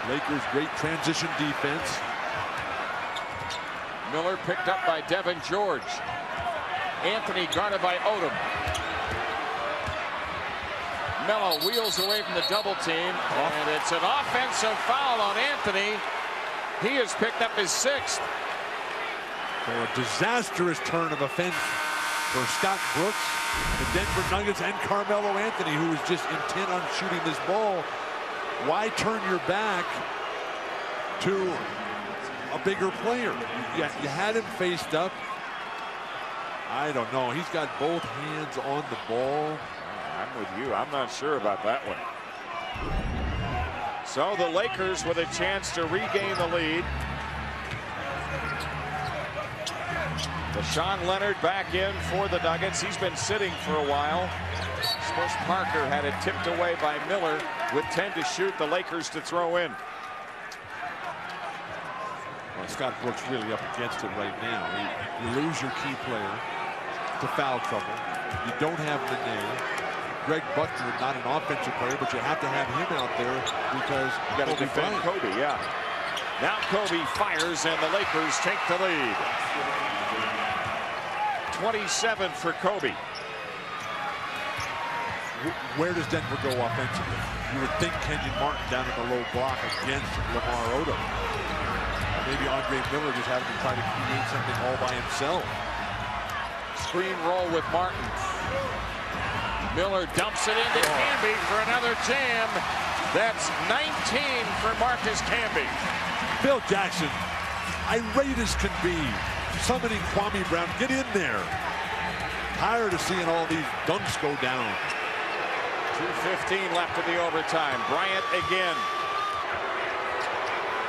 Lakers great transition defense. Miller picked up by Devin George. Anthony guarded by Odom. Melo wheels away from the double team, and it's an offensive foul on Anthony. He has picked up his 6th. For a disastrous turn of offense for Scott Brooks, the Denver Nuggets, and Carmelo Anthony, who was just intent on shooting this ball. Why turn your back to a bigger player? You had him faced up. I don't know. He's got both hands on the ball. I'm with you. I'm not sure about that one. So the Lakers with a chance to regain the lead. Deshaun Leonard back in for the Nuggets. He's been sitting for a while. Smush Parker had it tipped away by Miller with 10 to shoot. The Lakers to throw in. Well, Scott Brooks really up against it right now. You lose your key player to foul trouble. You don't have Nene. Greg Buckner, not an offensive player, but you have to have him out there because you got to defend Kobe. Yeah. Now Kobe fires, and the Lakers take the lead. 27 for Kobe. Where does Denver go offensively? You would think Kenyon Martin down in the low block against Lamar Odom. Maybe Andre Miller just having to try to create something all by himself. Screen roll with Martin. Miller dumps it into Camby for another jam. That's 19 for Marcus Camby. Phil Jackson, irate as can be, summoning Kwame Brown. Get in there. Tired of seeing all these dunks go down. 2:15 left in the overtime. Bryant again.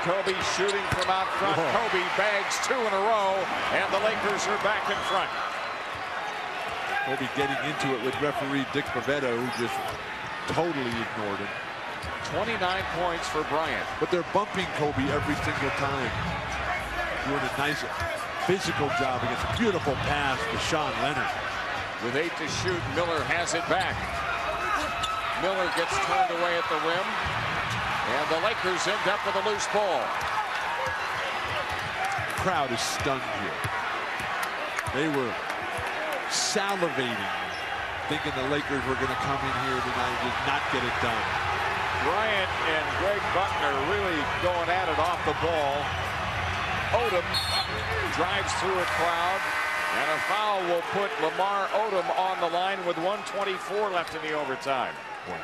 Kobe shooting from out front. Kobe bags 2 in a row, and the Lakers are back in front. Kobe getting into it with referee Dick Bavetta, who just totally ignored him. 29 points for Bryant. But they're bumping Kobe every single time. Doing a nice physical job against a beautiful pass to Deshaun Leonard. With 8 to shoot, Miller has it back. Miller gets turned away at the rim. And the Lakers end up with a loose ball. The crowd is stunned here. They were salivating, thinking the Lakers were going to come in here tonight and just not get it done. Bryant and Greg Buckner really going at it off the ball. Odom drives through a crowd, and a foul will put Lamar Odom on the line with 1:24 left in the overtime. Boy,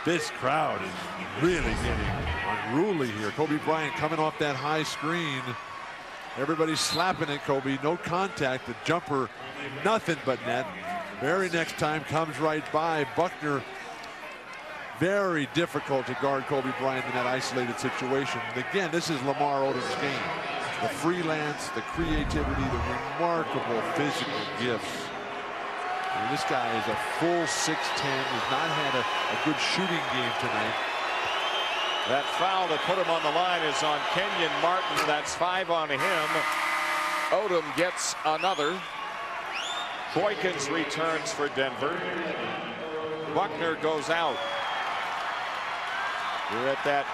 this crowd is really getting unruly here. Kobe Bryant coming off that high screen. Everybody's slapping at Kobe. No contact. The jumper, nothing but net. Very next time comes right by. Buckner, very difficult to guard Kobe Bryant in that isolated situation. And again, this is Lamar Odom's game. The freelance, the creativity, the remarkable physical gifts. I mean, this guy is a full 6'10", has not had a good shooting game tonight. That foul that put him on the line is on Kenyon Martin. That's 5 on him. Odom gets another. Boykins returns for Denver. Buckner goes out. We're at that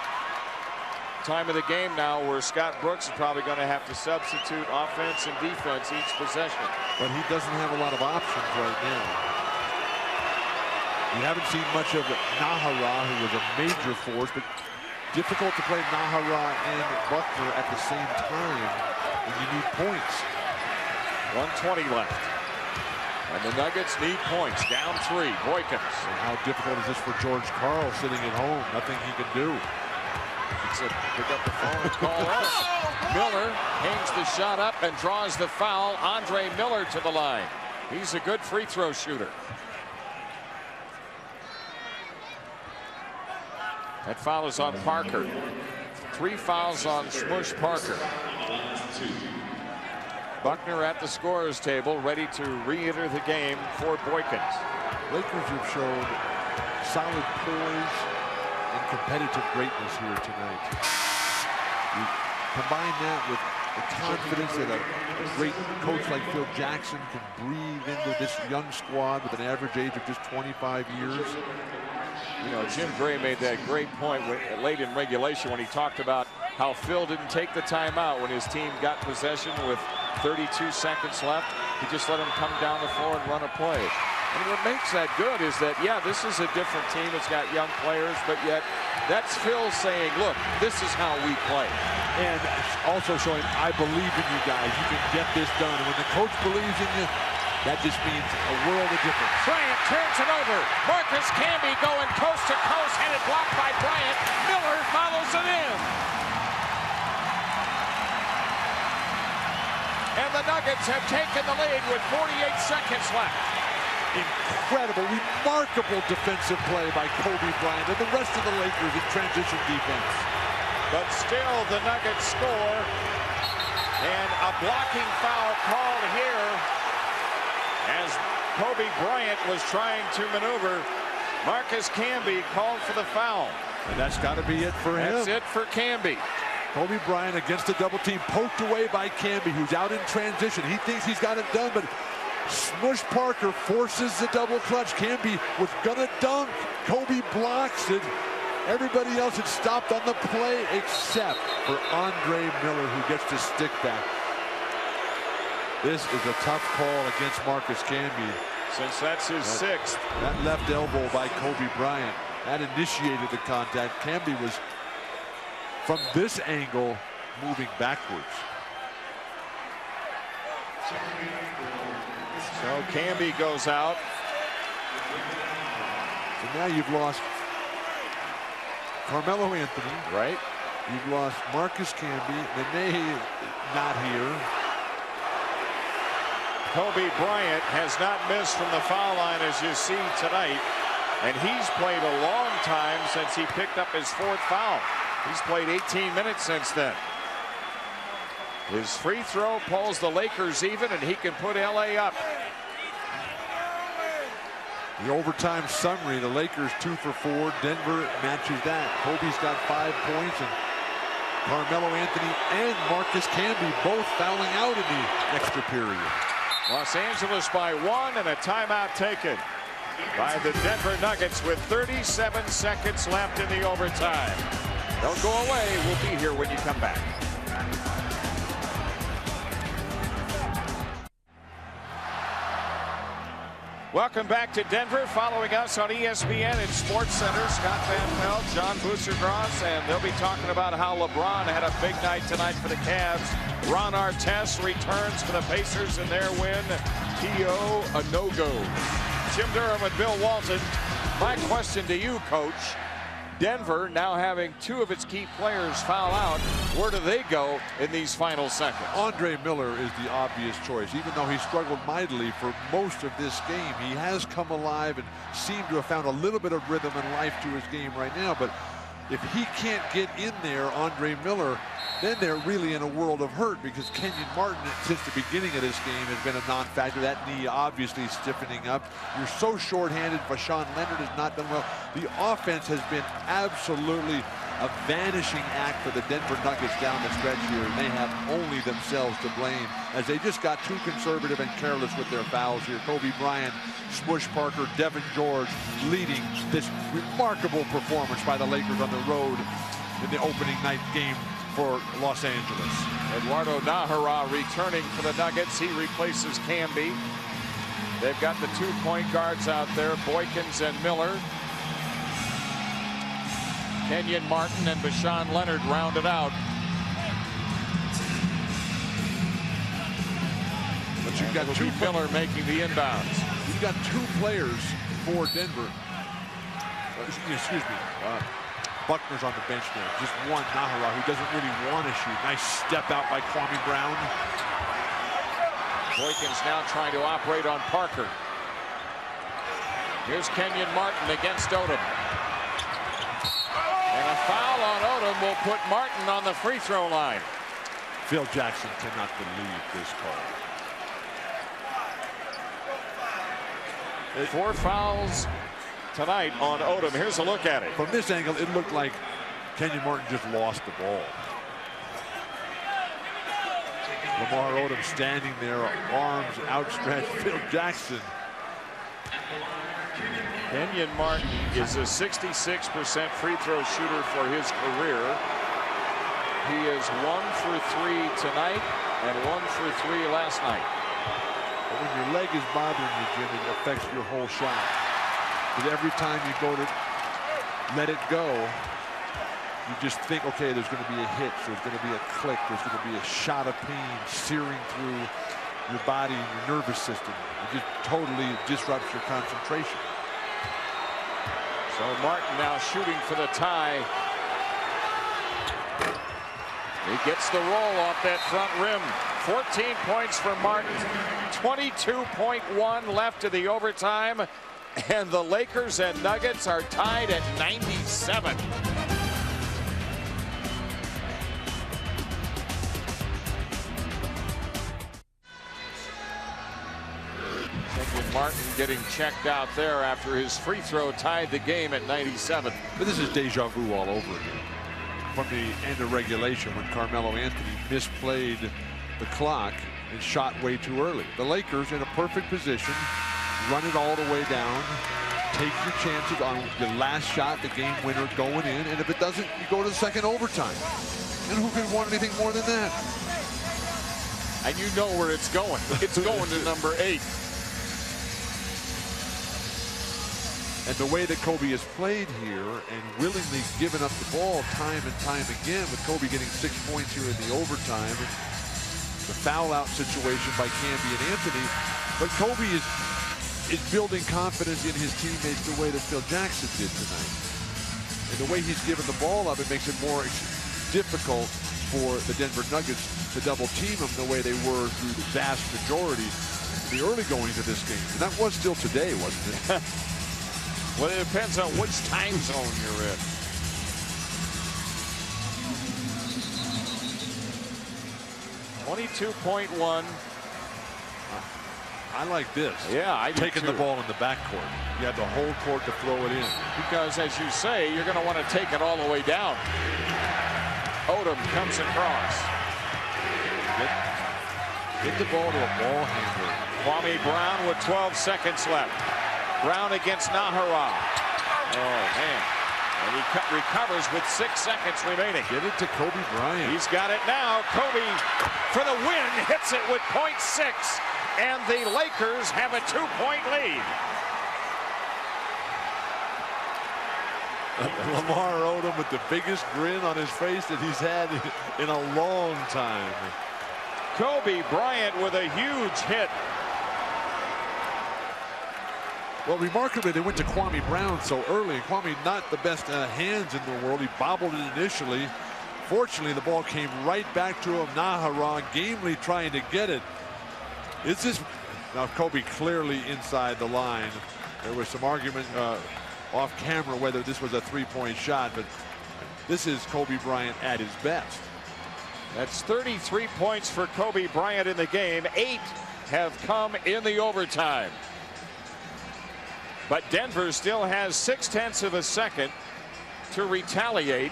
time of the game now where Scott Brooks is probably going to have to substitute offense and defense each possession. But he doesn't have a lot of options right now. You haven't seen much of Nahara, who was a major force, but difficult to play Nahara and Buckner at the same time when you need points. 1:20 left. And the Nuggets need points. Down 3. Boykins. And how difficult is this for George Karl sitting at home? Nothing he can do. Pick up the phone and call us. Miller hangs the shot up and draws the foul. Andre Miller to the line. He's a good free throw shooter. That foul is on Parker. 3 fouls on Smush Parker. Buckner at the scorer's table, ready to re-enter the game for Boykins. Lakers have showed solid poise and competitive greatness here tonight. You combine that with the confidence that a great coach like Phil Jackson can breathe into this young squad with an average age of just 25 years. You know, Jim Gray made that great point late in regulation when he talked about how Phil didn't take the timeout when his team got possession with 32 seconds left. He just let them come down the floor and run a play. And what makes that good is that, yeah, this is a different team. It's got young players, but yet that's Phil saying, look, this is how we play. And also showing, I believe in you guys. You can get this done. And when the coach believes in you, that just means a world of difference. Bryant turns it over. Marcus Camby going coast to coast, and it blocked by Bryant. Miller follows it in. And the Nuggets have taken the lead with 48 seconds left. Incredible, remarkable defensive play by Kobe Bryant and the rest of the Lakers in transition defense. But still the Nuggets score. And a blocking foul called here as Kobe Bryant was trying to maneuver. Marcus Camby called for the foul. And that's got to be it for him. That's it for Camby. Kobe Bryant against the double team, poked away by Camby, who's out in transition. He thinks he's got it done, but Smush Parker forces the double clutch. Camby was gonna dunk. Kobe blocks it. Everybody else had stopped on the play except for Andre Miller, who gets the stick back. This is a tough call against Marcus Camby. Since that's his sixth. That left elbow by Kobe Bryant, that initiated the contact. Camby was, from this angle, moving backwards. So Camby goes out. So now you've lost Carmelo Anthony. Right. You've lost Marcus Camby. Nene not here. Kobe Bryant has not missed from the foul line, as you see tonight. And he's played a long time since he picked up his fourth foul. He's played 18 minutes since then. His free throw pulls the Lakers even, and he can put LA up. The overtime summary, the Lakers 2 for 4. Denver matches that. Kobe's got 5 points, and Carmelo Anthony and Marcus Camby both fouling out in the extra period. Los Angeles by 1, and a timeout taken by the Denver Nuggets with 37 seconds left in the overtime. Don't go away. We'll be here when you come back. Welcome back to Denver. Following us on ESPN and Sports Center, Scott Van Pelt, John Bucergross, and they'll be talking about how LeBron had a big night tonight for the Cavs. Ron Artest returns for the Pacers in their win. T.O. a no-go. Jim Durham and Bill Walton. My question to you, Coach. Denver now having 2 of its key players foul out. Where do they go in these final seconds? Andre Miller is the obvious choice. Even though he struggled mightily for most of this game, he has come alive and seemed to have found a little bit of rhythm and life to his game right now. But if he can't get in there, Andre Miller, then they're really in a world of hurt, because Kenyon Martin, since the beginning of this game, has been a non-factor. That knee obviously stiffening up. You're so short-handed. Vashawn Leonard has not done well. The offense has been absolutely a vanishing act for the Denver Nuggets down the stretch here, and they have only themselves to blame, as they just got too conservative and careless with their fouls here. Kobe Bryant, Smush Parker, Devin George leading this remarkable performance by the Lakers on the road in the opening night game for Los Angeles. Eduardo Nahara returning for the Nuggets. He replaces Camby. They've got the 2 point guards out there, Boykins and Miller. Kenyon Martin and Vashawn Leonard rounded out. But you've got two Miller making the inbounds. You've got 2 players for Denver. Excuse me. Buckner's on the bench there. Just one, Nahara, who doesn't really want to shoot. Nice step out by Kwame Brown. Boykins now trying to operate on Parker. Here's Kenyon Martin against Odom. And a foul on Odom will put Martin on the free throw line. Phil Jackson cannot believe this call. 4 fouls tonight on Odom. Here's a look at it. From this angle, it looked like Kenyon Martin just lost the ball. Lamar Odom standing there, arms outstretched. Phil Jackson. Kenyon Martin is a 66% free throw shooter for his career. He is 1 for 3 tonight and 1 for 3 last night. But when your leg is bothering you, Jim, it affects your whole shot. Because every time you go to let it go, you just think, okay, there's going to be a hitch, there's going to be a click, there's going to be a shot of pain searing through your body and your nervous system. It just totally disrupts your concentration. So Martin now shooting for the tie. He gets the roll off that front rim. 14 points for Martin. 22.1 left of the overtime. And the Lakers and Nuggets are tied at 97. Kenyon Martin getting checked out there after his free throw tied the game at 97. But this is deja vu all over again. From the end of regulation when Carmelo Anthony misplayed the clock and shot way too early. The Lakers in a perfect position, run it all the way down, take your chances on the last shot, the game winner going in, and if it doesn't, you go to the second overtime. And who could want anything more than that? And you know where it's going. It's going to number 8. And the way that Kobe has played here and willingly given up the ball time and time again, with Kobe getting 6 points here in the overtime, the foul out situation by Camby and Anthony. But Kobe is building confidence in his teammates the way that Phil Jackson did tonight. And the way he's given the ball up, it makes it more difficult for the Denver Nuggets to double team him the way they were through the vast majority of the early goings of this game. And that was still today, wasn't it? Well, it depends on which time zone you're in. .1. I like this. Yeah, I do taking too. the ball in the backcourt. You have the whole court to throw it in. Because, as you say, you're going to want to take it all the way down. Odom comes across. Get the ball to a ball handler. Kwame Brown with 12 seconds left. Brown against Nahara. Oh, man. And he recovers with 6 seconds remaining. Get it to Kobe Bryant. He's got it now. Kobe for the win. Hits it with .6. And the Lakers have a 2-point lead. Lamar Odom with the biggest grin on his face that he's had in a long time. Kobe Bryant with a huge hit. Well, remarkably, they went to Kwame Brown so early. Kwame, not the best hands in the world. He bobbled it initially. Fortunately, the ball came right back to him. Nahara gamely trying to get it. Is this now? Kobe clearly inside the line. There was some argument off camera whether this was a three-point shot, but this is Kobe Bryant at his best. That's 33 points for Kobe Bryant in the game. 8 have come in the overtime. But Denver still has 0.6 of a second to retaliate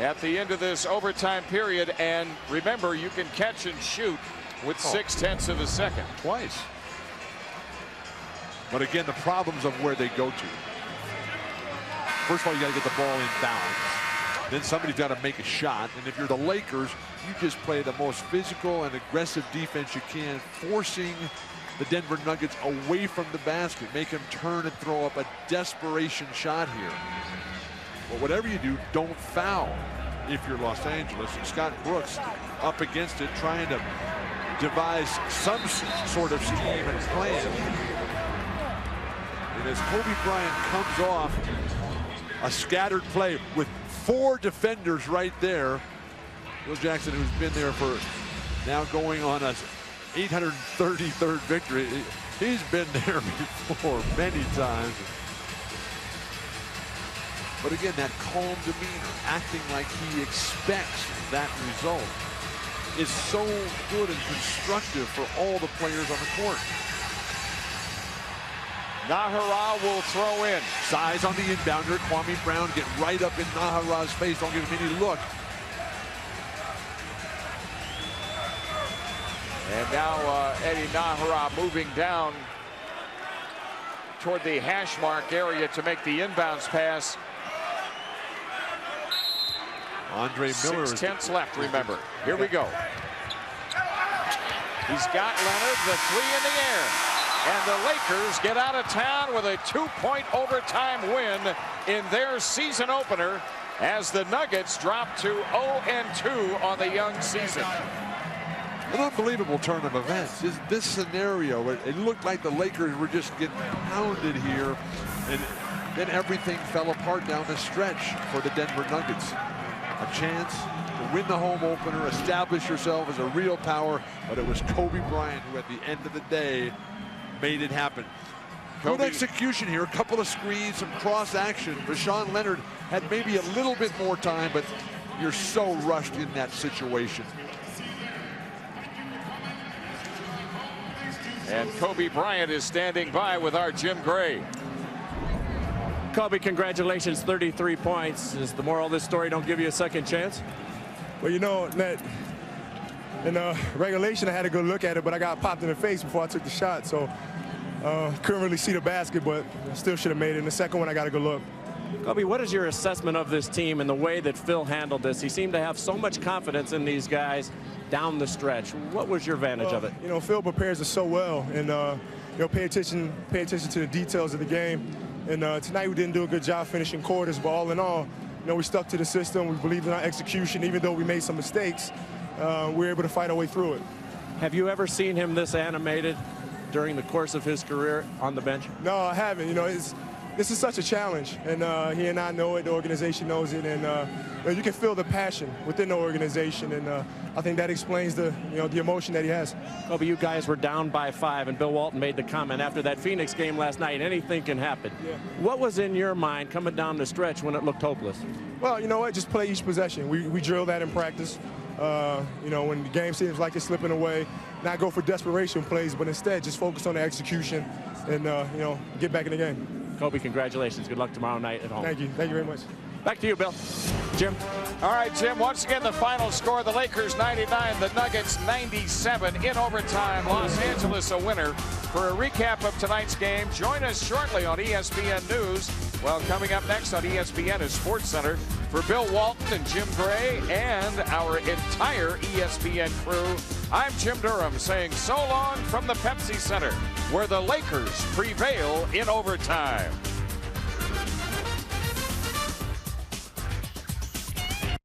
at the end of this overtime period. And remember, you can catch and shoot with 0.6 of a second. Twice. But again, the problems of where they go to. First of all, you got to get the ball in bounds. Then somebody's got to make a shot. And if you're the Lakers, you just play the most physical and aggressive defense you can, forcing the Denver Nuggets away from the basket. Make them turn and throw up a desperation shot here. But whatever you do, don't foul if you're Los Angeles. And Scott Brooks up against it, trying to devise some sort of scheme and plan. And as Kobe Bryant comes off a scattered play with 4 defenders right there, Phil Jackson, who's been there for now going on a 833rd victory. He's been there before many times. But again, that calm demeanor, acting like he expects that result, is so good and constructive for all the players on the court. Nahara will throw in. Size on the inbounder. Kwame Brown get right up in Nahara's face. Don't give him any look. And now Eddie Nahara moving down toward the hash mark area to make the inbounds pass. Andre Miller. 6/10 left, remember. Here we go. He's got Leonard, the three in the air. And the Lakers get out of town with a 2-point overtime win in their season opener as the Nuggets drop to 0-2 on the young season. An unbelievable turn of events. This scenario, it looked like the Lakers were just getting pounded here, and then everything fell apart down the stretch for the Denver Nuggets. A chance to win the home opener, establish yourself as a real power, but it was Kobe Bryant who, at the end of the day, made it happen. Good execution here, a couple of screens, some cross action. Rashawn Leonard had maybe a little bit more time, but you're so rushed in that situation. And Kobe Bryant is standing by with our Jim Gray. Kobe, congratulations, 33 points. Is the moral of this story, don't give you a second chance? Well, you know, Ned, in regulation, I had a good look at it, but I got popped in the face before I took the shot, so couldn't really see the basket, but still should have made it. In the second one, I got a good look. Kobe, what is your assessment of this team and the way that Phil handled this? He seemed to have so much confidence in these guys down the stretch. What was your advantage of it? You know, Phil prepares us so well, and you know, pay attention to the details of the game. And tonight we didn't do a good job finishing quarters, but all in all, you know, we stuck to the system. We believed in our execution, even though we made some mistakes. We were able to fight our way through it. Have you ever seen him this animated during the course of his career on the bench? No, I haven't. You know, this is such a challenge, and he and I know it. The organization knows it, and you know, you can feel the passion within the organization, and I think that explains the emotion that he has. Kobe, you guys were down by 5, and Bill Walton made the comment after that Phoenix game last night, anything can happen. Yeah. What was in your mind coming down the stretch when it looked hopeless? Well, you know what? Just play each possession. We drill that in practice. You know, when the game seems like it's slipping away, not go for desperation plays, but instead just focus on the execution and you know, get back in the game. Kobe, congratulations. Good luck tomorrow night at home. Thank you. Thank you very much. Back to you, Bill. Jim. All right, Jim, once again, the final score, the Lakers 99, the Nuggets 97 in overtime. Los Angeles a winner. For a recap of tonight's game, join us shortly on ESPN News. Well, coming up next on ESPN is SportsCenter. For Bill Walton and Jim Gray and our entire ESPN crew, I'm Jim Durham saying so long from the Pepsi Center, where the Lakers prevail in overtime.